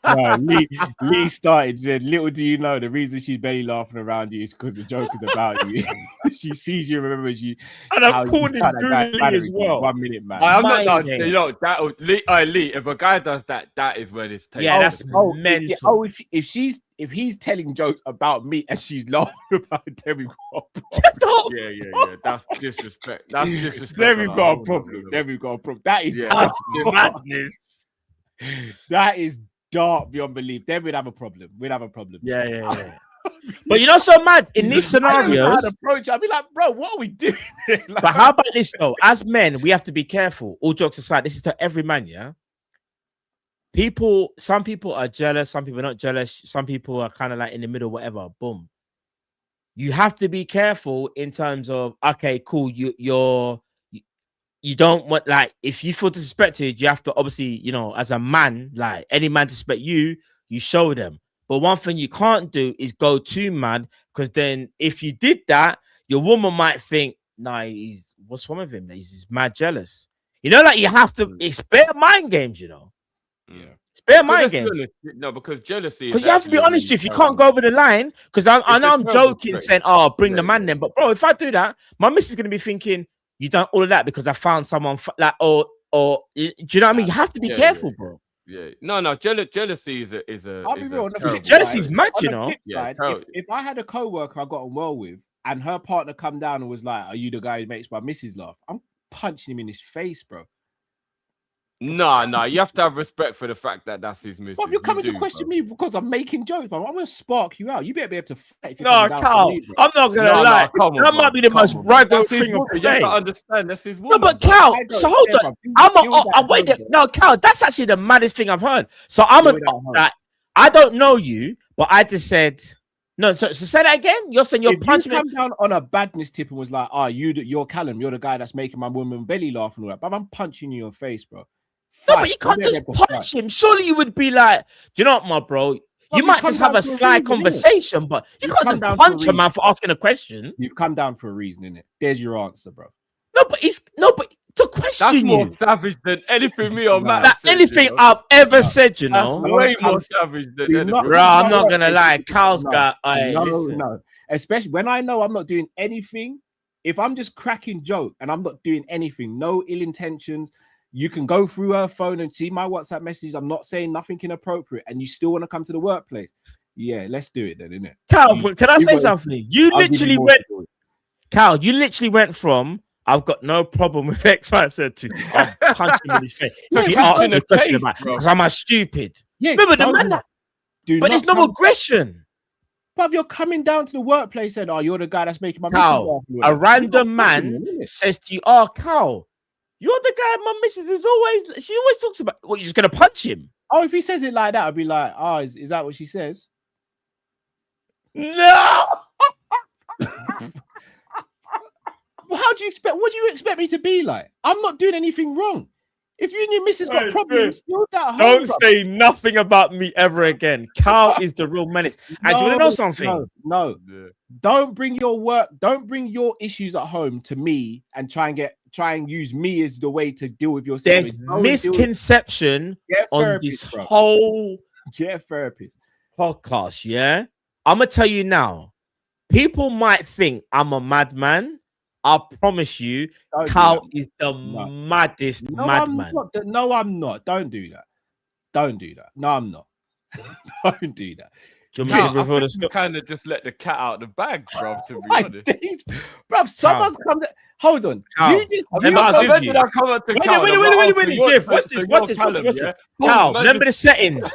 mad. Lee started. Little do you know, the reason she's barely laughing around you is because the joke is about you. She sees you, remembers you. And I'm calling Lee as well. 1 minute, man. I'm not, Lee, if a guy does that, that is where this takes. Yeah, that's mental. If he's telling jokes about me and she's laughing about it, then we've got a problem. Yeah. That's disrespect. That's disrespect. Then we've got a problem. That is madness. That is dark beyond belief. Then we'd have a problem. Yeah. But you know, so mad in these scenarios. I'd be like, bro, what are we doing? But how about this though? As men, we have to be careful. All jokes aside, this is to every man, yeah. Some people are jealous, some people are not jealous, some people are kind of like in the middle, whatever. Boom. You have to be careful in terms of, okay, cool, you don't want, like, if you feel disrespected, you have to obviously, you know, as a man, like any man disrespect you, you show them. But one thing you can't do is go too mad, because then if you did that, your woman might think, nah, what's wrong with him? He's mad jealous. You know, like you have to, it's bare mind games, you know. Yeah. It's bare mind games. No, because jealousy. Because you have to be honest, if you can't go over the line, because I know I'm joking, saying, oh, bring the man then. But bro, if I do that, my missus is going to be thinking, you done all of that because I found someone like, or do you know what I mean? You have to be careful, bro. Yeah, no, jealousy is a. I'll be real. Jealousy is mad, you know. Yeah, if I had a co-worker I got on well with, and her partner come down and was like, "Are you the guy who makes my missus laugh?" I'm punching him in his face, bro. No, you have to have respect for the fact that that's his missus. But you're coming to question me because I'm making jokes, bro. I'm gonna spark you out. You better be able to fight. No, Carl, I'm not gonna lie. That might be the most regular thing of the day. You have to understand that's his woman. No, but Carl, so hold on. I'm waiting. No, Carl, that's actually the maddest thing I've heard. So I don't know you, but I just said no. So say that again. You're saying you're punching me. Come down on a badness tip and was like, "Oh, you're Callum. You're the guy that's making my woman belly laugh and all that." But I'm punching you in your face, bro. No, but you can't just punch him. Surely you would be like, do you know what, my bro? You might just have a sly conversation, but you can't just punch a man for asking a question. You've come down for a reason, innit? There's your answer, bro. No, but to question that's you. More savage than anything me or Matt said, anything I've ever said, you know. Way more savage than anything. Bro, I'm not gonna lie. Carl's got no. Especially when I know I'm not doing anything. If I'm just cracking joke and I'm not doing anything, no ill intentions. You can go through her phone and see my WhatsApp messages. I'm not saying nothing inappropriate, and you still want to come to the workplace. Yeah, let's do it then, innit? Carl, can I say something? You literally went from I've got no problem with X, Y, Z to I'm punching him in his face. So if you ask me a question about because am I stupid? Yeah, remember the man that. But there's no aggression. But you're coming down to the workplace and you're the guy that's making my Carl, a random man says to you, oh, Carl, you're the guy my missus is always, she always talks about, what, you're just going to punch him? Oh, if he says it like that, I'd be like, oh, is that what she says? No! Well, what do you expect me to be like? I'm not doing anything wrong. If you and your missus got problems, you're that don't say nothing about me ever again. Carl is the real menace. And do you want to know something? No. Don't bring your issues at home to me and try and use me as the way to deal with your situation. There's misconception on this whole therapist podcast, yeah? I'm going to tell you now. People might think I'm a madman. I promise you, Carl is the maddest madman. No, I'm not. Don't do that. No, I'm not. Don't do that. Do you want me to reveal the story? Kind of just let the cat out the bag, bro. To be honest, bro. Someone's come. Hold on. Wait. Jeff, what's this? Carl, remember the settings.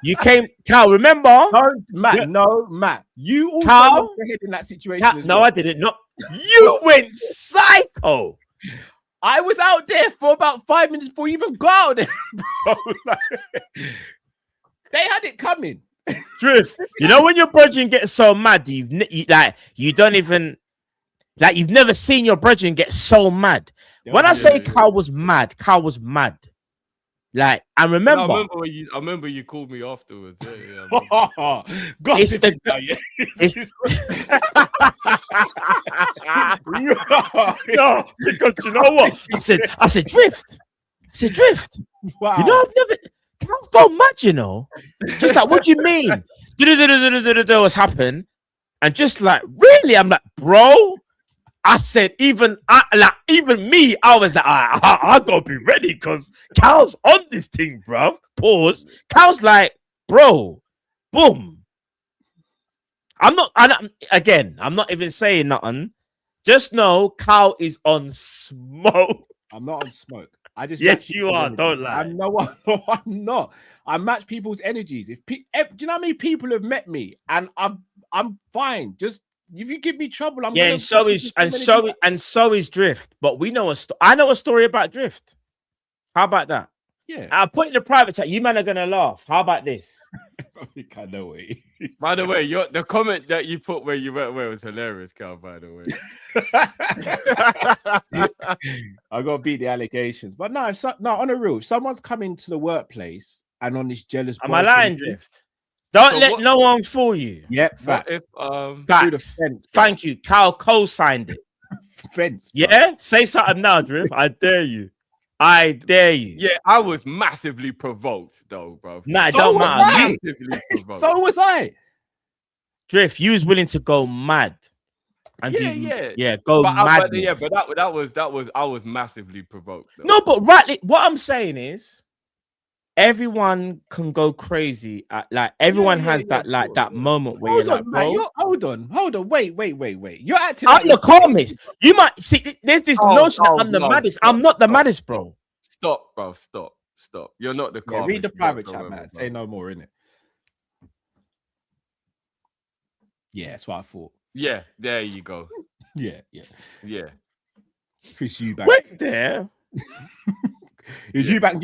You came, Carl. Remember? Matt. You also lost your head in that situation. No, I didn't. No, you went psycho. I was out there for about 5 minutes before you even got out there, bro. They had it coming. Drift. You know when your brethren gets so mad, you've never seen your brethren get so mad. When I say Carl was mad. Like, I remember. No, I remember you called me afterwards. Yeah. No, because you know what? I said, Drift. Wow. You know, I've never. Carl's gone mad, you know. Just like, what do you mean? What's happened? And just like, really? I'm like, bro. I said, even me, I was like, I gotta be ready because Carl's on this thing, bro. Pause. Carl's like, bro, boom. I'm not even saying nothing. Just know Carl is on smoke. I'm not on smoke. Yes, you are. Don't lie. I'm not. I match people's energies. Do you know how many people have met me and I'm fine. Just if you give me trouble, I'm and so is Drift. But we know I know a story about Drift. How about that? Yeah. I'll put it in the private chat. You men are gonna laugh. How about this? I think I know what it is. By the way, the comment that you put where you went where was hilarious, Cal, by the way. I got to beat the allegations. But no, on a real, if someone's coming to the workplace and on this jealous... Am I lying, Drift? Don't let no one fool you. Yep, facts. Facts. Thank you. Cal co-signed it. Fence. Yeah? Say something now, Drift. I dare you. I dare you. Yeah, I was massively provoked, though, bro. Nah, it don't matter. So was I. Drift, you was willing to go mad. And go mad. But that was I was massively provoked. Though. No, but rightly, what I'm saying is, everyone can go crazy at everyone has that moment where you're like, bro. Hold on, wait. You're acting. I'm the calmest. You might see. There's this notion that I'm the maddest. I'm not the maddest, bro. Stop, bro. Stop. You're not the calmest. Read the private chat, man. Say no more, innit? Yeah, that's what I thought. Yeah, there you go. Yeah. Chris Eubank. Wait there.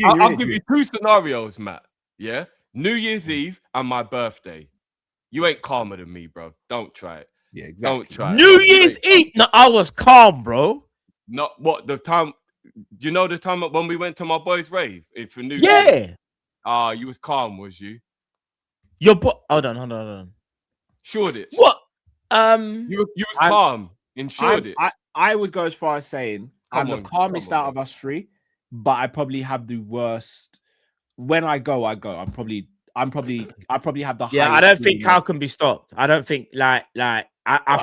I'll give you two scenarios, Matt. Yeah, New Year's Eve and my birthday. You ain't calmer than me, bro. Don't try it. Yeah, exactly. Don't try New Year's Eve. No, I was calm, bro. Not what the time. You know the time when we went to my boy's rave for New Year's. Yeah. You was calm, was you? Hold on. Shoreditch. What? You was calm in Shoreditch. I would go as far as saying I'm the calmest out of us three, but I probably have the worst. When I go. I probably have the. Yeah, I don't think Cal can be stopped. I don't think I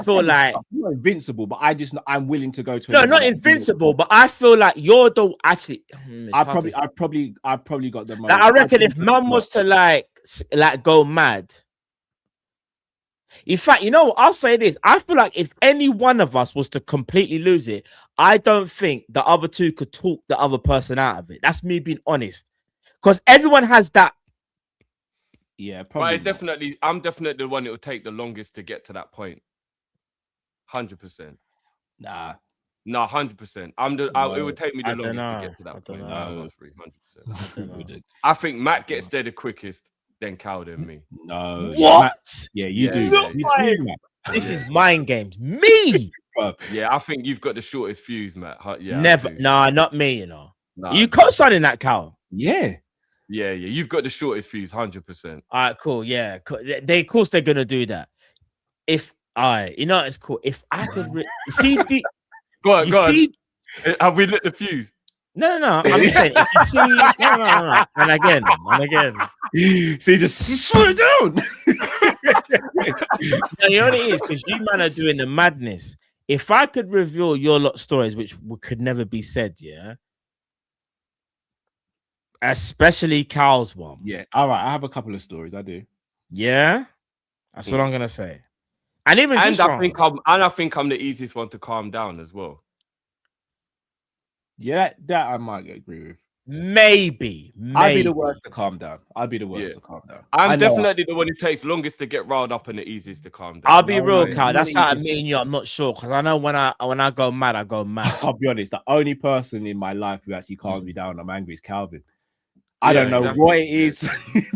feel like I'm not invincible, but I'm willing to go to. No, not invincible, but I feel like you're the actually. I probably got the most. I reckon if man was to like go mad. In fact, you know what? I'll say this. I feel like if any one of us was to completely lose it, I don't think the other two could talk the other person out of it. That's me being honest. Because everyone has that. Yeah, probably. But I'm definitely the one that will take the longest to get to that point. 100%. Nah. No, 100%. It would take me the longest to get to that point. No, 100%. I think Matt gets there the quickest. Then Cal than me. No. What? Matt, you do. No, this is mind games. Me. Yeah, I think you've got the shortest fuse, Matt. Yeah. Never. Nah, not me, you know. Nah, you co-signing that, Cal? Yeah. Yeah. You've got the shortest fuse, 100%. All right, cool. Yeah. Of course they're going to do that. It's cool. If I could see the... Go on. Have we lit the fuse? No. I'm just saying, if you see... No. And again. See, just slow it down. No, you know what it is? Because you man are doing the madness. If I could reveal your lot stories, which could never be said, yeah? Especially Cal's one. Yeah, all right. I have a couple of stories. I do. Yeah? That's what I'm going to say. And I think I'm the easiest one to calm down as well. Yeah, that I might agree with. Maybe. I'd be the worst to calm down. To calm down. I'm definitely the one who takes longest to get riled up and the easiest to calm down. I'll be real, Cal. That's how I mean you. I'm not sure because I know when I go mad, I go mad. I'll be honest. The only person in my life who actually calms me down, I'm angry, is Calvin. I don't know what it is,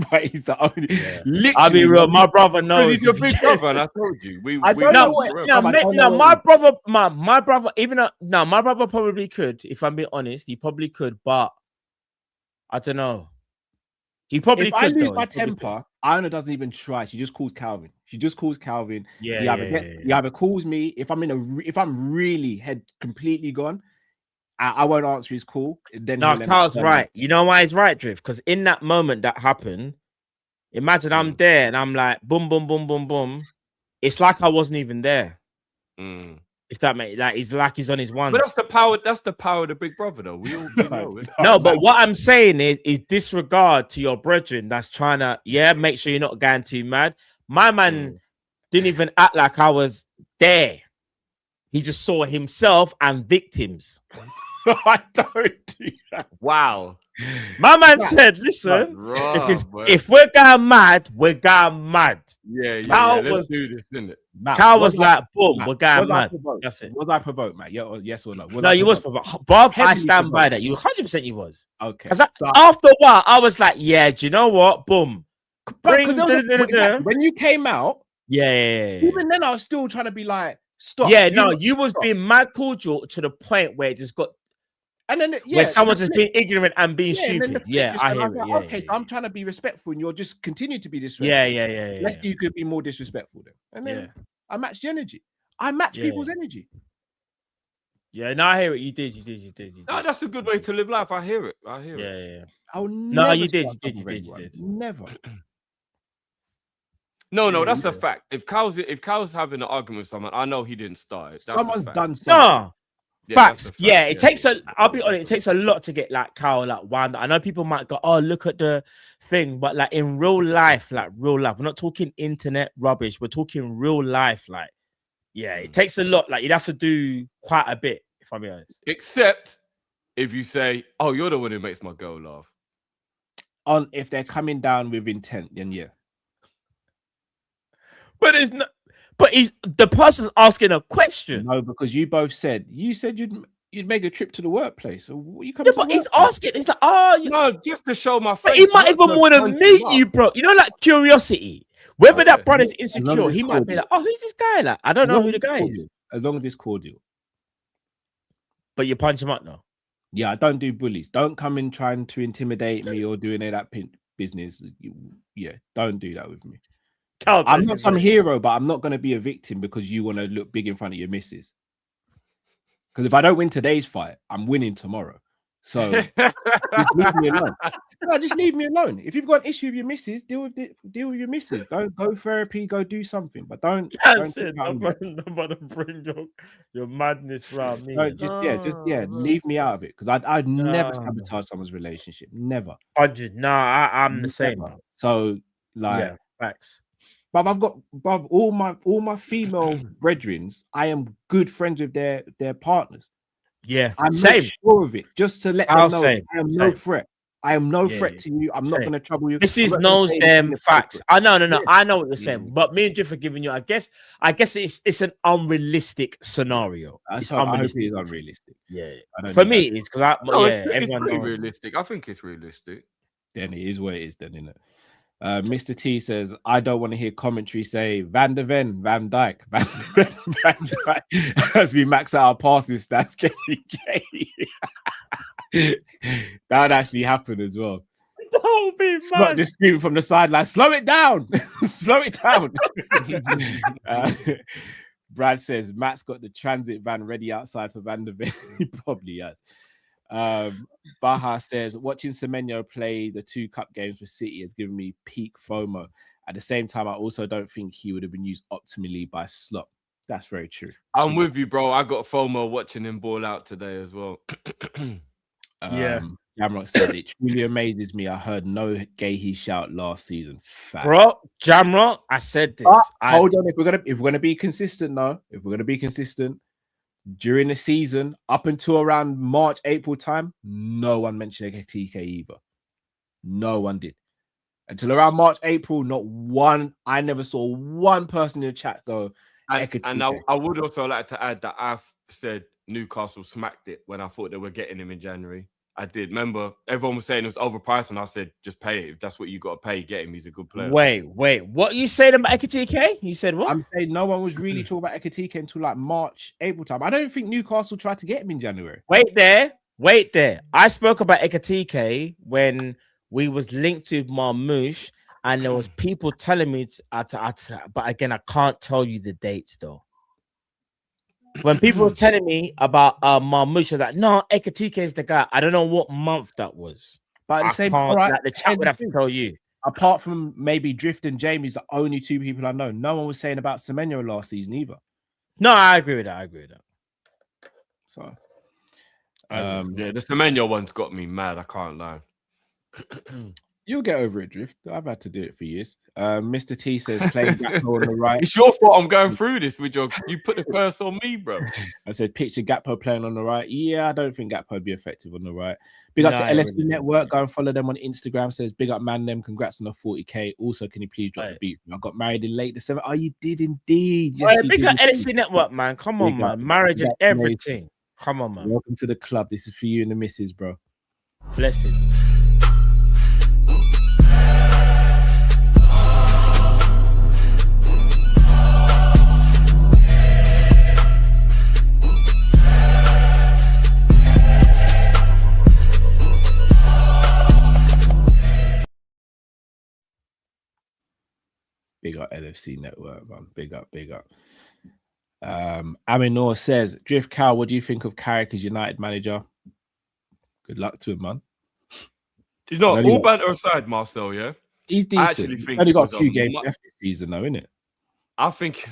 but he's the only. Yeah. I'll be real. My brother knows. He's your big brother, and I told you. My brother. My brother. My brother probably could. If I'm being honest, he probably could, but I don't know. He probably could. If I lose my temper, Iona doesn't even try. She just calls Calvin. Yeah. He either calls me if I'm really head completely gone. I won't answer his call. Then Carl's right. You know why he's right, Drift? Because in that moment that happened, imagine I'm there and I'm like, boom, boom, boom, boom, boom. It's like I wasn't even there. If that makes he's on his one. But that's the power. That's the power of the big brother, though. We all know it. No, but what I'm saying is disregard to your brethren that's trying to make sure you're not going too mad. My man didn't even act like I was there. He just saw himself and victims. I don't do that. Wow. My man said, listen, if we're going mad, we're going mad. Yeah. Let's do this, isn't it? Cal was like, boom, we're going mad. That's it. Was I provoked, Matt? Yes or no? No, you was provoked. Bob, I stand by that. You 100% you was. Okay. Because after a while, I was like, yeah, do you know what? Boom. Because when you came out, yeah. Even then, I was still trying to be like, stop. Yeah, no, you was being mad cordial to the point where it just got. And then where someone's just being ignorant and being stupid. Yeah, I hear it. Like, okay, so I'm trying to be respectful, and you're just continue to be disrespectful. Yeah. Let's see, you could be more disrespectful then. And then I matched the energy. I match people's energy. Yeah, no, I hear it. You did. No, that's a good way to live life. I hear it. Yeah. No, you did. Never. No, that's a fact. If Cal's having an argument with someone, I know he didn't start it. Someone's done something. No. Facts. Yeah, it takes I'll be honest, it takes a lot to get like Cal like wound. I know people might go, oh, look at the thing, but like in real life, we're not talking internet rubbish. We're talking real life. Like, yeah, it takes a lot. Like, you'd have to do quite a bit, if I'm being honest. Except if you say, oh, you're the one who makes my girl laugh. If they're coming down with intent, then yeah. But it's not. But he's the person asking a question. No, because you both said you'd make a trip to the workplace. So what you coming to but he's asking. He's like, no, just to show my face. But he might even want to meet you, bro. You know, like curiosity. Whether that brother's insecure, he might be like, oh, who's this guy? Like, I don't know who the guy is. As long as it's cordial. But you punch him up now. Yeah, I don't do bullies. Don't come in trying to intimidate me or doing that business. Don't do that with me. I'm not some hero, but I'm not going to be a victim because you want to look big in front of your missus. Because if I don't win today's fight, I'm winning tomorrow. So just leave me alone. No, just leave me alone. If you've got an issue with your missus, deal with your missus. Go therapy, go do something. But don't. That's it. I'm about to bring your madness around me. Leave me out of it because I'd never sabotage someone's relationship. Never. 100. No, I'm the same. So facts. But I've got all my female brethren. I am good friends with their partners. Yeah, I'm sure of it. Just to let them know, I am no threat. I am no threat to you. I'm not going to trouble you. Mrs. knows them facts. I know. I know what you're saying. But me and Jeff are giving you. I guess it's an unrealistic scenario. It's unrealistic. Yeah. For me, it's because it's pretty realistic. I think it's realistic. Then it is what it is. Then, isn't it? Mr. T says, I don't want to hear commentary say Van der Ven, Van Dijk, Van Dijk as we max out our passing stats. That would actually happen as well. That would be not just screaming from the sideline, slow it down, slow it down. Brad says Matt's got the transit van ready outside for Van der Ven. He probably has. Baha says watching Semenyo play the 2 cup games for City has given me peak FOMO. At the same time, I also don't think he would have been used optimally by Slot. That's very true. I'm with you, bro. I got FOMO watching him ball out today as well. Jamrock says it truly amazes me. I heard no Guehi shout last season. Fact. Bro, Jamrock, I said this. Hold on, if we're gonna be consistent, during the season, up until around March, April time, no one mentioned Ekatike either. No one did. Until around March, April, not one. I never saw one person in the chat go, and I would also like to add that I've said Newcastle smacked it when I thought they were getting him in January. I did. Remember, everyone was saying it was overpriced, and I said, just pay it. If that's what you got to pay, get him. He's a good player. Wait. What you said about Ekatike? You said what? I'm saying no one was really talking about Ekatike until like March, April time. I don't think Newcastle tried to get him in January. Wait there. I spoke about Ekatike when we was linked to Marmoush, and there was people telling me, but again, I can't tell you the dates though. When people were telling me about Marmoush, like, no, Ekatike is the guy. I don't know what month that was. But at the same time, the chat would have to tell you. Apart from maybe Drift and Jamie's the only 2 people I know. No one was saying about Semenyo last season either. No, I agree with that. So, the Semenyo one's got me mad. I can't lie. You'll get over it, Drift. I've had to do it for years. Mr. T says playing Gakpo on the right. It's your fault I'm going through this with you put the curse on me, bro. I said picture Gakpo playing on the right. Yeah, I don't think Gakpo would be effective on the right. Big up to LSD Network. Go and follow them on Instagram. Says big up man them. Congrats on the 40k. Also, can you please drop the beat? I got married in late December. Oh, you did indeed. Yes, big up LSD Network, man. Come on, man. Marriage and everything. Come on, man. Welcome to the club. This is for you and the missus, bro. Blessed. Big up LFC Network, man. Big up. Aminor says, Drift Cow, what do you think of Carrick as United manager? Good luck to him, man. You know, all banter aside, Marcel, yeah? He's decent. I actually think only it got was a few games left this season, though, innit? I think...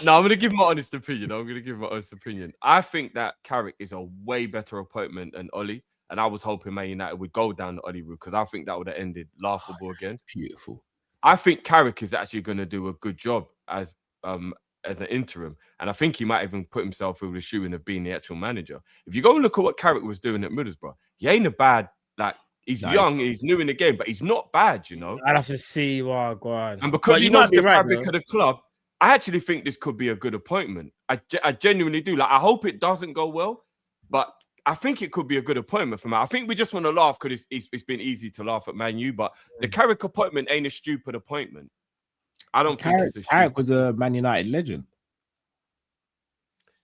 No, I'm going to give my honest opinion. I think that Carrick is a way better appointment than Oli. And I was hoping Man United would go down the Oli route because I think that would have ended laughable again. Beautiful. I think Carrick is actually going to do a good job as an interim. And I think he might even put himself in the shoe of being the actual manager. If you go and look at what Carrick was doing at Middlesbrough, he ain't a bad... He's young, he's new in the game, but he's not bad, you know. I'd have to see what go on. And because he knows the fabric of the club, I actually think this could be a good appointment. I genuinely do. I hope it doesn't go well, but I think it could be a good appointment for Man. I think we just want to laugh because it's been easy to laugh at Man U, but the Carrick appointment ain't a stupid appointment. I don't think it's a stupid. Carrick was a Man United legend.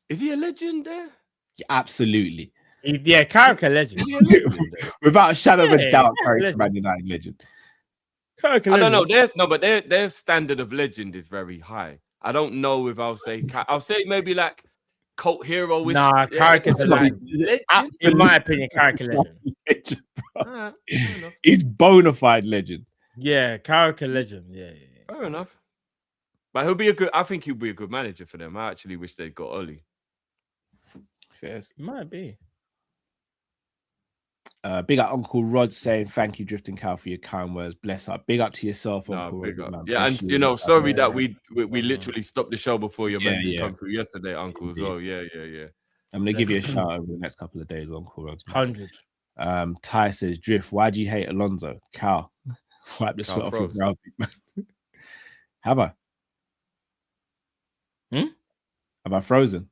Is he a legend there? Yeah, absolutely. Yeah, Carrick a legend. Without a shadow of a doubt, Carrick's a Man United legend. I don't know. But their standard of legend is very high. I don't know if I'll say maybe like cult hero. Nah, Carrick is a legend. In my opinion, Carrick a legend. Right, he's bona fide legend. Yeah, Carrick a legend. Yeah. Fair enough. But I think he'll be a good manager for them. I actually wish they'd got Oli. Yes. He might be. Big up Uncle Rod saying thank you, Drifting Cow, for your kind words. Bless up. Big up to yourself, Uncle Rod. Man. Yeah, and sorry that we literally stopped the show before your message come through yesterday, Uncle, as well. Yeah. I'm gonna give you a shout over the next couple of days, Uncle Rod. 100. Ty says, Drift, why do you hate Alonso? Cow. Wipe the sweat off your brow. Have I? Have I frozen?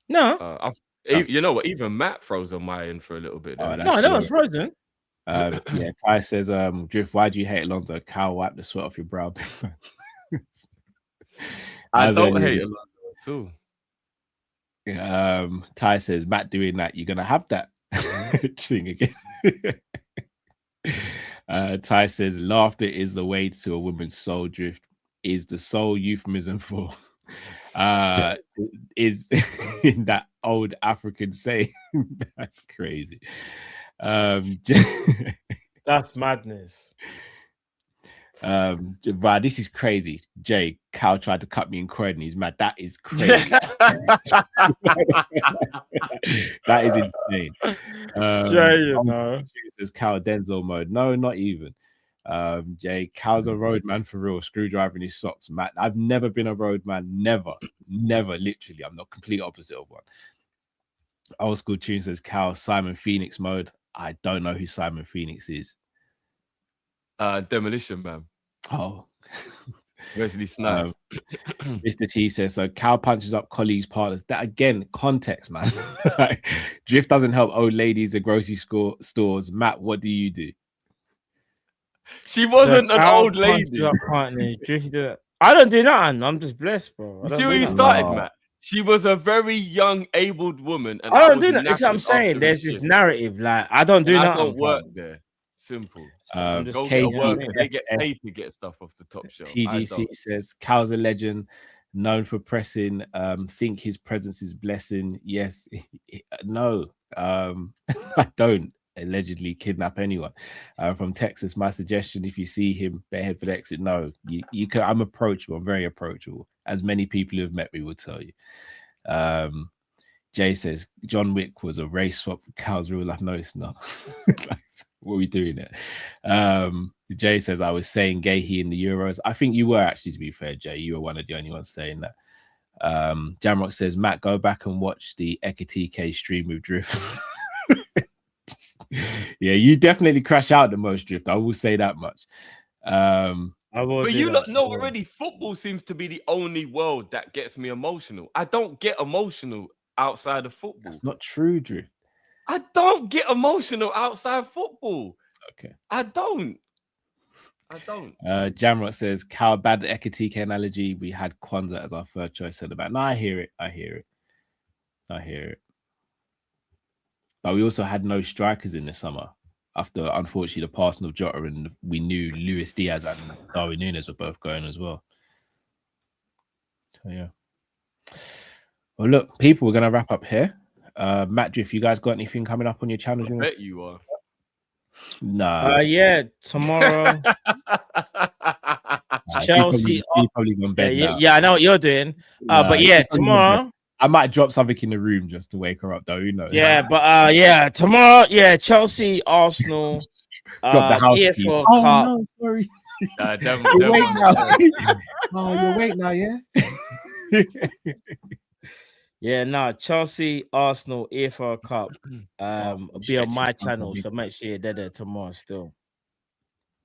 No. You know what? Even Matt froze on my end for a little bit. No, that was frozen. Yeah, Ty says, Drift, why do you hate Alonso? Cow, wipe the sweat off your brow. I don't hate Alonso at all. Ty says, Matt doing that, you're gonna have that thing again. Ty says, laughter is the way to a woman's soul. Drift is the soul euphemism for is in that old African saying. That's crazy. That's madness. Right, this is crazy. Jay, Cal tried to cut me in credit and he's mad. That is crazy. That is insane. Jay, you know. Says Cal Denzel mode. No, not even. Jay, Cal's a road man for real. Screwdriver in his socks, Matt. I've never been a road man. Never. Literally, I'm the complete opposite of one. Old school tune says Cal Simon Phoenix mode. I don't know who Simon Phoenix is. Demolition Man. Oh, Wesley Snipes. Mr. T says so. Cal punches up colleagues, partners. That again, context, man. Drift doesn't help old ladies at grocery stores. Matt, what do you do? She wasn't an old lady. I don't do nothing. I'm just blessed, bro. You see where you started, Matt? She was a very young, abled woman. And I don't do that. That's what I'm saying. There's this narrative. Like, I don't do nothing. I don't work there. Simple. Go get a worker. They get paid to get stuff off the top shelf. TGC says Cal's a legend, known for pressing. Think his presence is blessing. Yes. No. I don't allegedly kidnap anyone. From Texas, my suggestion: if you see him, better head for the exit. No, you can. I'm approachable. I'm very approachable, as many people who have met me will tell you. Jay says John Wick was a race swap for Cal's real life. No, it's not. What are we doing there? Jay says I was saying Guehi in the Euros. I think you were actually, to be fair, Jay. You were one of the only ones saying that. Jamrock says, Matt, go back and watch the Ekatike stream with Drift. Yeah, you definitely crash out the most, Drift. I will say that much. But you know already, football seems to be the only world that gets me emotional. I don't get emotional outside of football. That's not true, Drift. I don't get emotional outside football. Okay. I don't. Jamrock says, Cal, bad Ekatike analogy. We had Kwanzaa as our third choice centre back. No, I hear it. But we also had no strikers in the summer. after unfortunately the passing of Jota, and we knew Luis Diaz and Darwin Núñez were both going as well. So yeah. Well, look, people, we're gonna wrap up here. Matt, if you guys got anything coming up on your channel? I bet you are. Nah. Yeah, tomorrow. Chelsea. He probably gone bed now. Yeah, I know what you're doing. But yeah, tomorrow. I might drop something in the room just to wake her up, though. You know. Yeah, but yeah, tomorrow. Yeah, Chelsea, Arsenal. Drop the house keys. EFL Oh Cup. no, sorry. You're wait now. Oh, you're wait now, yeah. Yeah, no, Chelsea, Arsenal, EFL Cup. Be on my channel, so make sure you're there tomorrow still.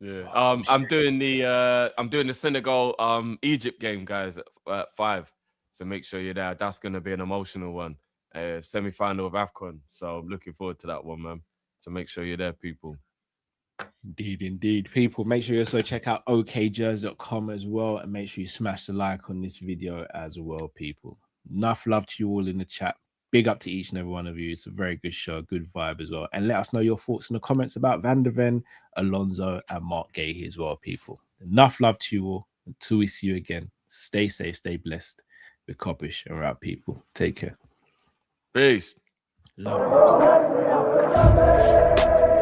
Yeah. I'm doing the Senegal Egypt game, guys, at 5. So make sure you're there. That's gonna be an emotional one. Semi-final of AFCON. So I'm looking forward to that one, man. So make sure you're there, people. Indeed. People, make sure you also check out okjersey.com as well, and make sure you smash the like on this video as well, people. Enough love to you all in the chat. Big up to each and every one of you. It's a very good show, good vibe as well. And let us know your thoughts in the comments about Van der Ven, Alonso, and Marc Guéhi as well, people. Enough love to you all. Until we see you again, stay safe, stay blessed. With Kopish and out, people. Take care. Peace. Love you.